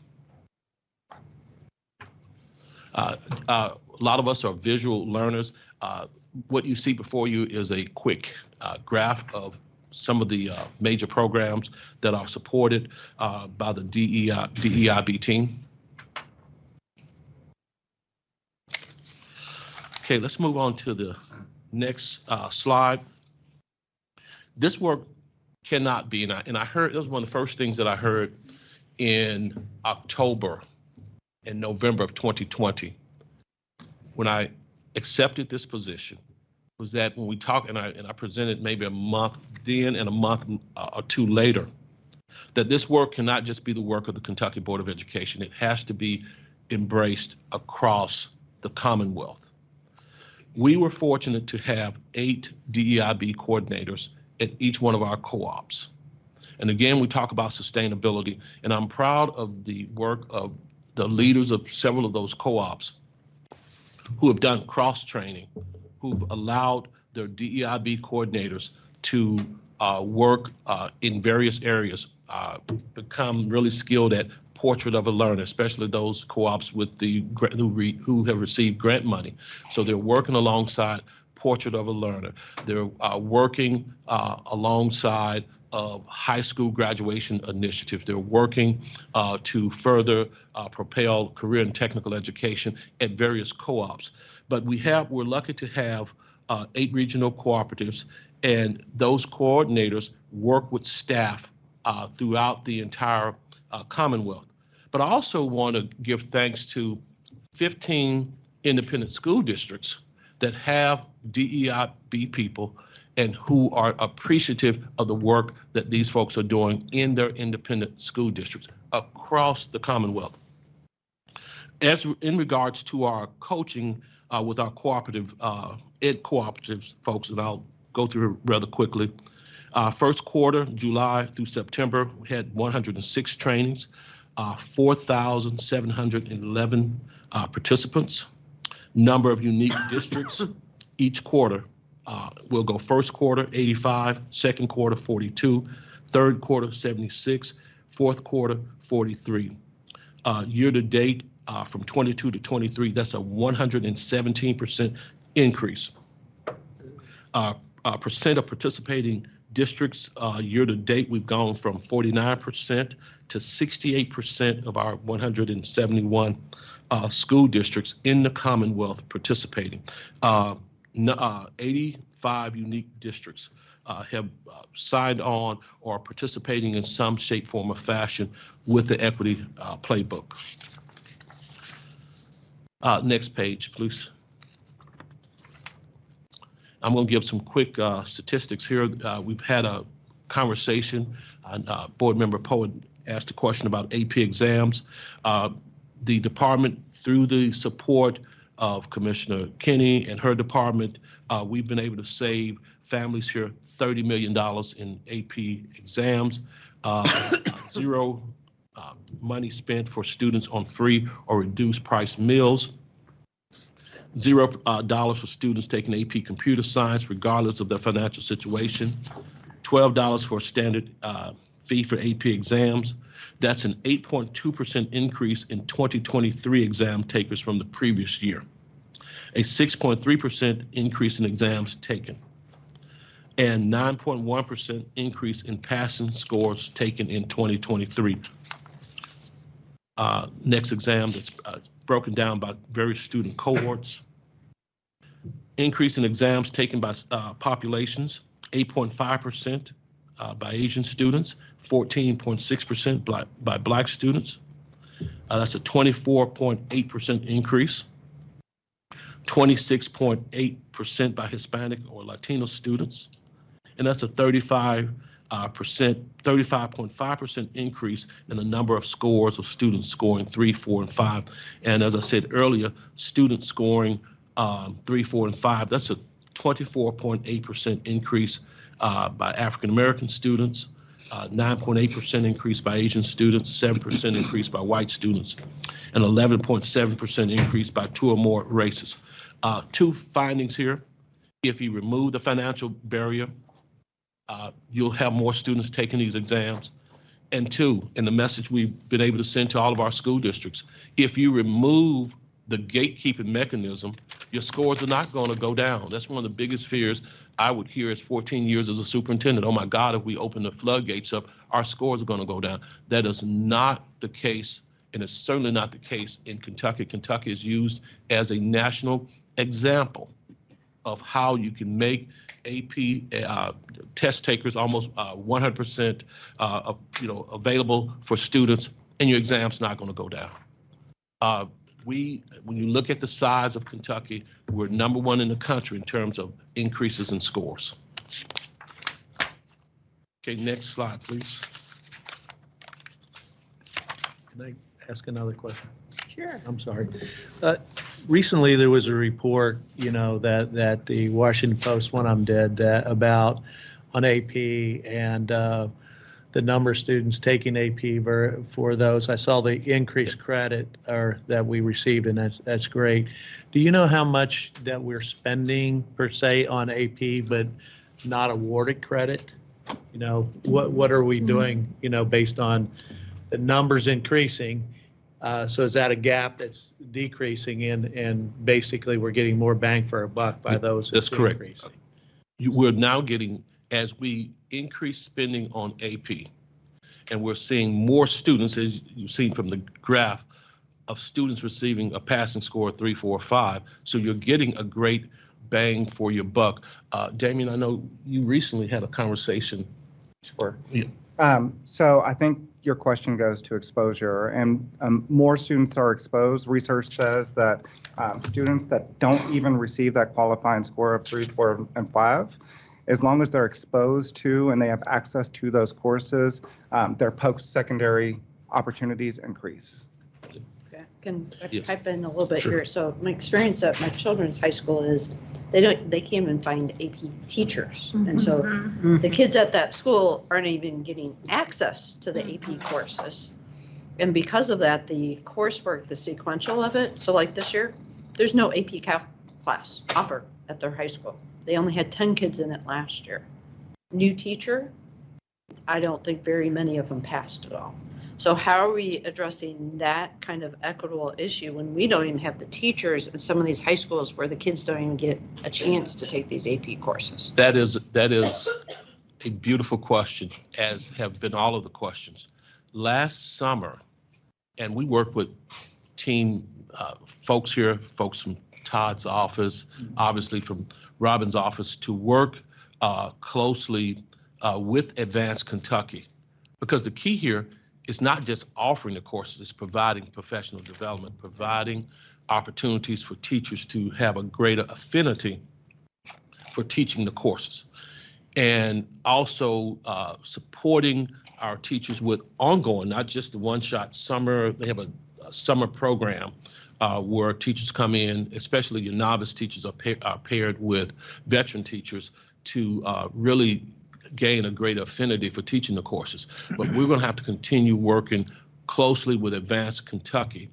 A lot of us are visual learners. What you see before you is a quick graph of some of the major programs that are supported by the DEIB team. Okay, let's move on to the next slide. This work cannot be, and I heard, that was one of the first things that I heard in October and November of 2020 when I accepted this position, was that when we talked, and I presented maybe a month then and a month or two later, that this work cannot just be the work of the Kentucky Board of Education. It has to be embraced across the Commonwealth. We were fortunate to have 8 DEIB coordinators at each one of our co-ops. And again, we talk about sustainability, and I'm proud of the work of the leaders of several of those co-ops who have done cross-training, who've allowed their DEIB coordinators to work in various areas, become really skilled at portrait of a learner, especially those co-ops with the who have received grant money. So they're working alongside portrait of a learner. They're working alongside of high school graduation initiatives. They're working to further propel career and technical education at various co-ops. But we're lucky to have 8 regional cooperatives, and those coordinators work with staff throughout the entire Commonwealth. But I also want to give thanks to 15 independent school districts that have DEIB people and who are appreciative of the work that these folks are doing in their independent school districts across the Commonwealth. As in regards to our coaching with our cooperative, ed cooperatives folks, and I'll go through rather quickly. First quarter, July through September, we had 106 trainings, 4,711 participants. Number of unique districts each quarter. We'll go first quarter, 85, second quarter, 42, third quarter, 76, fourth quarter, 43. Year to date, from 22 to 23, that's a 117% increase. Percent of participating districts, year to date, we've gone from 49% to 68% of our 171 school districts in the Commonwealth participating. 85 unique districts have signed on or are participating in some shape, form, or fashion with the equity playbook. Next page, please. I'm going to give some quick statistics here. We've had a conversation, Board Member Poe asked a question about AP exams. The department, through the support of Commissioner Kinney and her department, we've been able to save families here $30 million in AP exams, zero money spent for students on free or reduced price meals, $0 for students taking AP computer science regardless of their financial situation, $12 for a standard fee for AP exams. That's an 8.2% increase in 2023 exam takers from the previous year, a 6.3% increase in exams taken, and 9.1% increase in passing scores taken in 2023. Next exam that's broken down by various student cohorts. Increase in exams taken by populations, 8.5% by Asian students, 14.6% by Black students. That's a 24.8% increase. 26.8% by Hispanic or Latino students. And that's a 35.5% increase in the number of scores of students scoring 3, 4, and 5. And as I said earlier, students scoring 3, 4, and 5, that's a 24.8% increase by African American students, 9.8% increase by Asian students, 7% increase by white students, and 11.7% increase by 2 or more races. 2 findings here. If you remove the financial barrier, you'll have more students taking these exams. And 2, and the message we've been able to send to all of our school districts, if you remove the gatekeeping mechanism, your scores are not going to go down. That's one of the biggest fears I would hear as 14 years as a superintendent. Oh my God, if we open the floodgates up, our scores are going to go down. That is not the case, and it's certainly not the case in Kentucky. Kentucky is used as a national example of how you can make AP test takers almost 100% available for students, and your exam's not going to go down. When you look at the size of Kentucky, we're #1 in the country in terms of increases in scores. Okay, next slide, please. Can I ask another question? Sure. I'm sorry. Recently, there was a report, that the Washington Post, one of them did, about on AP and the number of students taking AP for those. I saw the increased credit that we received, and that's great. Do you know how much that we're spending per se on AP, but not awarded credit? What are we doing, based on the numbers increasing? So is that a gap that's decreasing and basically we're getting more bang for our buck by those? That's correct. Increasing? We're now getting, as we increase spending on AP, and we're seeing more students, as you've seen from the graph, of students receiving a passing score of 3, 4, 5. So you're getting a great bang for your buck. Damien, I know you recently had a conversation. Sure. Yeah. So I think your question goes to exposure, and more students are exposed. Research says that students that don't even receive that qualifying score of 3, 4, and 5, as long as they're exposed to and they have access to those courses, their post-secondary opportunities increase. Okay, can I Yes. pipe in a little bit Sure. here? So my experience at my children's high school is they can't even find AP teachers. And so the kids at that school aren't even getting access to the AP courses. And because of that, the coursework, the sequential of it, so like this year, there's no AP Calc class offered at their high school. They only had 10 kids in it last year. New teacher, I don't think very many of them passed at all. So how are we addressing that kind of equitable issue when we don't even have the teachers in some of these high schools where the kids don't even get a chance to take these AP courses? That is a beautiful question, as have been all of the questions. Last summer, and we worked with team folks here, folks from Todd's office, obviously from Robin's office, to work closely with Advanced Kentucky. Because the key here is not just offering the courses, it's providing professional development, providing opportunities for teachers to have a greater affinity for teaching the courses. And also supporting our teachers with ongoing, not just the one-shot summer. They have a summer program where teachers come in, especially your novice teachers are paired with veteran teachers to really gain a greater affinity for teaching the courses. But we're going to have to continue working closely with Advanced Kentucky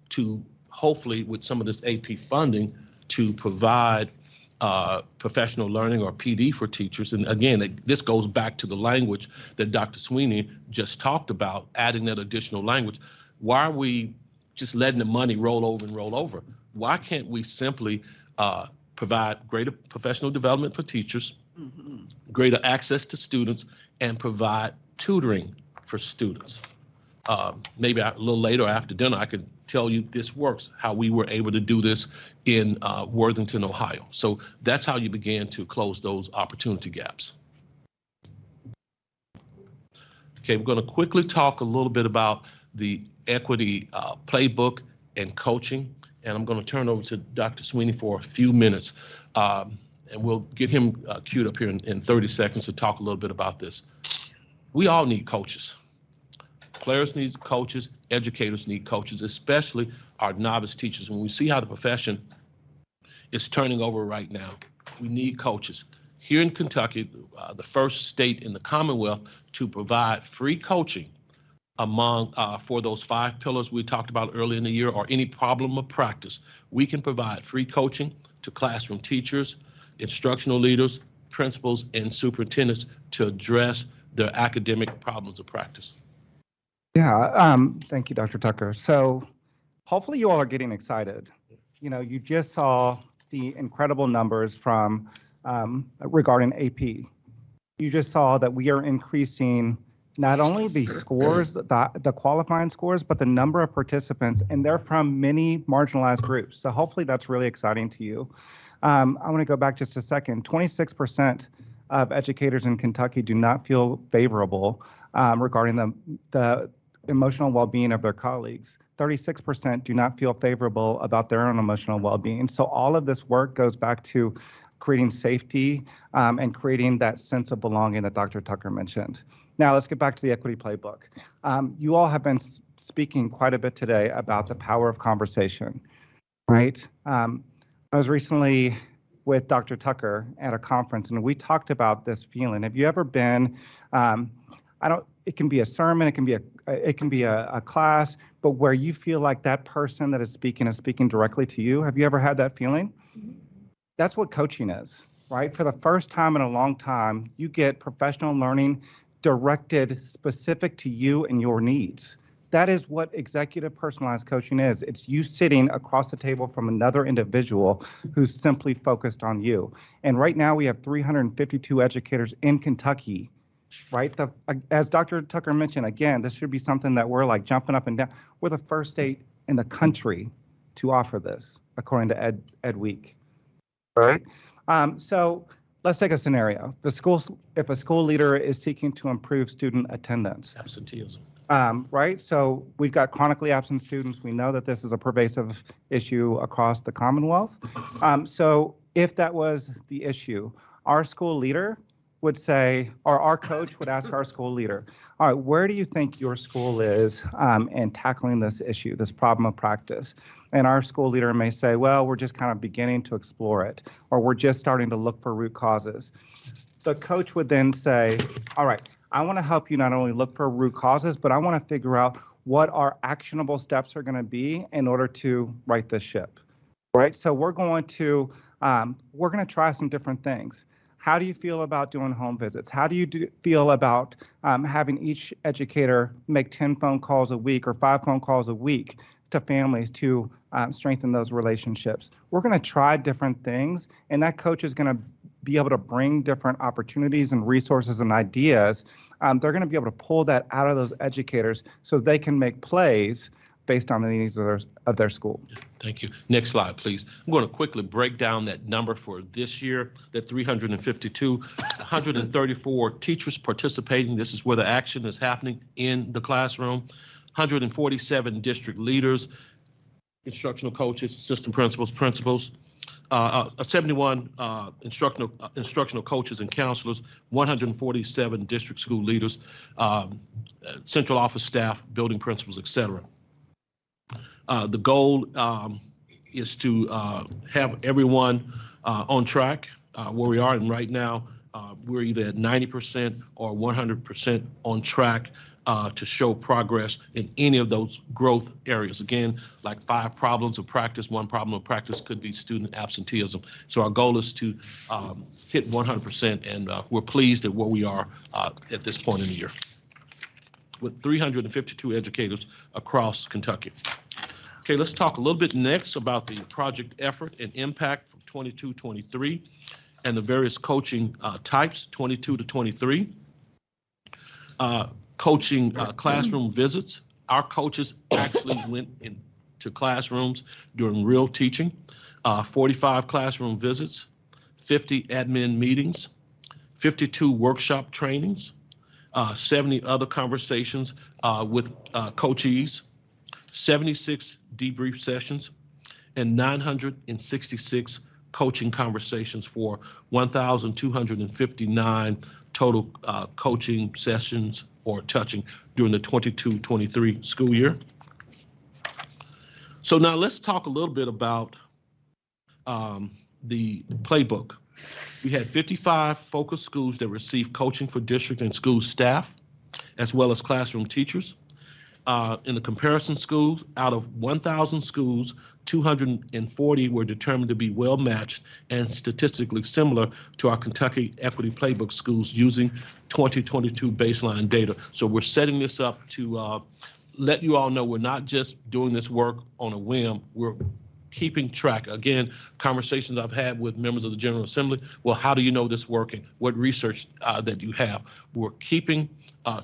to hopefully, with some of this AP funding, to provide professional learning, or PD, for teachers. And again, this goes back to the language that Dr. Sweeney just talked about, adding that additional language. Why are we just letting the money roll over and roll over? Why can't we simply provide greater professional development for teachers, greater access to students, and provide tutoring for students? Maybe a little later after dinner, I could tell you this works, how we were able to do this in Worthington, Ohio. So that's how you began to close those opportunity gaps. Okay, we're going to quickly talk a little bit about the equity playbook and coaching, and I'm going to turn over to Dr. Sweeney for a few minutes, and we'll get him queued up here in 30 seconds to talk a little bit about this. We all need coaches. Players need coaches, educators need coaches, especially our novice teachers. When we see how the profession is turning over right now, we need coaches. Here in Kentucky, the first state in the Commonwealth to provide free coaching among for those 5 pillars we talked about earlier in the year, or any problem of practice, we can provide free coaching to classroom teachers, instructional leaders, principals, and superintendents to address their academic problems of practice. Yeah, thank you, Dr. Tucker. So hopefully you all are getting excited you just saw the incredible numbers from regarding AP. You just saw that we are increasing not only the scores, the qualifying scores, but the number of participants, and they're from many marginalized groups. So hopefully that's really exciting to you. I want to go back just a second. 26% of educators in Kentucky do not feel favorable regarding the emotional well-being of their colleagues. 36% do not feel favorable about their own emotional well-being. So all of this work goes back to creating safety and creating that sense of belonging that Dr. Tucker mentioned. Now let's get back to the equity playbook. You all have been speaking quite a bit today about the power of conversation, right? I was recently with Dr. Tucker at a conference, and we talked about this feeling. Have you ever been, it can be a sermon, it can be a class, but where you feel like that person that is speaking directly to you? Have you ever had that feeling? That's what coaching is, right? For the first time in a long time, you get professional learning directed specific to you and your needs. That is what executive personalized coaching is. It's you sitting across the table from another individual who's simply focused on you. And right now we have 352 educators in Kentucky, right? As Dr. Tucker mentioned, again, this should be something that we're like jumping up and down. We're the first state in the country to offer this, according to Ed Week, right? So let's take a scenario. If a school leader is seeking to improve student attendance. Absenteeism. Right, so we've got chronically absent students. We know that this is a pervasive issue across the Commonwealth. So if that was the issue, our school leader would say, or our coach would ask our school leader, all right, where do you think your school is in tackling this issue, this problem of practice? And our school leader may say, well, we're just kind of beginning to explore it, or we're just starting to look for root causes. The coach would then say, all right, I want to help you not only look for root causes, but I want to figure out what our actionable steps are going to be in order to right this ship, right? So we're going to try some different things. How do you feel about doing home visits? How do you feel about having each educator make 10 phone calls a week or 5 phone calls a week to families to strengthen those relationships? We're going to try different things, and that coach is going to be able to bring different opportunities and resources and ideas. They're going to be able to pull that out of those educators so they can make plays based on the needs of their school. Thank you. Next slide, please. I'm going to quickly break down that number for this year, that 352, 134 teachers participating. This is where the action is happening in the classroom. 147 district leaders, instructional coaches, assistant principals, 71 instructional coaches and counselors, 147 district school leaders, central office staff, building principals, etc. The goal is to have everyone on track where we are, and right now we're either at 90% or 100% on track to show progress in any of those growth areas. Again, like 5 problems of practice, 1 problem of practice could be student absenteeism. So our goal is to hit 100%, and we're pleased at where we are at this point in the year with 352 educators across Kentucky. Okay, let's talk a little bit next about the project effort and impact from 22-23 and the various coaching types, 22 to 23. Coaching classroom visits. Our coaches actually went into classrooms during real teaching, 45 classroom visits, 50 admin meetings, 52 workshop trainings, 70 other conversations with coachees, 76 debrief sessions, and 966 coaching conversations for 1,259 total coaching sessions or touching during the 22-23 school year. So now let's talk a little bit about the playbook. We had 55 focus schools that received coaching for district and school staff, as well as classroom teachers. In the comparison schools, out of 1,000 schools, 240 were determined to be well matched and statistically similar to our Kentucky Equity Playbook schools using 2022 baseline data. So we're setting this up to let you all know we're not just doing this work on a whim. We're keeping track. Again, conversations I've had with members of the General Assembly. Well, how do you know this working? What research that you have? We're keeping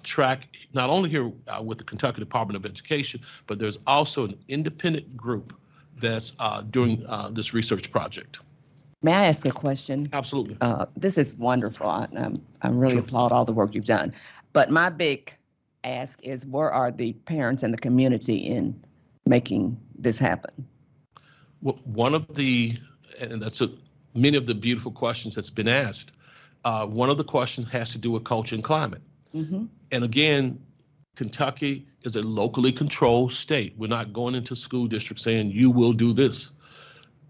track not only here with the Kentucky Department of Education, but there's also an independent group that's doing this research project. May I ask a question? Absolutely. This is wonderful. I really applaud all the work you've done. But my big ask is, where are the parents and the community in making this happen? Well, one of the, and that's many of the beautiful questions that's been asked. One of the questions has to do with culture and climate. Mm-hmm. And again, Kentucky is a locally controlled state. We're not going into school districts saying you will do this.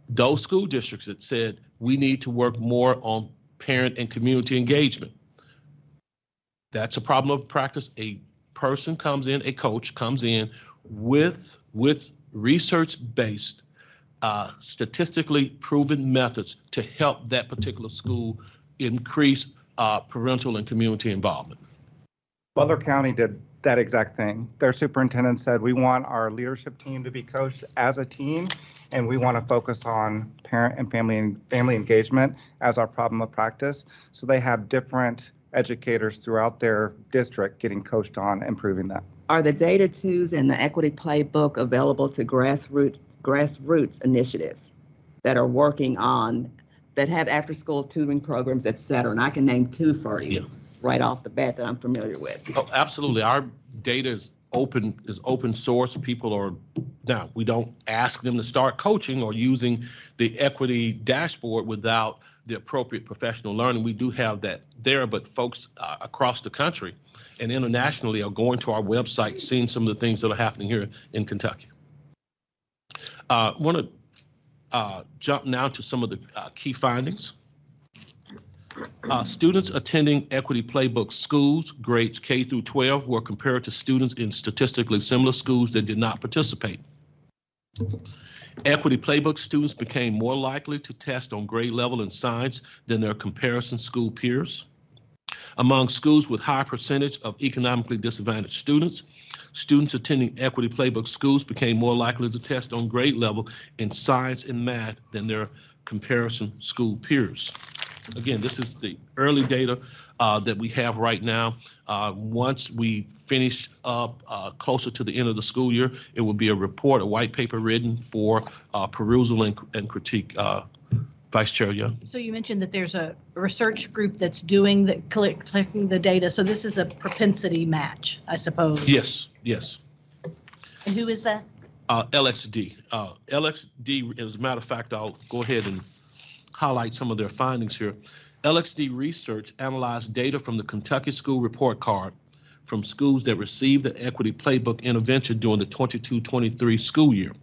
Those school districts that said we need to work more on parent and community engagement. That's a problem of practice. A person comes in, a coach comes in with research-based, statistically proven methods to help that particular school increase parental and community involvement. Butler County did that exact thing. Their superintendent said, we want our leadership team to be coached as a team, and we want to focus on parent and family engagement as our problem of practice. So they have different educators throughout their district getting coached on improving that. Are the data twos and the equity playbook available to grassroots initiatives that are working on, that have after-school tutoring programs, et cetera? And I can name two for you right off the bat that I'm familiar with. Oh, absolutely. Our data is open source. People are now, we don't ask them to start coaching or using the equity dashboard without the appropriate professional learning. We do have that there, but folks across the country and internationally are going to our website, seeing some of the things that are happening here in Kentucky. I want to jump now to some of the key findings. Students attending Equity Playbook schools, grades K through 12, were compared to students in statistically similar schools that did not participate. Equity Playbook students became more likely to test on grade level in science than their comparison school peers. Among schools with high percentage of economically disadvantaged students, students attending Equity Playbook schools became more likely to test on grade level in science and math than their comparison school peers. Again, this is the early data that we have right now. Once we finish up closer to the end of the school year, it will be a report, a white paper written for perusal and critique. Vice Chair Young. So you mentioned that there's a research group that's doing the collecting the data. So this is a propensity match, I suppose. Yes, yes. And who is that? LXD. LXD, as a matter of fact, I'll go ahead and highlight some of their findings here. LXD research analyzed data from the Kentucky School Report Card from schools that received the Equity Playbook intervention during the 22-23 school year.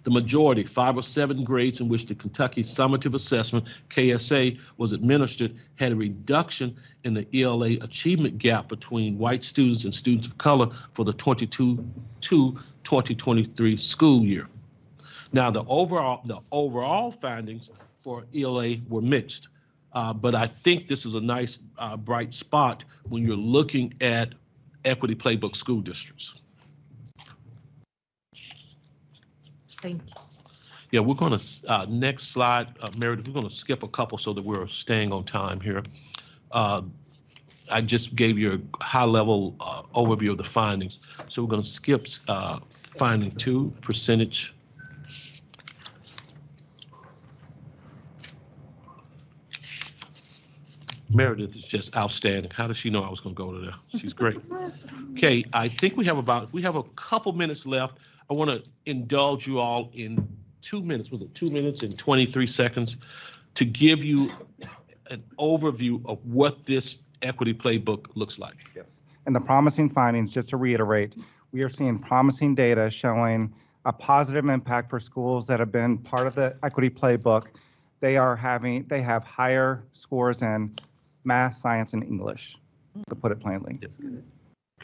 The majority, 5 or 7 grades in which the Kentucky Summative Assessment, KSA, was administered, had a reduction in the ELA achievement gap between white students and students of color for the 22-2023 school year. Now, the overall findings for ELA were mixed, but I think this is a nice bright spot when you're looking at Equity Playbook school districts. Thank you. Yeah, we're going to, next slide, Meredith, we're going to skip a couple so that we're staying on time here. I just gave you a high-level overview of the findings. So we're going to skip finding 2, percentage. Meredith is just outstanding. How does she know I was going to go to there? She's great. Okay, I think we have a couple minutes left. I want to indulge you all in 2 minutes, was it 2 minutes and 23 seconds, to give you an overview of what this Equity Playbook looks like. Yes. And the promising findings, just to reiterate, we are seeing promising data showing a positive impact for schools that have been part of the Equity Playbook. They have higher scores in math, science, and English, to put it plainly. Yes.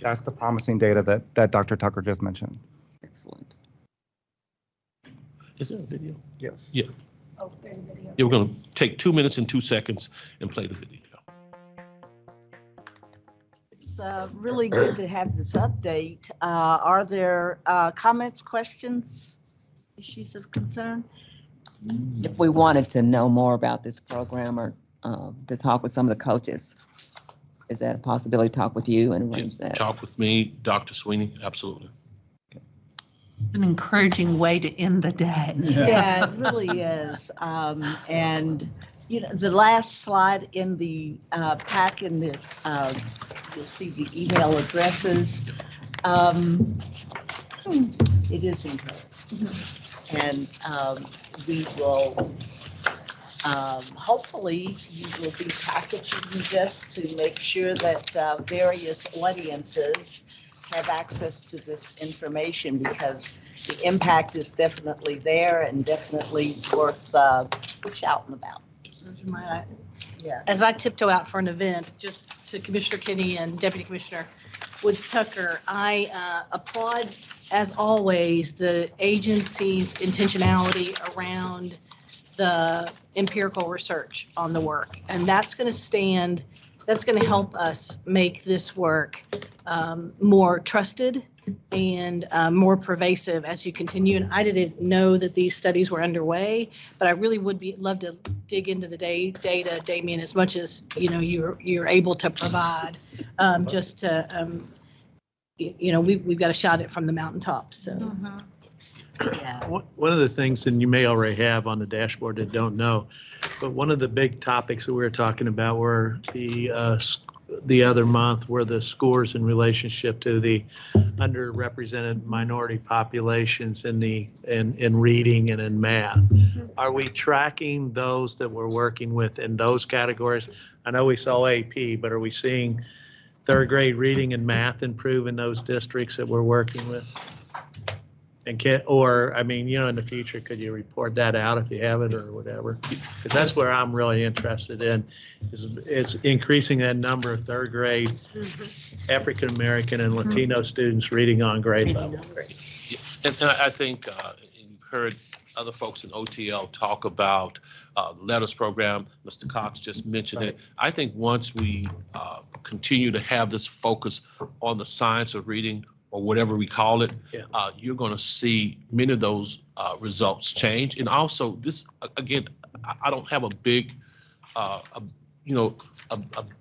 That's the promising data that Dr. Tucker just mentioned. Excellent. Is there a video? Yes. Yeah. Oh, there's a video. Yeah, we're going to take 2 minutes and 2 seconds and play the video. It's really good to have this update. Are there comments, questions? issues of concern? If we wanted to know more about this program or to talk with some of the coaches, is that a possibility? Talk with you and arrange that? Talk with me, Dr. Sweeney, absolutely. An encouraging way to end the day. Yeah, it really is. And, you know, the last slide in the pack in the, you'll see the email addresses. It is encouraging. And we will, hopefully, you will be packaging this to make sure that various audiences have access to this information, because the impact is definitely there and definitely worth shouting about. Yeah. As I tiptoe out for an event, just to Commissioner Kinney and Deputy Commissioner Woods Tucker, I applaud, as always, the agency's intentionality around the empirical research on the work. And that's going to help us make this work more trusted and more pervasive as you continue. And I didn't know that these studies were underway, but I really would love to dig into the data, Damien, as much as you're able to provide, just to we've got to shot it from the mountaintops. So. Yeah. One of the things, and you may already have on the dashboard that don't know, but one of the big topics that we were talking about were the other month were the scores in relationship to the underrepresented minority populations in reading and in math. Are we tracking those that we're working with in those categories? I know we saw AP, but are we seeing third grade reading and math improve in those districts that we're working with? And in the future, could you report that out if you have it or whatever? Because that's where I'm really interested in, is increasing that number of third grade African American and Latino students reading on grade level. Yeah, and I think you've heard other folks in OTL talk about the Letters program. Mr. Cox just mentioned it. I think once we continue to have this focus on the science of reading, or whatever we call it, you're going to see many of those results change. And also, this again, I don't have a big, a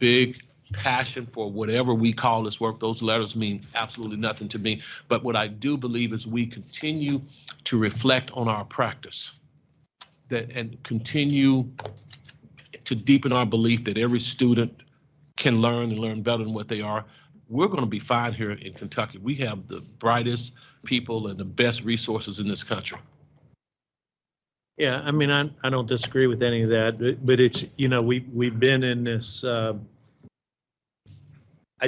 big passion for whatever we call this work. Those letters mean absolutely nothing to me. But what I do believe is we continue to reflect on our practice, and continue to deepen our belief that every student can learn and learn better than what they are. We're going to be fine here in Kentucky. We have the brightest people and the best resources in this country. Yeah, I mean, I don't disagree with any of that, but it's, we've been in this, I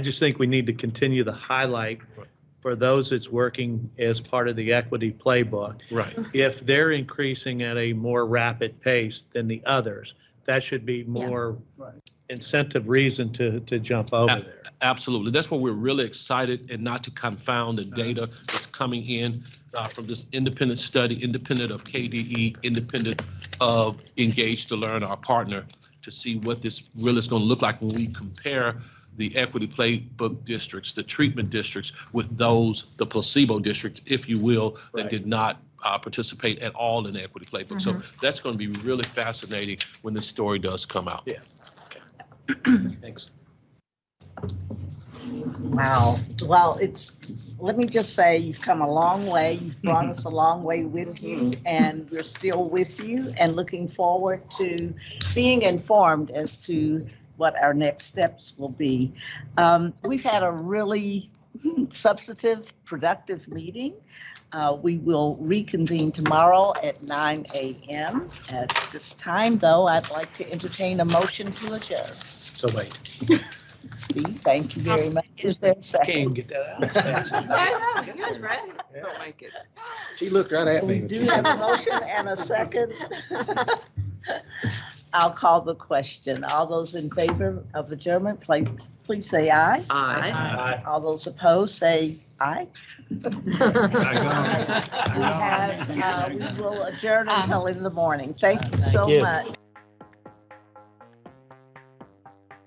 just think we need to continue the highlight for those that's working as part of the equity playbook. Right. If they're increasing at a more rapid pace than the others, that should be more incentive reason to jump over there. Absolutely. That's why we're really excited, and not to confound the data that's coming in from this independent study, independent of KBE, independent of Engage to Learn, our partner, to see what this really is going to look like when we compare the equity playbook districts, the treatment districts, with the placebo districts, if you will, that did not participate at all in the equity playbook. So that's going to be really fascinating when this story does come out. Yeah. Thanks. Wow. Well, let me just say, you've come a long way. You've brought us a long way with you, and we're still with you and looking forward to being informed as to what our next steps will be. We've had a really substantive, productive meeting. We will reconvene tomorrow at 9 a.m. At this time, though, I'd like to entertain a motion to adjourn. So wait. Steve, thank you very much. Is there a second? Can't get that out as fast as you I know, you guys ready? Don't make it. She looked right at We me. do have a motion and a second. I'll call the question. All those in favor of adjournment, please say aye. Aye. All those opposed, say aye. We will adjourn until in the morning. Thank you so much.